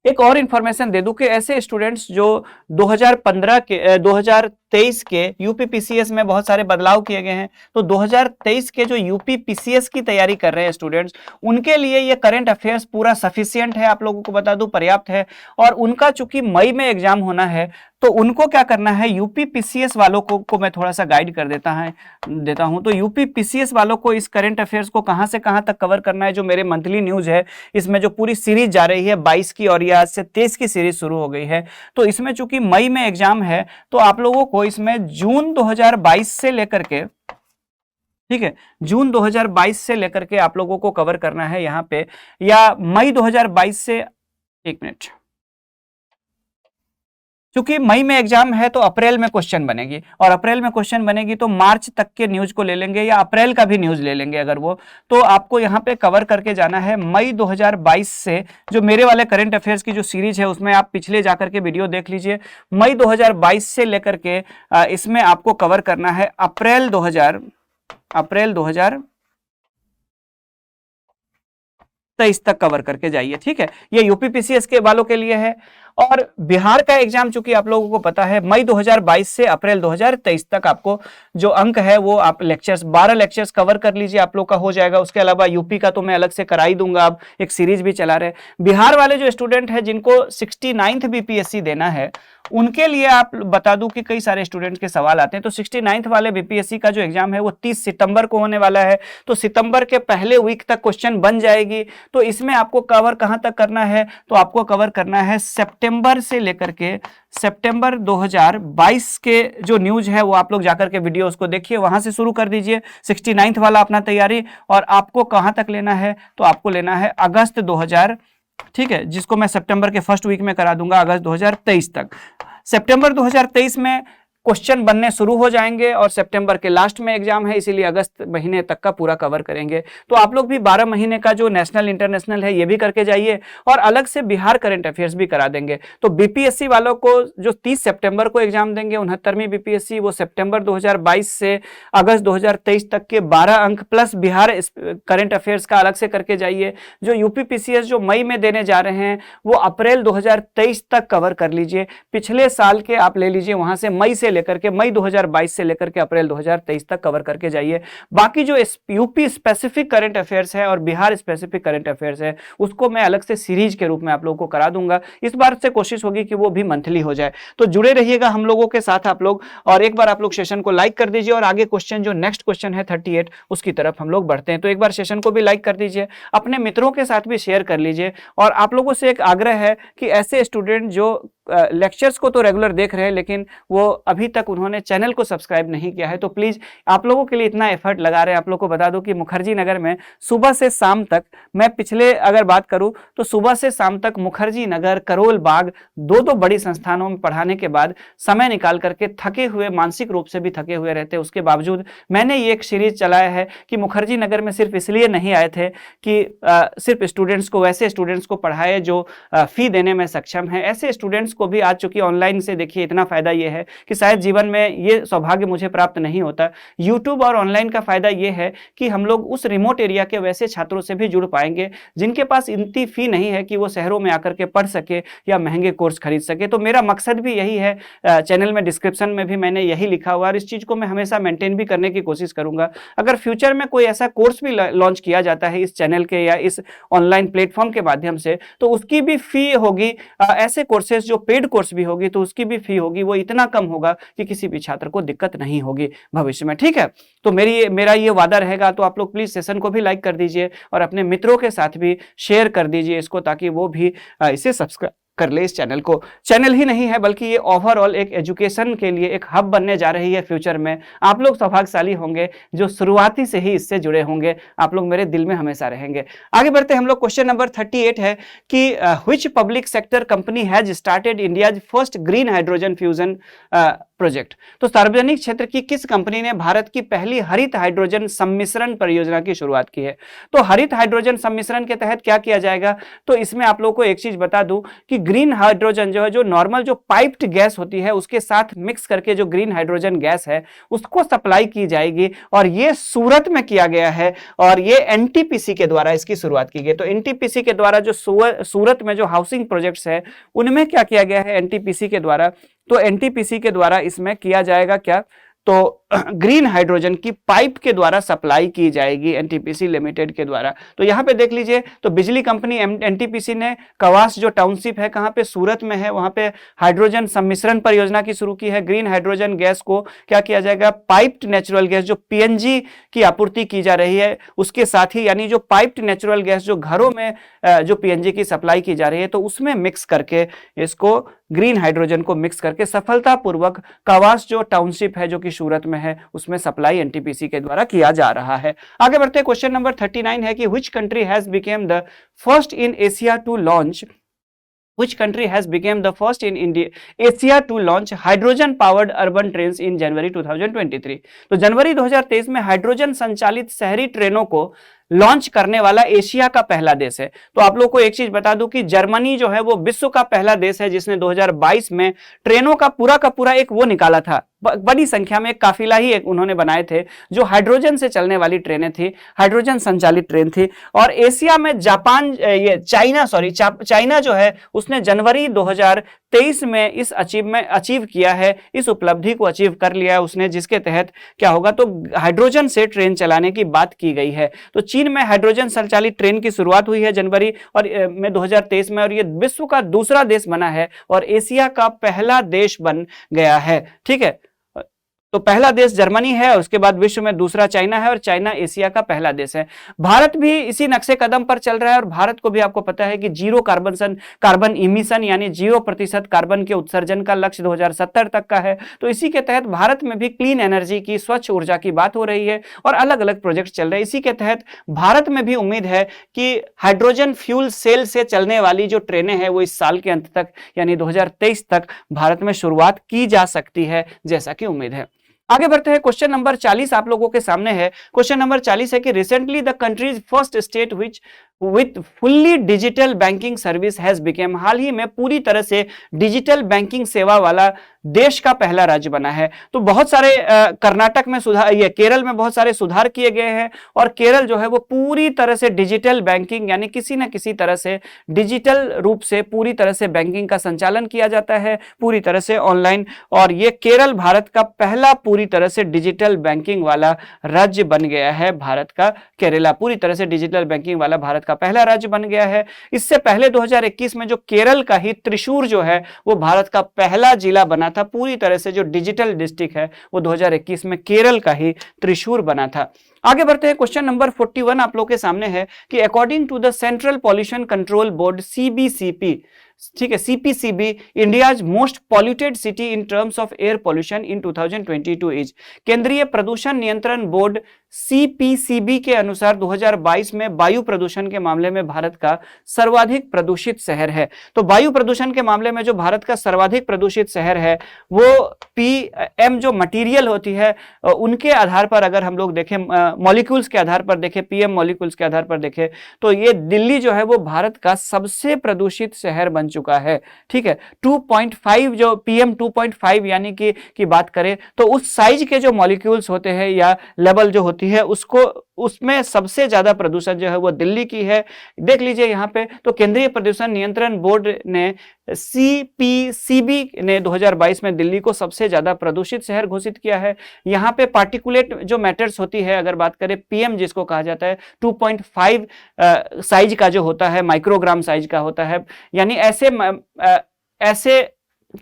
एक और इंफॉर्मेशन दे दूं कि ऐसे स्टूडेंट्स जो 2023 के यूपीपीसीएस में बहुत सारे बदलाव किए गए हैं, तो 2023 के जो यूपीपीसीएस की तैयारी कर रहे हैं स्टूडेंट्स, उनके लिए ये करंट अफेयर्स पूरा सफिशिएंट है, आप लोगों को बता दूं, पर्याप्त है। और उनका चूंकि मई में एग्जाम होना है, तो उनको क्या करना है, यूपीपीसीएस वालों को मैं थोड़ा सा गाइड कर देता हूं। तो यूपीपीसीएस वालों को इस करंट अफेयर्स को कहां से कहां तक कवर करना है, जो मेरे मंथली न्यूज है इसमें जो पूरी सीरीज जा रही है 22 की, और ये आज से 23 की सीरीज शुरू हो गई है। तो इसमें चूंकि मई में एग्जाम है, तो आप लोगों को इसमें जून 2022 से लेकर के, ठीक है, जून 2022 से लेकर के आप लोगों को कवर करना है यहाँ पे, या मई 2022 से, एक मिनट, क्योंकि मई में एग्जाम है तो अप्रैल में क्वेश्चन बनेगी, और अप्रैल में क्वेश्चन बनेगी तो मार्च तक के न्यूज को ले लेंगे, या अप्रैल का भी न्यूज ले लेंगे अगर वो, तो आपको यहाँ पे कवर करके जाना है मई 2022 से। जो मेरे वाले करंट अफेयर्स की जो सीरीज है उसमें आप पिछले जाकर के वीडियो देख लीजिए, मई 2022 से लेकर के इसमें आपको कवर करना है अप्रैल 2023 तक कवर करके जाइए, ठीक है। ये यूपीपीसीएस के वालों के लिए है। और बिहार का एग्जाम चूंकि आप लोगों को पता है मई 2022 से अप्रैल 2023 तक आपको जो अंक है वो आप लेक्चर्स 12 लेक्चर्स कवर कर लीजिए, आप लोग का हो जाएगा। उसके अलावा यूपी का तो मैं अलग से करा ही दूंगा, आप एक सीरीज भी चला रहे। बिहार वाले जो स्टूडेंट हैं जिनको 69th बीपीएससी देना है उनके लिए आप बता दूं कि कई सारे स्टूडेंट्स के सवाल आते हैं। तो 69th वाले बीपीएससी का जो एग्जाम है वो 30 सितंबर को होने वाला है, तो सितंबर के पहले वीक तक क्वेश्चन बन जाएगी। तो इसमें आपको कवर कहां तक करना है, तो आपको कवर करना है सितंबर से लेकर के सितंबर 2022 के जो न्यूज है वो आप लोग जाकर के वीडियो उसको देखिए, वहां से शुरू कर दीजिए 69th वाला अपना तैयारी। और आपको कहां तक लेना है, तो आपको लेना है अगस्त 2000, ठीक है, जिसको मैं सितंबर के फर्स्ट वीक में करा दूंगा अगस्त 2023 तक। सितंबर 2023 में क्वेश्चन बनने शुरू हो जाएंगे और सितंबर के लास्ट में एग्जाम है, इसीलिए अगस्त महीने तक का पूरा कवर करेंगे। तो आप लोग भी 12 महीने का जो नेशनल इंटरनेशनल है ये भी करके जाइए और अलग से बिहार करंट अफेयर्स भी करा देंगे। तो बीपीएससी वालों को जो 30 सितंबर को एग्जाम देंगे 69वीं बीपीएससी, वो सितंबर 2022 से अगस्त 2023 तक के 12 अंक प्लस बिहार करंट अफेयर्स का अलग से करके जाइए। जो यूपीपीसीएस जो मई में देने जा रहे हैं वो अप्रैल 2023 तक कवर कर लीजिए। पिछले साल के आप ले लीजिए, वहां से मई से लेकर के मई 2022 से लेकर के अप्रैल 2023 तक कवर करके जाइए। बाकी जो यूपी स्पेसिफिक करंट अफेयर्स है और बिहार स्पेसिफिक करंट अफेयर्स है उसको मैं अलग से सीरीज के रूप में आप लोगों को करा दूंगा। इस बार से कोशिश होगी कि वो भी मंथली हो जाए। तो जुड़े रहिएगा हम लोगों के साथ आप लोग, और एक बार आप लोग सेशन को लाइक कर दीजिए और आगे क्वेश्चन जो नेक्स्ट क्वेश्चन है 38 उसकी तरफ हम लोग बढ़ते हैं। तो एक बार सेशन को भी लाइक कर दीजिए, अपने मित्रों के साथ भी शेयर कर लीजिए। और आप लोगों से एक आग्रह है कि ऐसे स्टूडेंट जो लेक्चर्स को तो रेगुलर देख रहे हैं लेकिन वो अभी तक उन्होंने चैनल को सब्सक्राइब नहीं किया है, तो प्लीज आप लोगों के लिए इतना एफर्ट लगा रहे हैं। आप लोगों को बता दूं कि मुखर्जी नगर में सुबह से शाम तक, मैं पिछले अगर बात करूं तो सुबह से शाम तक मुखर्जी नगर, करोल बाग, दो बड़ी संस्थानों में पढ़ाने के बाद समय निकाल करके थके हुए, मानसिक रूप से भी थके हुए रहते, उसके बावजूद मैंने ये एक सीरीज चलाया है कि मुखर्जी नगर में सिर्फ इसलिए नहीं आए थे कि सिर्फ स्टूडेंट्स को, वैसे स्टूडेंट्स को पढ़ाए जो फी देने में सक्षम है। ऐसे स्टूडेंट्स को भी आज चूंकि ऑनलाइन से देखिए इतना फायदा ये है कि शायद जीवन में ये सौभाग्य मुझे प्राप्त नहीं होता। यूट्यूब और ऑनलाइन का फायदा ये है कि हम लोग उस रिमोट एरिया के वैसे छात्रों से भी जुड़ पाएंगे जिनके पास इतनी फी नहीं है कि वो शहरों में आकर के पढ़ सके या महंगे कोर्स खरीद सके। तो मेरा मकसद भी यही है, चैनल में डिस्क्रिप्शन में भी मैंने यही लिखा हुआ और इस चीज को मैं हमेशा मेंटेन भी करने की कोशिश करूंगा। अगर फ्यूचर में कोई ऐसा कोर्स भी लॉन्च किया जाता है इस चैनल के या इस ऑनलाइन प्लेटफॉर्म के माध्यम से, तो उसकी भी फी होगी, ऐसे कोर्सेज जो पेड कोर्स भी होगी तो उसकी भी फी होगी, वो इतना कम होगा कि किसी भी छात्र को दिक्कत नहीं होगी भविष्य में। ठीक है, तो मेरा ये वादा रहेगा। तो आप लोग प्लीज सेशन को भी लाइक कर दीजिए और अपने मित्रों के साथ भी शेयर कर दीजिए इसको, ताकि वो भी इसे सब्सक्राइब कर ले इस चैनल को। चैनल ही नहीं है बल्कि ये ओवरऑल एक एजुकेशन के लिए एक हब बनने जा रही है फ्यूचर में। आप लोग सौभाग्यशाली होंगे जो शुरुआती से ही इससे जुड़े होंगे, आप लोग मेरे दिल में हमेशा रहेंगे। आगे बढ़ते हम लोग, क्वेश्चन नंबर 38 है कि which public sector company has started India's first green hydrogen fusion project. तो सार्वजनिक क्षेत्र की किस कंपनी ने भारत की पहली हरित हाइड्रोजन सम्मिश्रण परियोजना की शुरुआत की है। तो हरित हाइड्रोजन सम्मिश्रण के तहत क्या किया जाएगा, तो इसमें आप लोगों को एक चीज बता दूं कि ग्रीन हाइड्रोजन जो है, जो नॉर्मल जो पाइप्ड गैस होती है उसके साथ मिक्स करके जो ग्रीन हाइड्रोजन गैस है उसको सप्लाई की जाएगी, और ये सूरत में किया गया है और ये एनटीपीसी के द्वारा इसकी शुरुआत की गई। तो एनटीपीसी के द्वारा जो सूरत में जो हाउसिंग प्रोजेक्ट्स है उनमें क्या किया गया है एनटीपीसी के द्वारा, तो एनटीपीसी के द्वारा इसमें किया जाएगा क्या, तो ग्रीन हाइड्रोजन की पाइप के द्वारा सप्लाई की जाएगी एनटीपीसी लिमिटेड के द्वारा। तो यहां पे देख लीजिए, तो बिजली कंपनी एनटीपीसी ने कवास जो टाउनशिप है कहां पे, सूरत में है, वहां पे हाइड्रोजन सम्मिश्रण परियोजना की शुरू की है। ग्रीन हाइड्रोजन गैस को क्या किया जाएगा, पाइप्ड नेचुरल गैस जो पीएनजी की आपूर्ति की जा रही है उसके साथ ही, यानी जो पाइप्ड नेचुरल गैस जो घरों में जो पीएनजी की सप्लाई की जा रही है तो उसमें मिक्स करके इसको ग्रीन हाइड्रोजन को मिक्स करके सफलतापूर्वक कवास जो टाउनशिप है जो कि सूरत में है उसमें सप्लाई एनटीपीसी के द्वारा किया जा रहा है। आगे बढ़ते हैं, क्वेश्चन नंबर 39 है कि which country has become the first in Asia to launch Which country has become the first in Asia to launch hydrogen powered urban trains in January 2023? तो जनवरी 2023 में हाइड्रोजन संचालित शहरी ट्रेनों को लॉन्च करने वाला एशिया का पहला देश है। तो आप लोग को एक चीज बता दूं कि जर्मनी जो है वो विश्व का पहला देश है जिसने 2022 में ट्रेनों का पूरा एक वो निकाला था, बड़ी संख्या में एक काफिला ही एक उन्होंने बनाए थे जो हाइड्रोजन से चलने वाली ट्रेनें थी, हाइड्रोजन संचालित ट्रेन थी। और एशिया में चाइना जो है उसने जनवरी 2023 में इस अचीव किया है, इस उपलब्धि को अचीव कर लिया है उसने, जिसके तहत क्या होगा तो हाइड्रोजन से ट्रेन चलाने की बात की गई है। तो चीन में हाइड्रोजन संचालित ट्रेन की शुरुआत हुई है जनवरी में 2023 में, और ये विश्व का दूसरा देश बना है और एशिया का पहला देश बन गया है। ठीक है, तो पहला देश जर्मनी है, उसके बाद विश्व में दूसरा चाइना है और चाइना एशिया का पहला देश है। भारत भी इसी नक्शे कदम पर चल रहा है और भारत को भी आपको पता है कि जीरो कार्बन इमिशन यानी 0% कार्बन के उत्सर्जन का लक्ष्य 2070 तक का है। तो इसी के तहत भारत में भी क्लीन एनर्जी की, स्वच्छ ऊर्जा की बात हो रही है और अलग अलग प्रोजेक्ट चल रहे हैं। इसी के तहत भारत में भी उम्मीद है कि हाइड्रोजन फ्यूल सेल से चलने वाली जो ट्रेनें हैं वो इस साल के अंत तक यानी 2023 तक भारत में शुरुआत की जा सकती है, जैसा कि उम्मीद है। आगे बढ़ते हैं, क्वेश्चन नंबर 40 आप लोगों के सामने है। क्वेश्चन नंबर 40 है कि recently the country's first state which with fully digital banking service has became, हाल ही में पूरी तरह से डिजिटल बैंकिंग सेवा वाला देश का पहला राज्य बना है। तो बहुत सारे कर्नाटक में सुधार, ये केरल में बहुत सारे सुधार किए गए हैं और केरल जो है वो पूरी तरह से डिजिटल बैंकिंग यानी किसी न किसी तरह से डिजिटल रूप से पूरी तरह से बैंकिंग का संचालन किया जाता है, पूरी तरह से ऑनलाइन। और ये केरल भारत का पहला पूरी तरह से डिजिटल बैंकिंग वाला राज्य बन गया है। भारत का केरला पूरी तरह से डिजिटल बैंकिंग वाला भारत का पहला राज्य बन गया है। इससे पहले 2021 में जो केरल का ही त्रिशूर जो है वो भारत का पहला जिला बना था, पूरी तरह से जो डिजिटल डिस्ट्रिक्ट है वो 2021 में केरल का ही त्रिशूर बना था। आगे बढ़ते हैं, क्वेश्चन नंबर 41 आप लोग के सामने है कि according to the Central Pollution Control Board CBCP, ठीक है CPCB, India's most polluted city in terms of air pollution in 2022 is, केंद्रीय प्रदूषण नियंत्रण बोर्ड सीपीसीबी के अनुसार 2022 में वायु प्रदूषण के मामले में भारत का सर्वाधिक प्रदूषित शहर है। तो वायु प्रदूषण के मामले में जो भारत का सर्वाधिक प्रदूषित शहर है वो पीएम जो मटेरियल होती है उनके आधार पर अगर हम लोग देखें, मॉलिक्यूल्स के आधार पर देखें, पीएम मॉलिक्यूल्स के आधार पर देखें तो ये दिल्ली जो है वो भारत का सबसे प्रदूषित शहर बन चुका है। ठीक है, 2.5 जो पीएम 2.5 यानी कि बात करें तो उस साइज के जो मॉलिक्यूल्स होते हैं या लेवल जो होती है उसमें सबसे ज्यादा प्रदूषण जो है वो दिल्ली की है। देख लीजिए यहाँ पे, तो केंद्रीय प्रदूषण नियंत्रण बोर्ड ने सीपीसीबी ने 2022 में दिल्ली को सबसे ज्यादा प्रदूषित शहर घोषित किया है। यहाँ पे पार्टिकुलेट जो मैटर्स होती है, अगर बात करें पीएम जिसको कहा जाता है 2.5 साइज का जो होता है, माइक्रोग्राम साइज का होता है, यानी ऐसे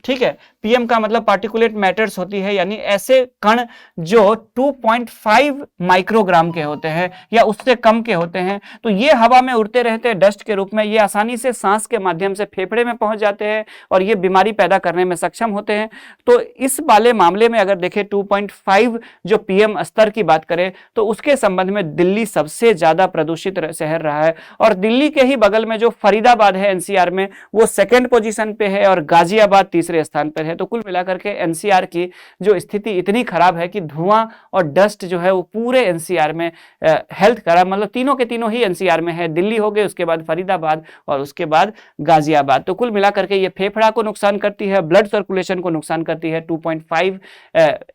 ठीक है, पीएम का मतलब पार्टिकुलेट मैटर्स होती है, यानी ऐसे कण जो 2.5 माइक्रोग्राम के होते हैं या उससे कम के होते हैं। तो ये हवा में उड़ते रहते हैं डस्ट के रूप में, ये आसानी से सांस के माध्यम से फेफड़े में पहुंच जाते हैं और ये बीमारी पैदा करने में सक्षम होते हैं। तो इस वाले मामले में अगर देखें 2.5 जो पीएम स्तर की बात करें तो उसके संबंध में दिल्ली सबसे ज्यादा प्रदूषित शहर रहा है। और दिल्ली के ही बगल में जो फरीदाबाद है एनसीआर में, वो सेकेंड पोजीशन पे है और गाजियाबाद तीसरे स्थान पर है। तो कुल मिलाकर के एनसीआर की जो स्थिति इतनी खराब है कि धुआं और डस्ट जो है वो पूरे एनसीआर में हेल्थ खराब, मतलब तीनों के तीनों ही एनसीआर में है। दिल्ली हो गए, उसके बाद फरीदाबाद और उसके बाद गाजियाबाद। तो कुल मिलाकर के ये फेफड़ा को नुकसान करती है, ब्लड सर्कुलेशन को नुकसान करती है 2.5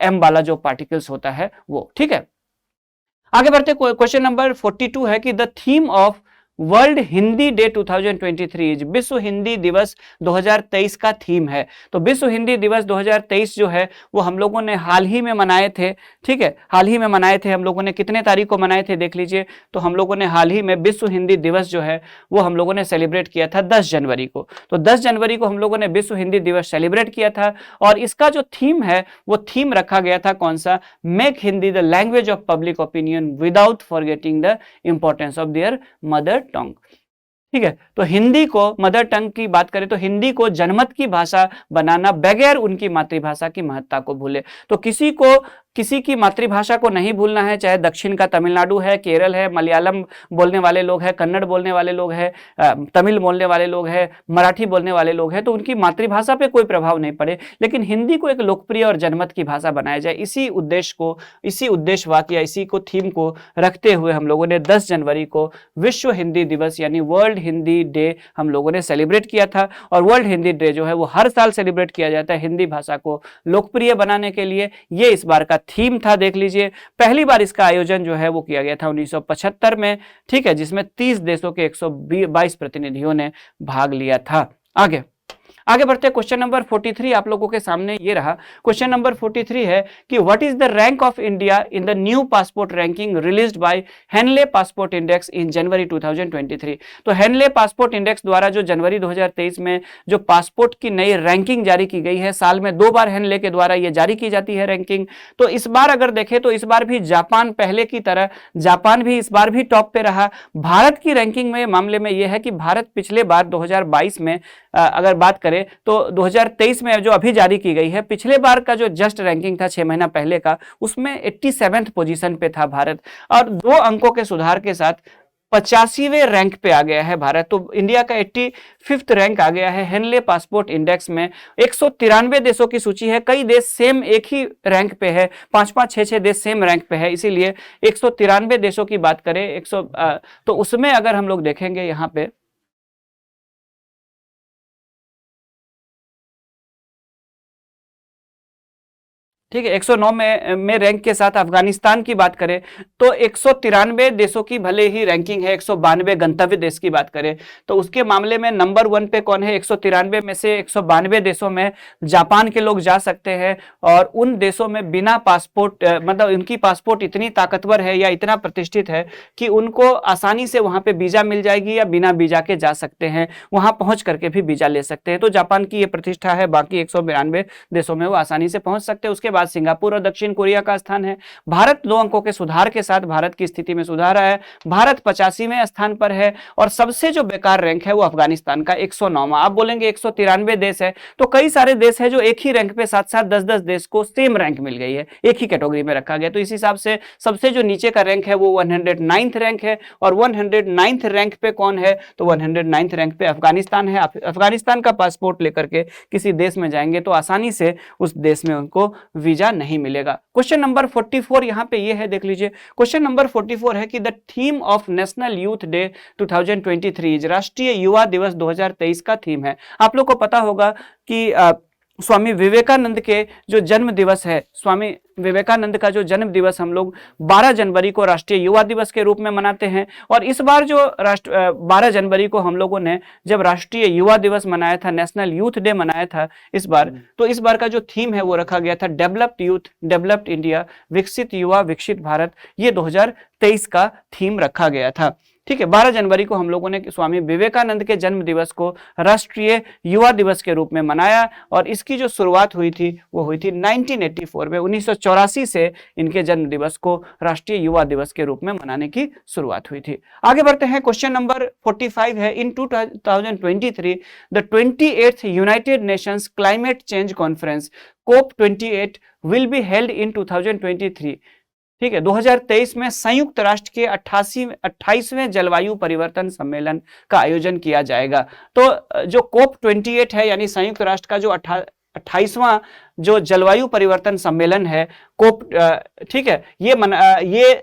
एम वाला जो पार्टिकल्स होता है वो। ठीक है, आगे बढ़ते, क्वेश्चन नंबर 42 है कि the theme of world Hindi day 2023 विश्व हिंदी दिवस 2023 का थीम है। तो विश्व हिंदी दिवस 2023 जो है वो हम लोगों ने हाल ही में मनाए थे। ठीक है, हाल ही में मनाए थे हम लोगों ने, कितने तारीख को मनाए थे देख लीजिए। तो हम लोगों ने हाल ही में विश्व हिंदी दिवस जो है वो हम लोगों ने सेलिब्रेट किया था 10 जनवरी को। तो 10 जनवरी को हम लोगों ने विश्व हिंदी दिवस सेलिब्रेट किया था और इसका जो थीम है वो थीम रखा गया था कौन सा, make Hindi the language of public opinion without forgetting the importance of their mother tongue. ठीक है, तो हिंदी को मदर टंग की बात करें तो हिंदी को जनमत की भाषा बनाना बगैर उनकी मातृभाषा की महत्ता को भूले। तो किसी को किसी की मातृभाषा को नहीं भूलना है, चाहे दक्षिण का तमिलनाडु है, केरल है, मलयालम बोलने वाले लोग हैं, कन्नड़ बोलने वाले लोग हैं, तमिल बोलने वाले लोग हैं, मराठी बोलने वाले लोग हैं, तो उनकी मातृभाषा पे कोई प्रभाव नहीं पड़े, लेकिन हिंदी को एक लोकप्रिय और जनमत की भाषा बनाया जाए, इसी उद्देश्य को, इसी उद्देश्य वाक्य या इसी को थीम को रखते हुए हम लोगों ने 10 जनवरी को विश्व हिंदी दिवस यानी वर्ल्ड हिंदी डे हम लोगों ने सेलिब्रेट किया था। और वर्ल्ड हिंदी डे जो है वो हर साल सेलिब्रेट किया जाता है हिंदी भाषा को लोकप्रिय बनाने के लिए। ये इस बार का थीम था, देख लीजिए। पहली बार इसका आयोजन जो है वो किया गया था 1975 में, ठीक है, जिसमें 30 देशों के 122 प्रतिनिधियों ने भाग लिया था। आगे बढ़ते हैं। क्वेश्चन नंबर 43 आप लोगों के सामने ये रहा। क्वेश्चन नंबर 43 है कि what is the rank of India in the new passport ranking released by Henley Passport Index in January 2023। तो हेनले पासपोर्ट इंडेक्स द्वारा जो जनवरी 2023 में जो पासपोर्ट की नई रैंकिंग जारी की गई है, साल में 2 बार हेनले के द्वारा ये जारी की जाती है रैंकिंग। तो इस बार अगर देखें तो इस बार भी जापान पहले की तरह जापान भी इस बार भी टॉप पे रहा। भारत की रैंकिंग में मामले में यह है कि भारत पिछले बार 2022 में अगर बात करें तो 2023 में जो अभी जारी की गई है, पिछले बार का जो जस्ट रैंकिंग था 6 महीना पहले का, उसमें 87वें पोजीशन पे था भारत, और 2 अंकों के सुधार के साथ 85वें रैंक पे आ गया है भारत। तो इंडिया का 85th रैंक आ गया है हेनले पासपोर्ट इंडेक्स में। 193 देशों की सूची है, कई देश सेम एक ही रैंक पे है, 5-5, 6-6 देश सेम रैंक पे है, इसीलिए 193 देशों की बात करें 100 तो उसमें अगर हम लोग देखेंगे यहाँ पे ठीक है, 109 में रैंक के साथ अफगानिस्तान की बात करें तो 193 देशों की भले ही रैंकिंग है, 192 गंतव्य देश की बात करें तो उसके मामले में नंबर 1 पे कौन है? 193 में से 192 देशों में जापान के लोग जा सकते हैं, और उन देशों में बिना पासपोर्ट मतलब उनकी पासपोर्ट इतनी ताकतवर है या इतना प्रतिष्ठित है कि उनको आसानी से वहां पे वीजा मिल जाएगी, या बिना वीजा के जा सकते हैं, वहां पहुंच करके भी वीजा ले सकते हैं। तो जापान की ये प्रतिष्ठा है, बाकी 192 देशों में वो आसानी से पहुंच सकते हैं। उसके बाद सिंगापुर और दक्षिण कोरिया का स्थान है। भारत 2 अंकों के सुधार के साथ भारत की स्थिति में सुधार आया है, भारत 85वें स्थान पर है, और सबसे जो बेकार रैंक है वो अफगानिस्तान का 109वां। आप बोलेंगे 193 देश है, तो कई सारे देश है जो एक ही रैंक पे 7-7, 10-10 देश को सेम रैंक मिल गई है, एक ही कैटेगरी में रखा गया। तो इस हिसाब से सबसे जो नीचे का रैंक है वो 109th रैंक है, और 109th रैंक पे कौन है? तो 109th रैंक पे अफगानिस्तान है। अफगानिस्तान का पासपोर्ट लेकर के किसी देश में जाएंगे तो आसानी से उस देश में उनको वीजा नहीं मिलेगा। क्वेश्चन नंबर 44 यहां पे ये है, देख लीजिए। क्वेश्चन नंबर 44 है कि the theme of national youth day 2023, राष्ट्रीय युवा दिवस 2023 का थीम है। आप लोग को पता होगा कि स्वामी विवेकानंद के जो जन्म दिवस है, स्वामी विवेकानंद का जो जन्म दिवस हम लोग 12 जनवरी को राष्ट्रीय युवा दिवस के रूप में मनाते हैं। और इस बार जो 12 जनवरी को हम लोगों ने जब राष्ट्रीय युवा दिवस मनाया था, नेशनल यूथ डे मनाया था इस बार, तो इस बार का जो थीम है वो रखा गया था डेवलप्ड यूथ डेवलप्ड इंडिया, विकसित युवा विकसित भारत। ये 2023 का थीम रखा गया था। ठीक है, 12 जनवरी को हम लोगों ने स्वामी विवेकानंद के जन्म दिवस को राष्ट्रीय युवा दिवस के रूप में मनाया, और इसकी जो शुरुआत हुई थी वो हुई थी 1984 में। 1984 से इनके जन्म दिवस को राष्ट्रीय युवा दिवस के रूप में मनाने की शुरुआत हुई थी। आगे बढ़ते हैं। क्वेश्चन नंबर 45 है, इन 2023 the 28th United Nations climate change conference COP28 will be held in 2023। ठीक है, 2023 में संयुक्त राष्ट्र के 28वें जलवायु परिवर्तन सम्मेलन का आयोजन किया जाएगा। तो जो COP28 है, यानी संयुक्त राष्ट्र का जो 28वां जो जलवायु परिवर्तन सम्मेलन है कोप, ठीक है, ये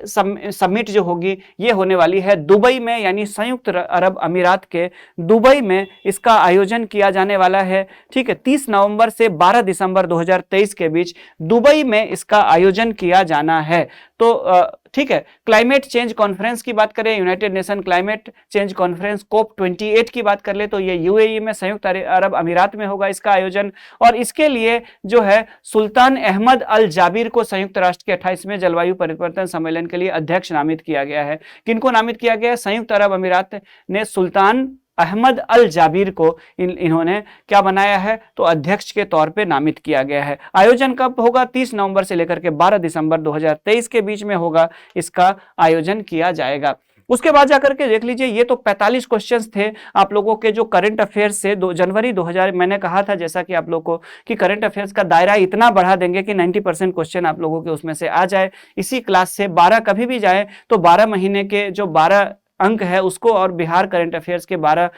समिट जो होगी ये होने वाली है दुबई में, यानी संयुक्त अरब अमीरात के दुबई में इसका आयोजन किया जाने वाला है। ठीक है, 30 नवंबर से 12 दिसंबर 2023 के बीच दुबई में इसका आयोजन किया जाना है। तो ठीक है, क्लाइमेट चेंज कॉन्फ्रेंस की बात करें, United nation climate change conference COP28 की बात कर ले तो ये UAE में, संयुक्त अरब अमीरात में होगा इसका आयोजन। और इसके लिए जो है सुल्तान अहमद अल जाबिर को संयुक्त राष्ट्र के 28वें जलवायु परिवर्तन सम्मेलन के लिए अध्यक्ष नामित किया गया है। किनको नामित किया गया है? संयुक्त अरब अमीरात ने सुल्तान अहमद अल जाबिर को इन्होंने क्या बनाया है? तो अध्यक्ष के तौर पे नामित किया गया है। आयोजन कब होगा? 30 नवंबर से लेकर के 12 दिसंबर 2023 के बीच में होगा, इसका आयोजन किया जाएगा। उसके बाद जाकर के देख लीजिए, ये तो 45 क्वेश्चंस थे आप लोगों के जो करंट अफेयर्स से जनवरी 2000, मैंने कहा था जैसा कि आप लोगों को कि करंट अफेयर्स का दायरा इतना बढ़ा देंगे कि 90% क्वेश्चन आप लोगों के उसमें से आ जाए इसी क्लास से। 12 कभी भी जाए तो 12 महीने के जो 12 अंक है उसको और बिहार करंट अफेयर्स के 12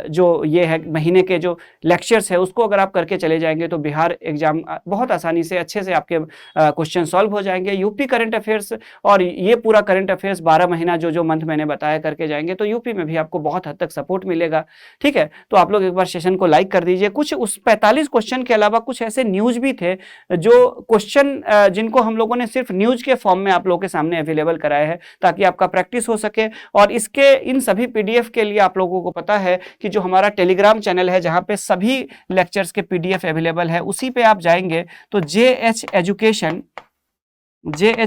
जो ये है महीने के जो लेक्चर्स है उसको अगर आप करके चले जाएंगे तो बिहार एग्जाम बहुत आसानी से अच्छे से आपके क्वेश्चन सॉल्व हो जाएंगे। यूपी करंट अफेयर्स और ये पूरा करंट अफेयर्स 12 महीना जो जो मंथ मैंने बताया करके जाएंगे तो यूपी में भी आपको बहुत हद तक सपोर्ट मिलेगा। ठीक है, तो आप लोग एक बार सेशन को लाइक कर दीजिए। कुछ उस 45 क्वेश्चन के अलावा कुछ ऐसे न्यूज भी थे जो क्वेश्चन जिनको हम लोगों ने सिर्फ न्यूज के फॉर्म में आप लोगों के सामने अवेलेबल कराया है ताकि आपका प्रैक्टिस हो सके। और इसके इन सभी पीडीएफ के लिए आप लोगों को पता है कि जो हमारा टेलीग्राम चैनल है जहां पे सभी लेक्चर्स के पीडीएफ अवेलेबल है, उसी पे आप जाएंगे तो JH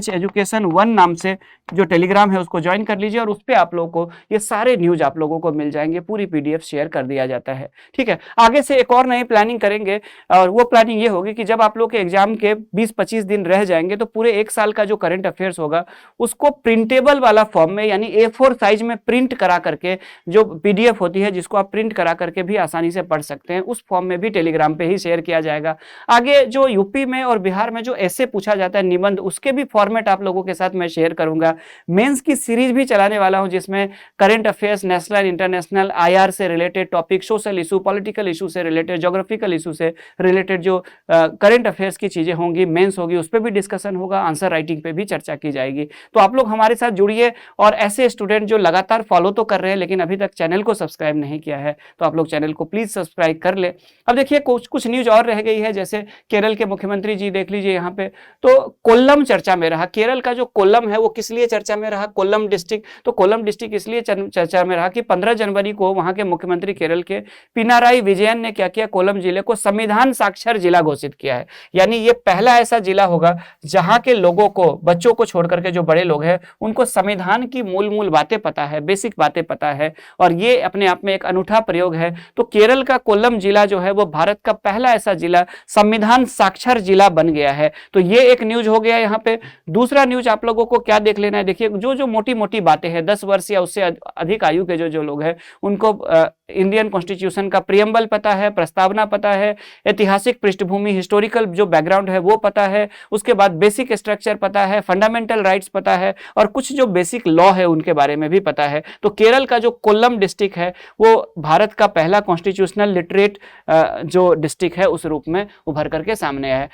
एजुकेशन 1 नाम से जो टेलीग्राम है उसको ज्वाइन कर लीजिए और उस पे आप लोगों को ये सारे न्यूज आप लोगों को मिल जाएंगे, पूरी पीडीएफ शेयर कर दिया जाता है। ठीक है, आगे से एक और नई प्लानिंग करेंगे और वो प्लानिंग ये होगी कि जब आप लोग के एग्जाम के 20-25 दिन रह जाएंगे तो पूरे एक साल का जो करंट अफेयर्स होगा उसको प्रिंटेबल वाला फॉर्म में यानी A4 साइज में प्रिंट करा करके जो पीडीएफ होती है जिसको आप प्रिंट करा करके भी आसानी से पढ़ सकते हैं, उस फॉर्म में भी टेलीग्राम पे ही शेयर किया जाएगा। आगे जो यूपी में और बिहार में जो ऐसे पूछा जाता है निबंध, उसके भी फॉर्मेट आप लोगों के साथ मैं शेयर करूंगा। मेंस की सीरीज भी चलाने वाला हूं जिसमें current affairs, national international, IR से related topic, social issue, political issue से रिलेटेड, ज्योग्राफिकल इशू से रिलेटेड जो करंट अफेयर्स की चीजें होंगी, मेंस होगी, उस पर भी डिस्कशन होगा, आंसर राइटिंग पे भी चर्चा की जाएगी। तो आप लोग हमारे साथ जुड़िए और ऐसे स्टूडेंट जो लगातार फॉलो तो कर रहे हैं लेकिन अभी तक चैनल को सब्सक्राइब नहीं किया है तो आप लोग चैनल को प्लीज सब्सक्राइब कर ले। अब देखिए कुछ न्यूज और रह गई है, जैसे केरल के मुख्यमंत्री जी देख लीजिए यहाँ पे, तो कोल्लम चर्चा में रहा। केरल का जो कोल्लम है वो किस लिए चर्चा में रहा, कोल्लम डिस्ट्रिक्ट, तो कोल्लम डिस्ट्रिक्ट इसलिए चर्चा में रहा कि 15 जनवरी को वहां के मुख्यमंत्री केरल के पिनाराई विजयन ने क्या किया, कोल्लम जिले को संविधान साक्षर जिला घोषित किया है। यानी ये पहला ऐसा जिला होगा जहां के लोगों को, बच्चों को छोड़ करके जो बड़े लोग हैं उनको संविधान की मूल बातें पता है, बेसिक बातें पता है और ये अपने आप में एक अनूठा प्रयोग है। तो केरल का कोल्लम जिला जो है वो भारत का पहला ऐसा जिला संविधान साक्षर जिला बन गया है। तो ये एक न्यूज हो गया यहाँ पे। दूसरा न्यूज आप लोगों को क्या देख लेना है, देखिए जो जो मोटी मोटी बातें हैं, 10 वर्ष या उससे अधिक आयु के जो जो लोग हैं उनको इंडियन कॉन्स्टिट्यूशन का प्रियम्बल पता है, प्रस्तावना पता है, ऐतिहासिक पृष्ठभूमि, हिस्टोरिकल जो बैकग्राउंड है वो पता है, उसके बाद बेसिक स्ट्रक्चर पता है, फंडामेंटल राइट्स पता है और कुछ जो बेसिक लॉ है उनके बारे में भी पता है। तो केरल का जो कोल्लम डिस्ट्रिक्ट है वो भारत का पहला कॉन्स्टिट्यूशनल लिटरेट जो डिस्ट्रिक्ट है उस रूप में उभर करके सामने आया है।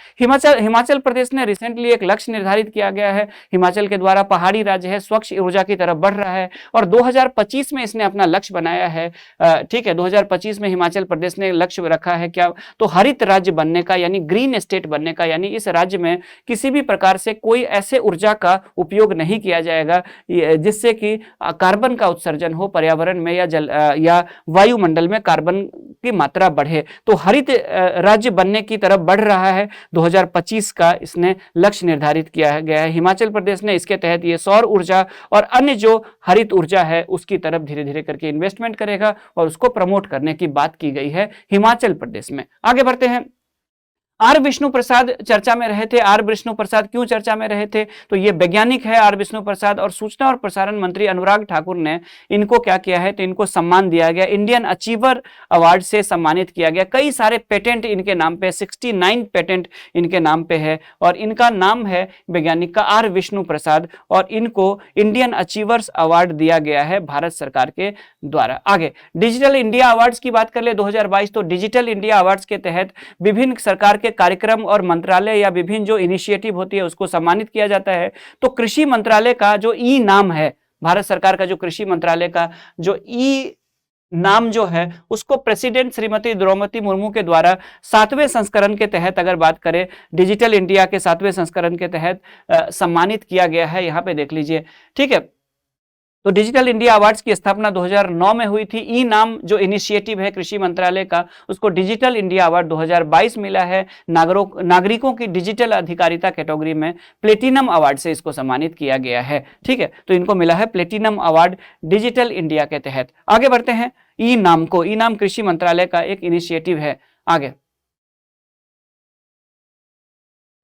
हिमाचल प्रदेश ने रिसेंटली एक लक्ष्य निर्धारित किया गया है, हिमाचल के द्वारा पहाड़ी राज्य है, स्वच्छ ऊर्जा की तरफ बढ़ रहा है और 2025 में इसने अपना लक्ष्य बनाया है। ठीक है, 2025 में हिमाचल प्रदेश ने लक्ष्य रखा है क्या, तो हरित राज्य बनने का, यानी ग्रीन स्टेट बनने का, यानी इस राज्य में किसी भी प्रकार से कोई ऐसे ऊर्जा का उपयोग नहीं किया जाएगा जिससे कि कार्बन का उत्सर्जन हो पर्यावरण में या जल या वायुमंडल में कार्बन की मात्रा बढ़े। तो हरित राज्य बनने की तरफ बढ़ रहा है, 2025 का इसने लक्ष्य निर्धारित किया गया है हिमाचल प्रदेश ने। इसके तहत ये सौर ऊर्जा और अन्य जो हरित ऊर्जा है उसकी तरफ धीरे धीरे करके इन्वेस्टमेंट करेगा और उसको प्रमोट करने की बात की गई है हिमाचल प्रदेश में। आगे बढ़ते हैं। आर विष्णु प्रसाद चर्चा में रहे थे। आर विष्णु प्रसाद क्यों चर्चा में रहे थे, तो ये वैज्ञानिक है आर विष्णु प्रसाद और सूचना और प्रसारण मंत्री अनुराग ठाकुर ने इनको क्या किया है, तो इनको सम्मान दिया गया, इंडियन अचीवर अवार्ड से सम्मानित किया गया। कई सारे पेटेंट इनके नाम पे, 69 पेटेंट इनके नाम पे है और इनका नाम है वैज्ञानिक का आर विष्णु प्रसाद और इनको इंडियन अचीवर्स अवार्ड दिया गया है भारत सरकार के द्वारा। आगे डिजिटल इंडिया अवार्ड्स की बात कर ले 2022, तो डिजिटल इंडिया अवार्ड्स के तहत विभिन्न सरकार के कार्यक्रम और मंत्रालय या विभिन्न जो इनिशिएटिव होती है उसको सम्मानित किया जाता है। तो कृषि मंत्रालय का जो ई नाम है, भारत सरकार का जो कृषि मंत्रालय का जो ई नाम जो है उसको प्रेसिडेंट श्रीमती द्रौपदी मुर्मू के द्वारा 7वें संस्करण के तहत, अगर बात करें डिजिटल इंडिया के 7वें संस्करण के तहत सम्मानित किया गया है। यहां पे देख लीजिए, ठीक है। तो डिजिटल इंडिया अवार्ड्स की स्थापना 2009 में हुई थी। ई नाम जो इनिशिएटिव है कृषि मंत्रालय का उसको डिजिटल इंडिया अवार्ड 2022 मिला है। नागरिकों की डिजिटल अधिकारिता कैटेगरी में प्लेटिनम अवार्ड से इसको सम्मानित किया गया है। ठीक है, तो इनको मिला है प्लेटिनम अवार्ड डिजिटल इंडिया के तहत। आगे बढ़ते हैं। ई नाम को, ई नाम कृषि मंत्रालय का एक इनिशिएटिव है। आगे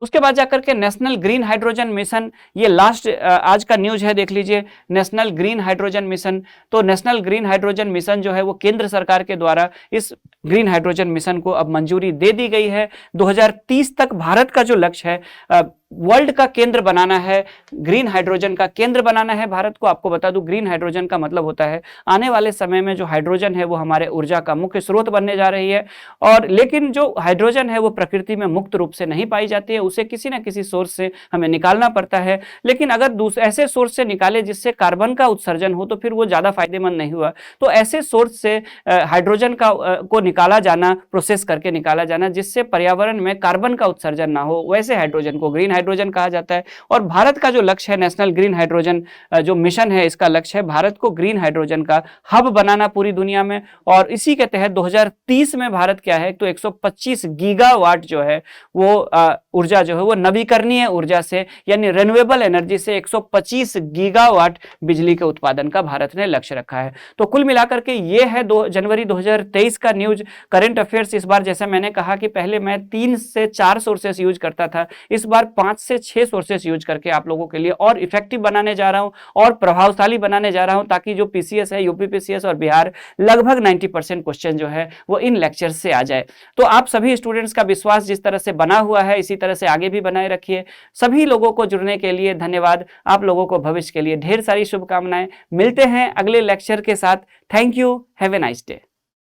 उसके बाद जाकर के नेशनल ग्रीन हाइड्रोजन मिशन, ये लास्ट आज का न्यूज है, देख लीजिए, नेशनल ग्रीन हाइड्रोजन मिशन। तो नेशनल ग्रीन हाइड्रोजन मिशन जो है वो केंद्र सरकार के द्वारा इस ग्रीन हाइड्रोजन मिशन को अब मंजूरी दे दी गई है। 2030 तक भारत का जो लक्ष्य है, वर्ल्ड का केंद्र बनाना है, ग्रीन हाइड्रोजन का केंद्र बनाना है भारत को। आपको बता दूं, ग्रीन हाइड्रोजन का मतलब होता है आने वाले समय में जो हाइड्रोजन है वो हमारे ऊर्जा का मुख्य स्रोत बनने जा रही है। और लेकिन जो हाइड्रोजन है वो प्रकृति में मुक्त रूप से नहीं पाई जाती है, उसे किसी ना किसी सोर्स से हमें निकालना पड़ता है। लेकिन अगर ऐसे सोर्स से निकाले जिससे कार्बन का उत्सर्जन हो तो फिर वो ज्यादा फायदेमंद नहीं हुआ। तो ऐसे सोर्स से हाइड्रोजन को निकाला जाना, प्रोसेस करके निकाला जाना जिससे पर्यावरण में कार्बन का उत्सर्जन ना हो, वैसे हाइड्रोजन को ग्रीन हाइड्रोजन कहा जाता है। और भारत का जो लक्ष्य है, नेशनल ग्रीन हाइड्रोजन जो मिशन है, इसका लक्ष्य है भारत को ग्रीन हाइड्रोजन का हब बनाना पूरी दुनिया में। और इसी के तहत 2030 में भारत क्या है, तो 125 गीगावाट जो है वो ऊर्जा जो है वो नवीकरणीय ऊर्जा से, यानी रिन्यूएबल एनर्जी से 125 गीगावाट बिजली के उत्पादन का भारत ने लक्ष्य रखा है। तो कुल मिलाकर के ये है जनवरी 2023 का न्यूज, करंट अफेयर्स। इस बार जैसा मैंने कहा कि पहले मैं 3 से 4 सोर्सेस यूज करता था, इस बार 5 से 6 सोर्सेस यूज करके आप लोगों के लिए और इफेक्टिव बनाने जा रहा हूं और प्रभावशाली बनाने जा रहा हूं, ताकि जो पीसीएस है, यूपीपीसीएस और बिहार, लगभग 90% क्वेश्चन जो है वो इन लेक्चर से आ जाए। तो आप सभी स्टूडेंट्स का विश्वास जिस तरह से बना हुआ है इसी तरह से आगे भी बनाए रखिए। सभी लोगों को जुड़ने के लिए धन्यवाद। आप लोगों को भविष्य के लिए ढेर सारी शुभकामनाएं। मिलते हैं अगले लेक्चर के साथ। Thank you, have a nice day.